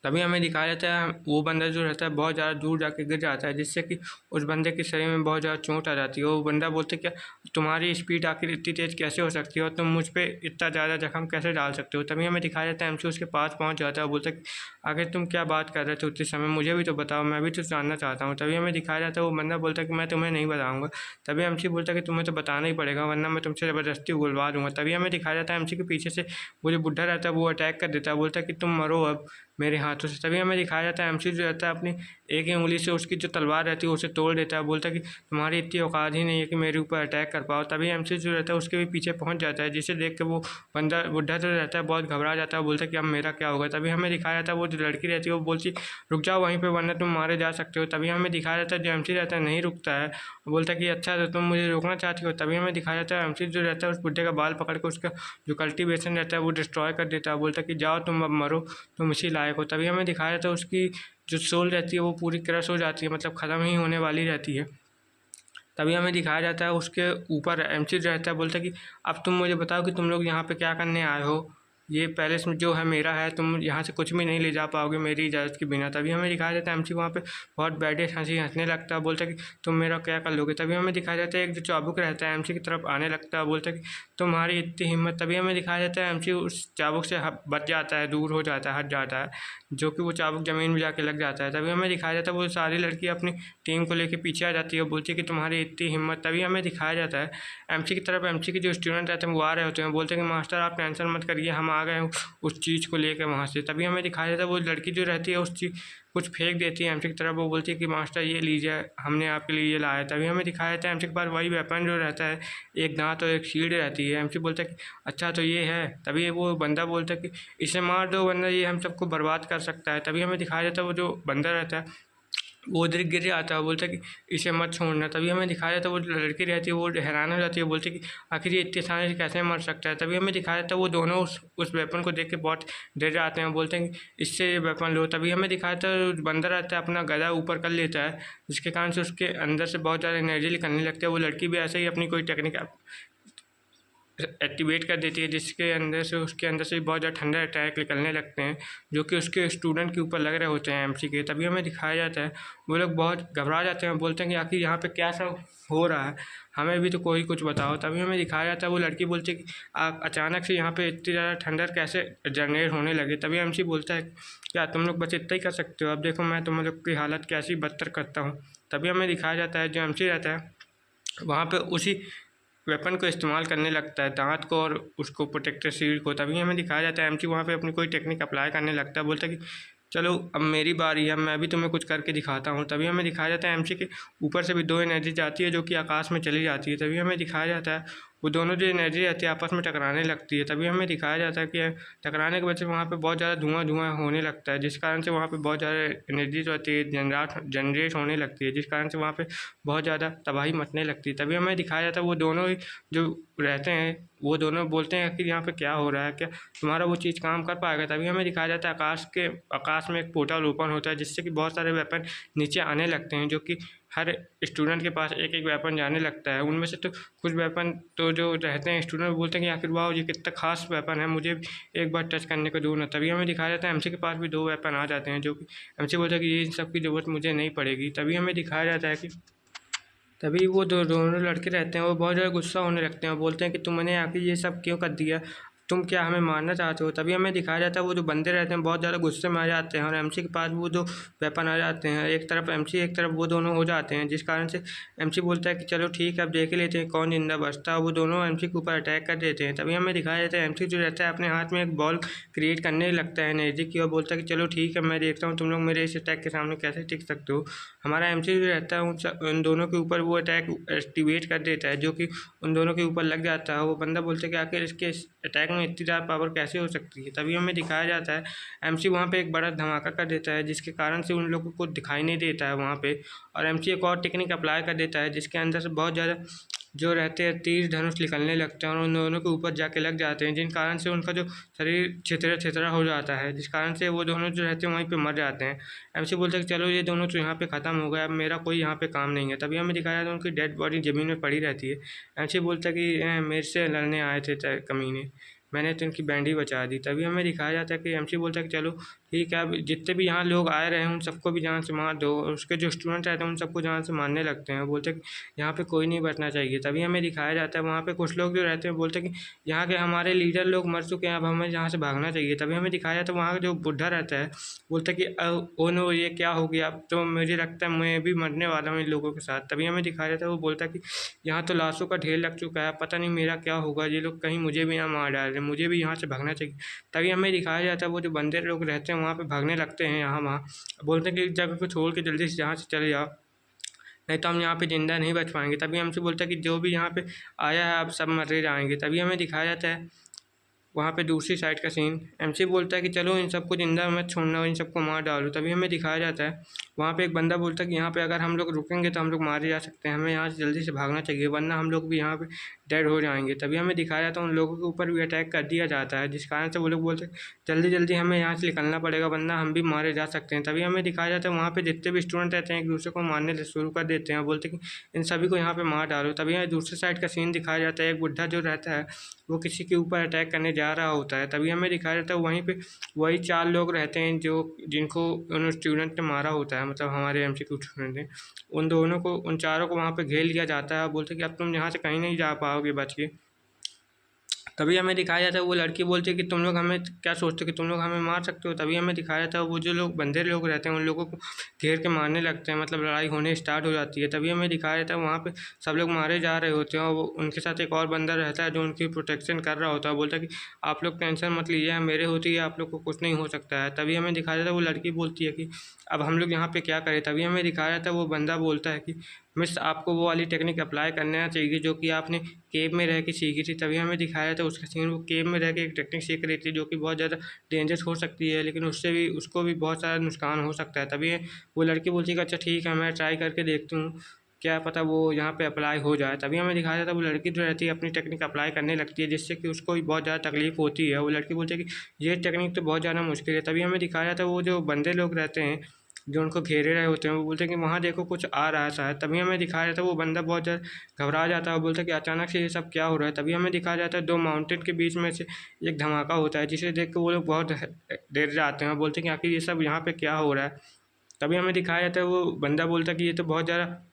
तभी हमें दिखाया जाता है वो बंदा जो रहता है बहुत ज़्यादा दूर जाके गिर जाता है, जिससे कि उस बंदे के शरीर में बहुत ज़्यादा चोट आ जाती है। वो बंदा बोलते क्या तुम्हारी स्पीड आखिर इतनी तेज़ कैसे हो सकती है और तुम मुझ पे इतना ज़्यादा जख्म कैसे डाल सकते हो। तभी हमें दिखाया जाता है एमसी उसके पास पहुंच जाता है और बोलता है कि आखिर तुम क्या बात कर रहे थे उतने समय, मुझे भी तो बताओ, मैं भी तो जानना चाहता हूँ। तभी हमें दिखाया जाता है वो बंदा बोलता है कि मैं तुम्हें नहीं बताऊँगा। तभी एमसी बोलता है कि तुम्हें तो बताना ही पड़ेगा, वरना मैं तुमसे ज़बरदस्ती उगलवा दूँगा। तभी हमें दिखाया जाता है एमसी के पीछे से वो जो बुड्ढा रहता है वो अटैक कर देता है, बोलता है कि तुम मरो अब मेरे हाथों से। तभी हमें दिखाया जाता है एमसी जो रहता है अपनी एक ही उंगली से उसकी जो तलवार रहती है उसे तोड़ देता है, बोलता है कि तुम्हारी इतनी औकात ही नहीं है कि मेरे ऊपर अटैक कर पाओ। तभी एमसी जो रहता है उसके भी पीछे पहुंच जाता है, जिसे देख के वो बंदा बुड्ढा जो रहता है बहुत घबरा जाता है, बोलता है कि अब मेरा क्या होगा। तभी हमें दिखाया जाता है वो जो लड़की रहती है वो बोलती रुक जाओ वहीं पर, वरना तुम मारे जा सकते हो। तभी हमें दिखाया जाता है जो एमसी रहता है नहीं रुकता है, बोलता है कि अच्छा तो तुम मुझे रोकना चाहती हो। तभी हमें दिखाया जाता है एमसी जो रहता है उस बुड्ढे का बाल पकड़ के उसका जो कल्टीवेशन रहता है वो डिस्ट्रॉय कर देता है, बोलता है कि जाओ तुम अब मरो, तुम इसी लायक हो। तभी हमें दिखाया जाता है उसकी जो सोल रहती है वो पूरी क्रश हो जाती है, मतलब ख़त्म ही होने वाली रहती है। तभी हमें दिखाया जाता है उसके ऊपर एमसी जो रहता है बोलता है कि अब तुम मुझे बताओ कि तुम लोग यहाँ पे क्या करने आए हो, ये पैलेस में जो है मेरा है, तुम यहाँ से कुछ भी नहीं ले जा पाओगे मेरी इजाज़त के बिना। तभी हमें दिखाया जाता है एमसी वहाँ पे बहुत बैठे हंसी हंसने लगता है, बोलता है कि तुम मेरा क्या कर लोगे। तभी हमें दिखाया जाता है एक जो चाबुक रहता है एमसी की तरफ आने लगता है, बोलता है कि तुम्हारी इतनी हिम्मत। तभी हमें दिखाया जाता है एमसी उस चाबुक से बच जाता है, दूर हो जाता है, हट जाता है, जो कि वो चाबुक ज़मीन में जाके लग जाता है। तभी हमें दिखाया जाता है वो सारी लड़की अपनी टीम को लेके पीछे आ जाती है, बोलती है कि तुम्हारी इतनी हिम्मत। तभी हमें दिखाया जाता है एमसी की तरफ एमसी के जो स्टूडेंट रहते हैं वो आ रहे होते हैं, बोलते हैं कि मास्टर आप टेंशन मत करिए, हम आ गए उस चीज़ को लेकर वहाँ से। तभी हमें दिखाया जाता है वो लड़की जो रहती है उस चीज़ कुछ फेंक देती है एमसी की तरफ, वो बोलती है कि मास्टर ये लीजिए, हमने आपके लिए ये लाया है। तभी हमें दिखाया जाता है एमसी के पास वही वेपन जो रहता है, एक दांत और एक शील्ड रहती है। एमसी बोलता है कि अच्छा तो ये है। तभी वो बंदा बोलता है कि इसे मार दो वरना ये हम सबको बर्बाद कर सकता है। तभी हमें दिखाया जाता है वो जो बंदा रहता है वो उधर गिर जाता है, बोलता है कि इसे मत छोड़ना। तभी हमें दिखाया जाता है वो जो लड़की रहती है वो हैरान हो जाती है, बोलती है कि आखिर ये इतने आसानी से कैसे मर सकता है। तभी हमें दिखाया जाता है वो दोनों उस वेपन को देख के बहुत डर जाते हैं, बोलते हैं कि इससे ये वेपन लो। तभी हमें दिखाया जाता है बंदा रहता है अपना गदा ऊपर कर लेता है, जिसके कारण से उसके अंदर से बहुत ज़्यादा एनर्जी निकलने लगती है। वो लड़की भी ऐसे ही अपनी कोई टेक्निक एक्टिवेट कर देती है, जिसके अंदर से उसके अंदर से बहुत ज़्यादा ठंडा अटैक निकलने लगते हैं, जो कि उसके स्टूडेंट के ऊपर लग रहे होते हैं एमसी के। तभी हमें दिखाया जाता है वो लोग बहुत घबरा जाते हैं, बोलते हैं कि आखिर यहाँ पे क्या सब हो रहा है, हमें भी तो कोई कुछ बताओ। तभी हमें दिखाया जाता है वो लड़की बोलती है कि अचानक से यहाँ पे इतनी ज़्यादा ठंडर कैसे जनरेट होने लगे। तभी एमसी बोलता है क्या तुम लोग बस इतना ही कर सकते हो, अब देखो मैं तुम लोग की हालत कैसी बदतर करता हूँ। तभी हमें दिखाया जाता है जो एमसी रहता है वहाँ पे उसी वेपन को इस्तेमाल करने लगता है, दांत को और उसको प्रोटेक्टर शील्ड को। तभी हमें दिखाया जाता है एमसी वहाँ पे अपनी कोई टेक्निक अप्लाई करने लगता है, बोलता है कि चलो अब मेरी बारी है, मैं भी तुम्हें कुछ करके दिखाता हूँ। तभी हमें दिखाया जाता है एमसी के ऊपर से भी दो एनर्जी जाती है जो कि आकाश में चली जाती है। तभी हमें दिखाया जाता है वो दोनों जो एनर्जी रहती है आपस में टकराने लगती है। तभी हमें दिखाया जाता है कि टकराने की वजह से वहाँ पे बहुत ज़्यादा धुआं होने लगता है, जिस कारण से वहाँ पे बहुत ज़्यादा एनर्जी जो होती है जनरेट होने लगती है, जिस कारण से वहाँ पे बहुत ज़्यादा तबाही मचने लगती है। तभी हमें दिखाया जाता है वो दोनों ही जो रहते हैं वो दोनों बोलते हैं कि यहाँ पे क्या हो रहा है, क्या तुम्हारा वो चीज़ काम कर पाएगा। तभी हमें दिखाया जाता है आकाश में एक पोर्टल ओपन होता है, जिससे कि बहुत सारे वेपन नीचे आने लगते हैं, जो कि हर स्टूडेंट के पास एक एक वेपन जाने लगता है। उनमें से तो कुछ वेपन तो जो रहते हैं स्टूडेंट बोलते हैं कि आखिर वाह ये कितना खास वेपन है, मुझे एक बार टच करने को दो ना। तभी हमें दिखाया जाता है एमसी के पास भी दो वेपन आ जाते हैं, जो कि एमसी बोलता है कि ये इन सब की ज़रूरत मुझे नहीं पड़ेगी। तभी हमें दिखाया जाता है कि तभी वो दोनों लड़के रहते हैं वो बहुत ज़्यादा गुस्सा होने लगते हैं, बोलते हैं कि तुमने आखिर ये सब क्यों कर दिया, तुम क्या हमें मारना चाहते हो। तभी हमें दिखाया जाता है वो जो बंदे रहते हैं बहुत ज़्यादा गुस्से में आ जाते हैं और एमसी के पास वो दो वेपन आ जाते हैं, एक तरफ एमसी एक तरफ वो दोनों हो जाते हैं, जिस कारण से एमसी बोलता है कि चलो ठीक है अब देख ही लेते हैं कौन जिंदा बचता है। वो दोनों एमसी के ऊपर अटैक कर देते हैं। तभी हमें दिखाया जाता है एमसी जो रहता है अपने हाथ में एक बॉल क्रिएट करने लगता है एनर्जी की और बोलता है कि चलो ठीक है मैं देखता हूँ तुम लोग मेरे इस अटैक के सामने कैसे टिक सकते हो। हमारा एमसी जो रहता है उन दोनों के ऊपर वो अटैक एक्टिवेट कर देता है, जो कि उन दोनों के ऊपर लग जाता है। वो बंदा बोलता है कि आखिर इसके अटैक अटैक में इतनी ज़्यादा पावर कैसे हो सकती है। तभी हमें दिखाया जाता है एमसी वहाँ पे एक बड़ा धमाका कर देता है, जिसके कारण से उन लोगों को दिखाई नहीं देता है वहाँ पे, और एमसी एक और टेक्निक अप्लाई कर देता है जिसके अंदर से बहुत ज़्यादा जो रहते हैं तीर धनुष निकलने लगते हैं और उन दोनों के ऊपर जाके लग जाते हैं, जिन कारण से उनका जो शरीर छितरा छितरा हो जाता है, जिस कारण से वो दोनों जो रहते हैं वहीं पे मर जाते हैं। एमसी बोलते हैं कि चलो ये दोनों तो यहाँ पे ख़त्म हो गया, अब मेरा कोई यहाँ पे काम नहीं है। तभी हमें दिखाया जाता है उनकी डेड बॉडी ज़मीन में पड़ी रहती है। एमसी बोलता है कि मेरे से लड़ने आए थे कमीने, मैंने तो इनकी बैंड ही बचा दी। तभी हमें दिखाया जाता है कि एमसी बोलता है कि चलो ठीक है, अब जितने भी यहाँ लोग आए रहे हैं उन सबको भी जान से मार दो, और उसके जो स्टूडेंट रहते हैं उन सबको जान से मारने लगते हैं। बोलते हैं कि यहाँ पे कोई नहीं बचना चाहिए। तभी हमें दिखाया जाता है वहाँ पे कुछ लोग जो रहते हैं बोलते हैं कि यहाँ के हमारे लीडर लोग मर चुके हैं, अब हमें यहाँ से भागना चाहिए। तभी हमें दिखाया जाता है वहाँ का जो बुढ़ा रहता है बोलता है कि ओ नो ये क्या हो गया, अब तो मुझे लगता है मैं भी मरने वाला हूँ इन लोगों के साथ। तभी हमें दिखाया जाता है वो बोलता है कि यहाँ तो लाशों का ढेर लग चुका है, पता नहीं मेरा क्या होगा, ये लोग कहीं मुझे भी ना मार डालें, मुझे भी यहाँ से भागना चाहिए। तभी हमें दिखाया जाता है वो जो बंदे लोग रहते हैं वहाँ पे भागने लगते हैं यहाँ वहाँ, बोलते हैं कि इस जगह को छोड़ के जल्दी से यहाँ से चले जाओ, नहीं तो हम यहाँ पे ज़िंदा नहीं बच पाएंगे। तभी हमसे बोलता है कि जो भी यहाँ पे आया है अब सब मरे जाएंगे। तभी हमें दिखाया जाता है वहाँ पे दूसरी साइड का सीन, एमसी बोलता है कि चलो इन सबको जिंदा मत छोड़ना और इन सबको मार डालो। तभी हमें दिखाया जाता है वहाँ पे एक बंदा बोलता है कि यहाँ पे अगर हम लोग रुकेंगे तो हम लोग मारे जा सकते हैं, हमें यहाँ से जल्दी से भागना चाहिए वरना हम लोग भी यहाँ पे डेड हो जाएंगे। तभी हमें दिखाया जाता है उन लोगों के ऊपर भी अटैक कर दिया जाता है, जिस कारण से वो लोग बोलते हैं जल्दी जल्दी हमें यहाँ से निकलना पड़ेगा वरना हम भी मारे जा सकते हैं। तभी हमें दिखाया जाता है वहाँ पे जितने भी स्टूडेंट रहते हैं एक दूसरे को मारने शुरू कर देते हैं, बोलते हैं कि इन सभी को यहाँ पे मार डालो। तभी हमें दूसरे साइड का सीन दिखाया जाता है, एक बुढ़ा जो रहता है वो किसी के ऊपर अटैक करने जा रहा होता है। तभी हमें दिखाया जाता है वहीं पे वही 4 लोग रहते हैं जो जिनको उन स्टूडेंट ने मारा होता है, मतलब हमारे एमसी के स्टूडेंट ने, उन दोनों को उन चारों को वहाँ पे घेर लिया जाता है। बोलते कि अब तुम यहाँ से कहीं नहीं जा पाओगे बच के। तभी हमें दिखाया जाता है वो लड़की बोलती है कि तुम लोग हमें क्या सोचते हो कि तुम लोग हमें मार सकते हो। तभी हमें दिखाया जाता है वो जो लोग बंदे लोग रहते हैं उन लोगों को घेर के मारने लगते हैं, मतलब लड़ाई होने स्टार्ट हो जाती है। तभी हमें दिखाया जाता है वहाँ पे सब लोग मारे जा रहे होते हैं और वो उनके साथ एक और बंदा रहता है जो उनकी प्रोटेक्शन कर रहा होता है, बोलता है कि आप लोग टेंशन मत लीजिए, मेरे होती है आप लोग को कुछ नहीं हो सकता है। तभी हमें दिखाया जाता है वो लड़की बोलती है कि अब हम लोग यहाँ पे क्या करें। तभी हमें दिखाया जाता है वो बंदा बोलता है कि मिस आपको वो वाली टेक्निक अप्लाई करना चाहिए जो कि आपने केव में रह के सीखी थी। तभी हमें दिखाया था उसका सीन, वो केव में रह के एक टेक्निक सीख रही थी जो कि बहुत ज़्यादा डेंजरस हो सकती है, लेकिन उससे भी उसको भी बहुत सारा नुकसान हो सकता है। तभी वो लड़की बोलती है कि अच्छा ठीक है मैं ट्राई करके देखती हूँ, क्या पता वो यहाँ पे अप्लाई हो जाए। तभी हमें दिखाया जाता है वो लड़की जो रहती है अपनी टेक्निक अप्लाई करने लगती है, जिससे कि उसको भी बहुत ज़्यादा तकलीफ होती है। वो लड़की बोलती है कि ये टेक्निक तो बहुत ज़्यादा मुश्किल है। तभी हमें दिखाया जाता है वो जो बंदे लोग रहते हैं जो उनको घेरे रहे होते हैं वो बोलते हैं कि वहाँ देखो कुछ आ रहा है शायद। तभी हमें दिखाया जाता है वो बंदा बहुत ज़्यादा घबरा जाता है और बोलता है कि अचानक से ये सब क्या हो रहा है। तभी हमें दिखाया जाता है 2 माउंटेन के बीच में से एक धमाका होता है, जिसे देख के वो लोग बहुत डर जाते हैं और बोलते हैं कि आखिर ये सब यहाँ पे क्या हो रहा है। तभी हमें दिखाया जाता है वो बंदा बोलता है कि ये तो बहुत ज़्यादा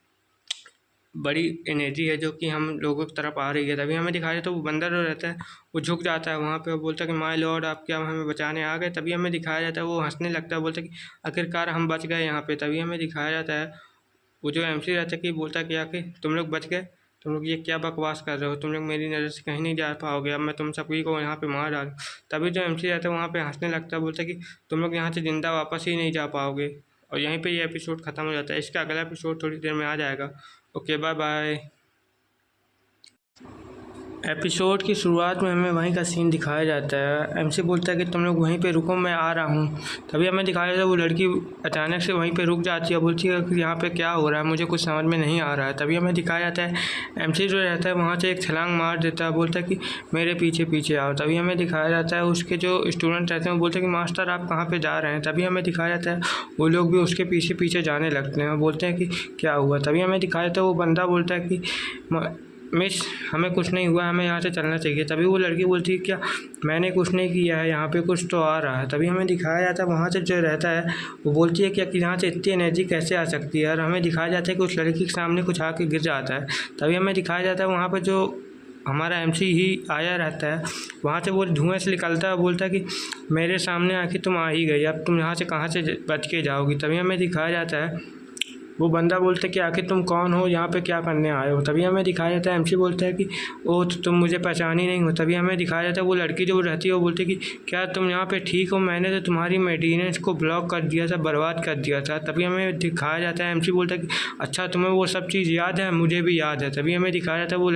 बड़ी एनर्जी है जो कि हम लोगों की तरफ आ रही है। तभी हमें दिखाया जाता है वो बंदा जो रहता है वो झुक जाता है वहाँ पे और बोलता है कि माय लॉर्ड आप क्या हमें बचाने आ गए। तभी हमें दिखाया जाता है वो हंसने लगता है, बोलता है कि आखिरकार हम बच गए यहाँ पे। तभी हमें दिखाया जाता है वो जो एमसी रहता है कि बोलता है कि आखिर तुम लोग बच गए, तुम लोग ये क्या बकवास कर रहे हो, तुम लोग मेरी नज़र से कहीं नहीं जा पाओगे, अब मैं तुम सभी को यहाँ पे मार डालूँ। तभी जो एमसी रहता है वहाँ पे हंसने लगता है, बोलता है कि तुम लोग यहाँ से ज़िंदा वापस ही नहीं जा पाओगे। और यहीं पे ये एपिसोड ख़त्म हो जाता है। इसका अगला एपिसोड थोड़ी देर में आ जाएगा। Okay bye bye. एपिसोड की शुरुआत में हमें वहीं का सीन दिखाया जाता है। एमसी बोलता है कि तुम लोग वहीं पे रुको मैं आ रहा हूँ। तभी हमें दिखाया जाता है वो लड़की अचानक से वहीं पे रुक जाती है, बोलती है कि यहाँ पे क्या हो रहा है, मुझे कुछ समझ में नहीं आ रहा है। तभी हमें दिखाया जाता है एमसी जो रहता है वहाँ से एक छलांग मार देता है, बोलता है कि मेरे पीछे पीछे आओ। तभी हमें दिखाया जाता है उसके जो स्टूडेंट रहते हैं वो बोलते हैं कि मास्टर आप कहाँ पर जा रहे हैं। तभी हमें दिखाया जाता है वो लोग भी उसके पीछे पीछे जाने लगते हैं और बोलते हैं कि क्या हुआ। तभी हमें दिखाया जाता है वो बंदा बोलता है कि मिस हमें कुछ नहीं हुआ, हमें यहाँ से चलना चाहिए। तभी वो लड़की बोलती है क्या मैंने कुछ नहीं किया है, यहाँ पे कुछ तो आ रहा है। तभी हमें दिखाया जाता है वहाँ से जो रहता है वो बोलती है कि यहाँ से इतनी एनर्जी कैसे आ सकती है, और हमें दिखाया जाता है कि उस लड़की के सामने कुछ आके गिर जाता है। तभी हमें दिखाया जाता है वहाँ पर जो हमारा एमसी ही आया रहता है वहाँ से वो धुएँ से निकलता है, बोलता है कि मेरे सामने आके तुम आ ही गई, अब तुम यहाँ से कहाँ से बच के जाओगी। तभी हमें दिखाया जाता है वो बंदा बोलता है कि आखिर तुम कौन हो, यहाँ पे क्या करने आए हो। तभी हमें दिखाया जाता है एमसी बोलता है कि ओ तो तुम मुझे पहचान ही नहीं हो। तभी हमें दिखाया जाता है वो लड़की जो रहती है वो बोलती है कि क्या तुम यहाँ पे ठीक हो, मैंने तो तुम्हारी मेंटेनेंस को ब्लॉक कर दिया था, बर्बाद कर दिया था। तभी हमें दिखाया जाता है एमसी बोलता है कि अच्छा तुम्हें वो सब चीज़ याद है, मुझे भी याद है। तभी हमें दिखाया जाता है वो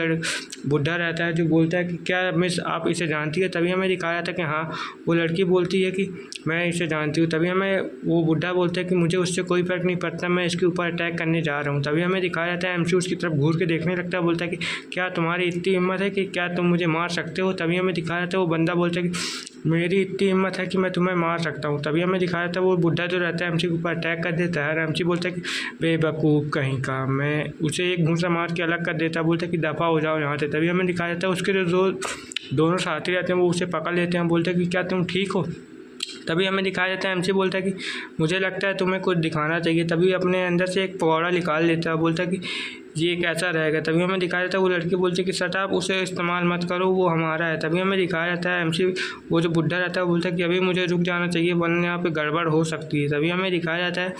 बुढ़ा रहता है जो बोलता है कि क्या मिस आप इसे जानती है। तभी हमें दिखाया जाता है कि हाँ, वो लड़की बोलती है कि मैं इसे जानती हूँ। तभी हमें वो बुढ़ा बोलता है कि मुझे उससे कोई फ़र्क नहीं पड़ता, मैं इसके ऊपर अटैक करने जा रहा हूँ। तभी हमें दिखाया जाता है एमसी उसकी तरफ घूर के देखने लगता है, बोलता है कि क्या तुम्हारी इतनी हिम्मत है कि क्या तुम मुझे मार सकते हो। तभी हमें दिखाया जाता है वो बंदा बोलता है कि मेरी इतनी हिम्मत है कि मैं तुम्हें मार सकता हूँ। तभी हमें दिखाया जाता है वो बुढ़ा जो रहता है एमसी के ऊपर अटैक कर देता है और एमसी बोलता है कि बेवकूफ़ कहीं का, मैं उसे एक घूंसा मार के अलग कर देता है, बोलता है कि दफ़ा हो जाओ यहाँ से। तभी हमें दिखाया जाता है उसके जो दोनों साथी रहते हैं वो उसे पकड़ लेते हैं, बोलते हैं कि क्या तुम ठीक हो। तभी हमें दिखाया जाता है एमसी बोलता है कि मुझे लगता है तुम्हें कुछ दिखाना चाहिए। तभी अपने अंदर से एक पकौड़ा निकाल लेता है, बोलता है कि ये कैसा रहेगा। तभी हमें दिखाया जाता है वो लड़की बोलती है कि सट आप उसे इस्तेमाल मत करो, वो हमारा है। तभी हमें दिखाया जाता है एमसी वो जो बुढ़ा रहता है वो बोलता है कि अभी मुझे रुक जाना चाहिए वरना यहाँ पे गड़बड़ हो सकती है। तभी हमें दिखाया जाता है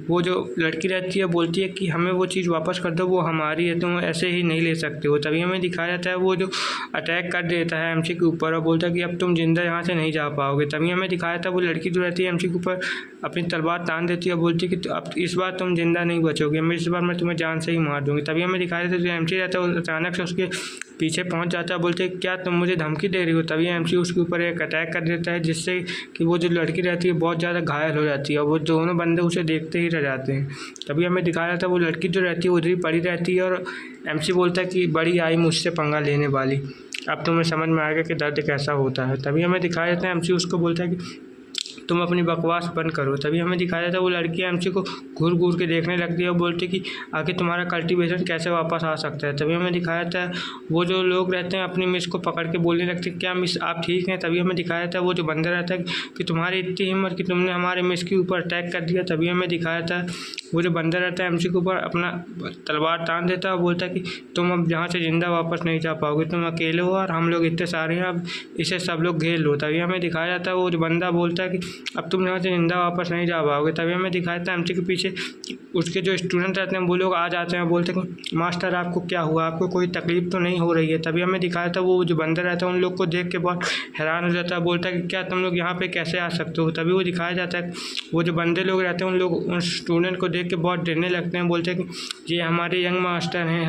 वो जो लड़की रहती है बोलती है कि हमें वो चीज़ वापस कर दो, वो हमारी है, तुम ऐसे ही नहीं ले सकते हो। तभी हमें दिखाया जाता है वो जो अटैक कर देता है एमसी के ऊपर और बोलता है कि अब तुम जिंदा यहाँ से नहीं जा पाओगे। तभी हमें दिखाया जाता है वो लड़की जो रहती है एमसी के ऊपर अपनी तलवार तान देती है, बोलती है कि अब इस बार तुम जिंदा नहीं बचोगे, इस बार मैं तुम्हें जान से ही मार दूंगी। तभी हमें दिखाया जाता है जो एमसी रहता है वो अचानक से उसके पीछे पहुंच जाता है, बोलते हैं क्या तुम मुझे धमकी दे रही हो। तभी एमसी उसके ऊपर एक अटैक कर देता है जिससे कि वो जो लड़की रहती है बहुत ज़्यादा घायल हो जाती है और वो दोनों बंदे उसे देखते ही रह जाते हैं। तभी हमें दिखाया जाता है वो लड़की जो रहती है उधर ही पड़ी रहती है और एमसी बोलता है कि बड़ी आई मुझसे पंगा लेने वाली, अब तुम्हें समझ में आएगा कि दर्द कैसा होता है। तभी हमें दिखाया जाता है एमसी उसको बोलता है कि तुम अपनी बकवास बंद करो। तभी हमें दिखाया जाता है वो लड़की एमसी को घूर घूर के देखने लगती है और बोलती है कि आखिर तुम्हारा कल्टीवेशन कैसे वापस आ सकता है। तभी हमें दिखाया जाता है वो जो लोग रहते हैं अपनी मिस को पकड़ के बोलने लगते हैं क्या मिस आप ठीक हैं। तभी हमें दिखाया जाता है वो जो बंदा रहता है कि तुम्हारी इतनी हिम्मत कि तुमने हमारे मिस के ऊपर अटैक कर दिया। तभी हमें दिखाया जाता है वो जो बंदा रहता है एमसी के ऊपर अपना तलवार तान देता है और बोलता है कि तुम अब यहाँ से ज़िंदा वापस नहीं जा पाओगे, तुम अकेले हो और हम लोग इतने सारे हैं, अब इसे सब लोग घेर लो। तभी हमें दिखाया जाता है वो जो बंदा बोलता है कि अब तुम यहाँ से जिंदा वापस नहीं जा पाओगे। तभी हमें दिखाया जाता है एमसी के पीछे उसके जो स्टूडेंट रहते हैं वो लोग आ जाते हैं, बोलते हैं मास्टर आपको क्या हुआ, आपको कोई तकलीफ तो नहीं हो रही है। तभी हमें दिखाया था वो जो बंदा रहता है उन लोग को देख के बहुत हैरान हो जाता है, बोलता है कि क्या तुम लोग यहाँ पे कैसे आ सकते हो। तभी वो दिखाया जाता है वो जो बंदे लोग रहते हैं उन लोग उन स्टूडेंट को देख के बहुत डरने लगते हैं, बोलते हैं कि ये हमारे यंग मास्टर हैं,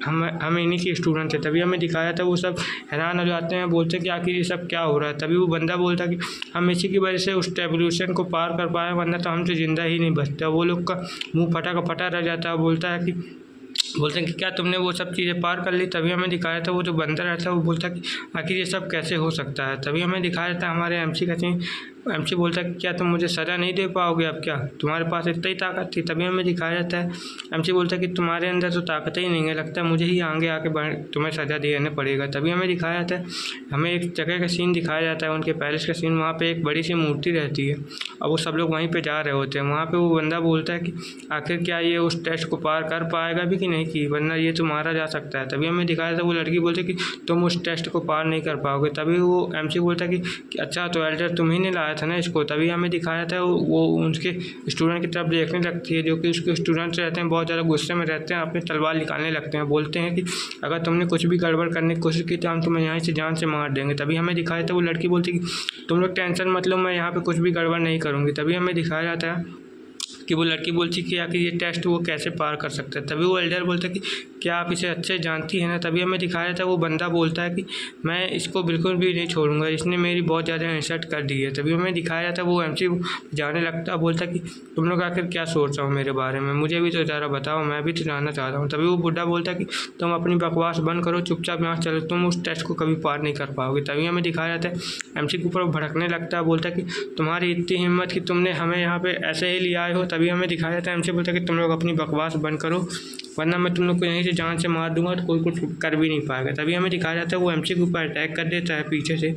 हम इन्हीं के स्टूडेंट थे। तभी हमें दिखाया था वो सब हैरान हो जाते हैं, बोलते हैं कि आखिर ये सब क्या हो रहा है। तभी वो बंदा बोलता है कि हम इसी की वजह से उस रेवोल्यूशन को पार कर पाए वरना तो हमसे ज़िंदा ही नहीं बचता। वो लोग का मुंह फटा का फटा रह जाता है, बोलता है कि बोलते हैं कि क्या तुमने वो सब चीज़ें पार कर ली। तभी हमें दिखाया था वो जो बंदा रहता है वो बोलता है कि आखिर ये सब कैसे हो सकता है। तभी हमें दिखाया था हमारे एमसी कहते हैं एमसी बोलता है कि क्या तुम मुझे सज़ा नहीं दे पाओगे, अब क्या तुम्हारे पास इतना ही ताकत थी। तभी हमें दिखाया जाता है एमसी बोलता है कि तुम्हारे अंदर तो ताकत ही नहीं है, लगता है मुझे ही आगे आके तुम्हें सज़ा देना पड़ेगा। तभी हमें दिखाया जाता है हमें एक जगह का सीन दिखाया जाता है उनके पैलेस का सीन, वहाँ पर एक बड़ी सी मूर्ति रहती है और वो सब लोग वहीं पर जा रहे होते हैं। वहाँ पर वो बंदा बोलता है कि आखिर क्या ये उस टेस्ट को पार कर पाएगा भी कि नहीं की, वरना ये तो मारा जा सकता है। तभी हमें दिखाया था वो लड़की बोलती है कि तुम उस टेस्ट को पार नहीं कर पाओगे। तभी वो एमसी बोलता है कि अच्छा तो एल्डर तुम ही ने लाया था ना इसको। तभी हमें दिखाया था वो उनके स्टूडेंट की तरफ देखने लगती है, जो कि उसके स्टूडेंट्स रहते हैं बहुत ज़्यादा गुस्से में रहते हैं, अपनी तलवार निकालने लगते हैं, बोलते हैं कि अगर तुमने कुछ भी गड़बड़ करने की कोशिश की तो हम तुम्हें यहाँ से जान से मार देंगे। तभी हमें दिखाया था वो लड़की बोलती है कि तुम लोग टेंशन मत लो, मैं यहाँ पर कुछ भी गड़बड़ नहीं करूँगी। तभी हमें दिखाया जाता है कि वो लड़की बोलती कि आखिर ये टेस्ट वो कैसे पार कर सकता है। तभी वो एल्डर बोलता है कि क्या आप इसे अच्छे जानती हैं ना। तभी हमें दिखाया था वो बंदा बोलता है कि मैं इसको बिल्कुल भी नहीं छोड़ूंगा, इसने मेरी बहुत ज़्यादा इंसल्ट कर दी है। तभी हमें दिखाया था वो एमसी जाने लगता, बोलता कि तुम लोग आखिर क्या सोच रहे हो मेरे बारे में, मुझे भी तो ज़रा बताओ, मैं भी तो जानना चाहता हूँ। तभी वो बुढ़ा बोलता कि तुम अपनी बकवास बंद करो, चुपचाप यहाँ चलो, तुम उस टेस्ट को कभी पार नहीं कर पाओगे। तभी हमें दिखाया जाता है एमसी के ऊपर भड़कने लगता है, बोलता कि तुम्हारी इतनी हिम्मत कि तुमने हमें यहाँ पे ऐसे ही ले आए हो। तभी हमें दिखाया जाता है एमसी बोलता है कि तुम लोग अपनी बकवास बंद करो वरना मैं तुम लोग को यहीं से जान से मार दूंगा, तो कोई कुछ कर भी नहीं पाएगा। तभी हमें दिखाया जाता है वो एमसी के ऊपर अटैक कर देता है पीछे से,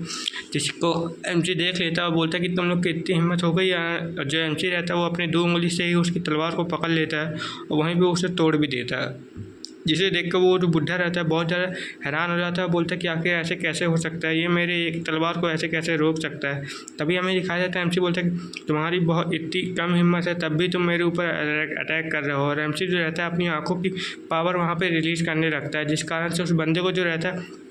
जिसको एमसी देख लेता है और बोलता है कि तुम लोग की इतनी हिम्मत हो गई। जो एमसी रहता है वो अपनी 2 उंगली से ही उसकी तलवार को पकड़ लेता है और वहीं पर उसे तोड़ भी देता है। जिसे देख कर वो जो बुड्ढा रहता है बहुत ज़्यादा हैरान हो जाता है और बोलता है कि आखिर ऐसे कैसे हो सकता है, ये मेरे एक तलवार को ऐसे कैसे रोक सकता है। तभी हमें दिखाया जाता है एमसी बोलता है कि तुम्हारी बहुत इतनी कम हिम्मत है तब भी तुम मेरे ऊपर अटैक कर रहे हो। और एमसी जो रहता है अपनी आंखों की पावर वहाँ पे रिलीज़ करने लगता है, जिस कारण से उस बंदे को जो रहता है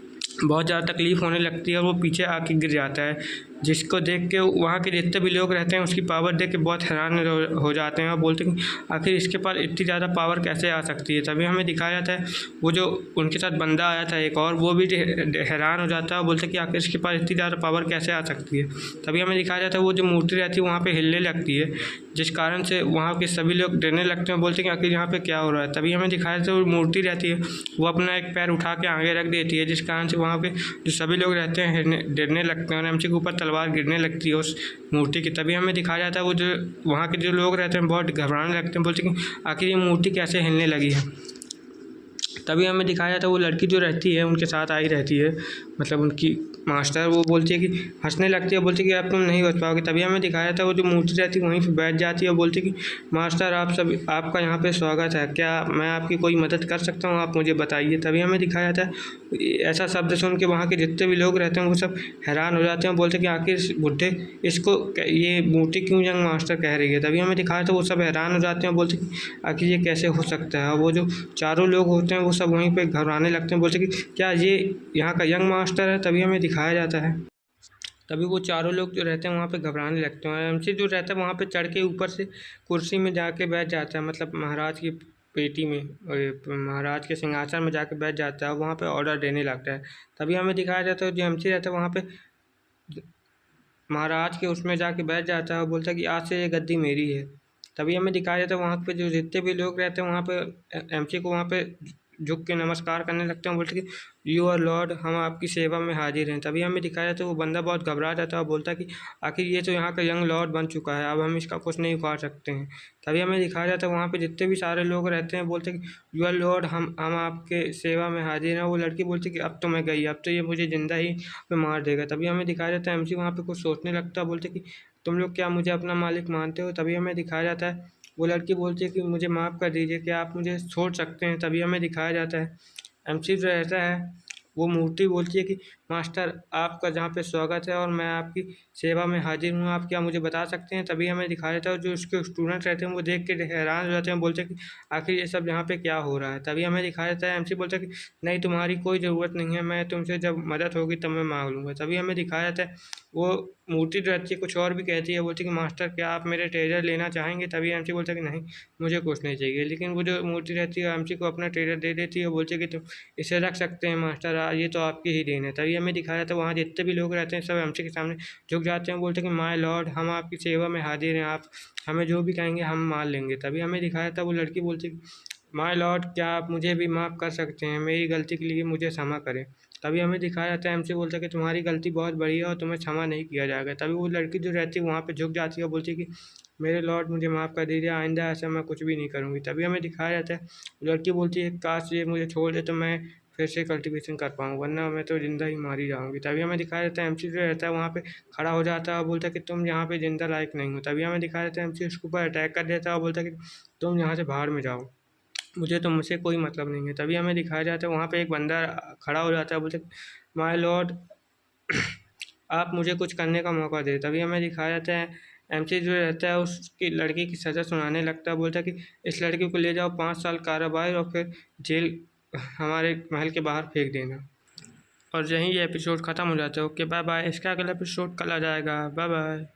बहुत ज़्यादा तकलीफ़ होने लगती है और वो पीछे आके गिर जाता है, जिसको देख के वहाँ के जितने भी लोग रहते हैं उसकी पावर देख के बहुत हैरान हो जाते हैं और बोलते हैं कि आखिर इसके पास इतनी ज़्यादा पावर कैसे आ सकती है। तभी हमें दिखाया जाता है वो जो उनके साथ बंदा आया था एक और, वो भी हैरान हो जाता है और बोलते हैं कि आखिर इसके पास इतनी ज़्यादा पावर कैसे आ सकती है। तभी हमें दिखाया जाता है वो जो मूर्ति रहती है वहाँ पर हिलने लगती है, जिस कारण से वहाँ के सभी लोग डरने लगते हैं, बोलते हैं कि आखिर यहाँ पे क्या हो रहा है। तभी हमें दिखाया जाता है वो मूर्ति रहती है वो अपना एक पैर उठा के आगे रख देती है, जिस कारण से वहाँ पे जो सभी लोग रहते हैं डरने लगते हैं और एमसी के ऊपर तलवार गिरने लगती है उस मूर्ति की। तभी हमें दिखाया जाता है वो जो वहाँ के जो लोग रहते हैं बहुत घबराने लगते हैं, बोलते हैं कि आखिर ये मूर्ति कैसे हिलने लगी है। तभी हमें दिखाया जाता है वो लड़की जो रहती है उनके साथ आई रहती है, मतलब उनकी मास्टर, वो बोलती है कि हंसने लगती है, बोलती है कि अब तुम नहीं बच पाओगे। तभी हमें दिखाया जाता है वो जो मूर्ति रहती है वहीं पे बैठ जाती है और बोलती है कि मास्टर आप सब आपका यहाँ पे स्वागत है, क्या मैं आपकी कोई मदद कर सकता हूँ, आप मुझे बताइए। तभी हमें दिखाया जाता है ऐसा शब्द सुन के वहाँ के जितने भी लोग रहते हैं वो सब हैरान हो जाते हैं, बोलते हैं कि आखिर इस बुड्ढे इसको ये मूर्ति क्यों यंग मास्टर कह रही है। तभी हमें दिखाया था वो सब हैरान हो जाते हैं, बोलते हैं कि आखिर ये कैसे हो सकता है। और वो जो चारों लोग होते हैं वो सब वहीं पे घबराने लगते हैं, बोलते हैं कि क्या ये यहाँ का यंग मास्टर है। तभी हमें दिखाया जाता है तभी वो चारों लोग जो रहते हैं वहाँ पे घबराने लगते हैं और एमसी जो रहता है वहाँ पे चढ़ के ऊपर से कुर्सी में जाके बैठ जाता है, मतलब महाराज की पेटी में महाराज के सिंहासन में जाके बैठ जाता है और वहाँ पे ऑर्डर देने लगता है। तभी हमें दिखाया जाता है जो एमसी रहता है वहाँ पे महाराज के उसमें जाके बैठ जाता है और बोलता है कि आज से ये गद्दी मेरी है। तभी हमें दिखाया जाता है वहाँ पे जो जितने भी लोग रहते हैं वहाँ पे एमसी को वहाँ पे झुक के नमस्कार करने लगते हैं, बोलते कि यू आर लॉर्ड, हम आपकी सेवा में हाजिर हैं। तभी हमें दिखाया जाता है वो बंदा बहुत घबरा जाता है और बोलता है कि आखिर ये तो यहाँ का यंग लॉर्ड बन चुका है, अब हम इसका कुछ नहीं उखाड़ सकते हैं। तभी हमें दिखाया जाता है वहाँ पे जितने भी सारे लोग रहते हैं बोलते कि यू आर लॉर्ड, हम आपके सेवा में हाजिर हैं। वो लड़की बोलती कि अब तो मैं गई, अब तो ये मुझे ज़िंदा ही पे मार देगा। तभी हमें दिखाया जाता है एमसी वहाँ पे कुछ सोचने लगता है, बोलते कि तुम लोग क्या मुझे अपना मालिक मानते हो। तभी हमें दिखाया जाता है वो लड़की बोलती है कि मुझे माफ़ कर दीजिए, क्या आप मुझे छोड़ सकते हैं। तभी हमें दिखाया जाता है एमसी जो रहता है वो मूर्ति बोलती है कि मास्टर आपका जहाँ पे स्वागत है और मैं आपकी सेवा में हाजिर हूँ, आप क्या मुझे बता सकते हैं। तभी हमें दिखाया जाता है जो उसके स्टूडेंट रहते हैं वो देख के हैरान हो जाते हैं, बोलते हैं कि आखिर ये सब यहाँ पे क्या हो रहा है। तभी हमें दिखाया जाता है एमसी बोलता है कि नहीं, तुम्हारी कोई ज़रूरत नहीं है, मैं तुमसे जब मदद होगी तब मैं मांग लूँगा। तभी हमें दिखाया जाता है वो मूर्ति जो रहती है कुछ और भी कहती है, बोलती है कि मास्टर क्या आप मेरे ट्रेजर लेना चाहेंगे। तभी एमसी बोलता है कि नहीं, मुझे कुछ नहीं चाहिए। लेकिन वो जो मूर्ति रहती है एमसी को अपना ट्रेजर दे देती है, बोलती है कि तुम इसे रख सकते हैं मास्टर, ये तो आपकी ही देन है। तभी हमें दिखाया जाता है वहाँ जितने भी लोग रहते हैं सब एमसी के सामने झुक जाते हैं, बोलते हैं कि माय लॉर्ड, हम आपकी सेवा में हाजिर हैं, आप हमें जो भी कहेंगे हम मान लेंगे। तभी हमें दिखाया था वो लड़की बोलती है माय लॉर्ड, क्या आप मुझे भी माफ़ कर सकते हैं, मेरी गलती के लिए मुझे क्षमा करें। तभी हमें दिखाया जाता है एमसी बोलता है कि तुम्हारी गलती बहुत बड़ी है और तुम्हें क्षमा नहीं किया जाएगा। तभी वो लड़की जो रहती है वहाँ पे झुक जाती है और बोलती है कि मेरे लॉर्ड मुझे माफ़ कर दीजिए, आइंदा ऐसा मैं कुछ भी नहीं करूँगी। तभी हमें दिखाया जाता है लड़की बोलती है काश ये मुझे छोड़ दे तो मैं फिर से कल्टीवेशन कर पाऊँ, वरना मैं तो ज़िंदा ही मारी जाऊँगी। तभी हमें दिखाया जाता है एमसी जो रहता है वहाँ पे खड़ा हो जाता है और बोलता है कि तुम यहाँ पे ज़िंदा लायक नहीं हो। तभी हमें दिखाया जाता है एमसी उसके ऊपर अटैक कर देता है और बोलता है कि तुम यहाँ से बाहर में जाओ, मुझे तुमसे कोई मतलब नहीं है। तभी हमें दिखाया जाता है वहाँ पे एक बंदा खड़ा हो जाता है, बोलता है माय लॉर्ड, आप मुझे कुछ करने का मौका दें। तभी हमें दिखाया जाता है एमसी जो रहता है उसकी लड़की की सज़ा सुनाने लगता है, बोलता है कि इस लड़की को ले जाओ 5 साल कारावास और फिर जेल हमारे महल के बाहर फेंक देना। और यहीं ये एपिसोड ख़त्म हो जाता है। ओके बाय बाय, इसका अगला एपिसोड कल आ जाएगा। Bye bye.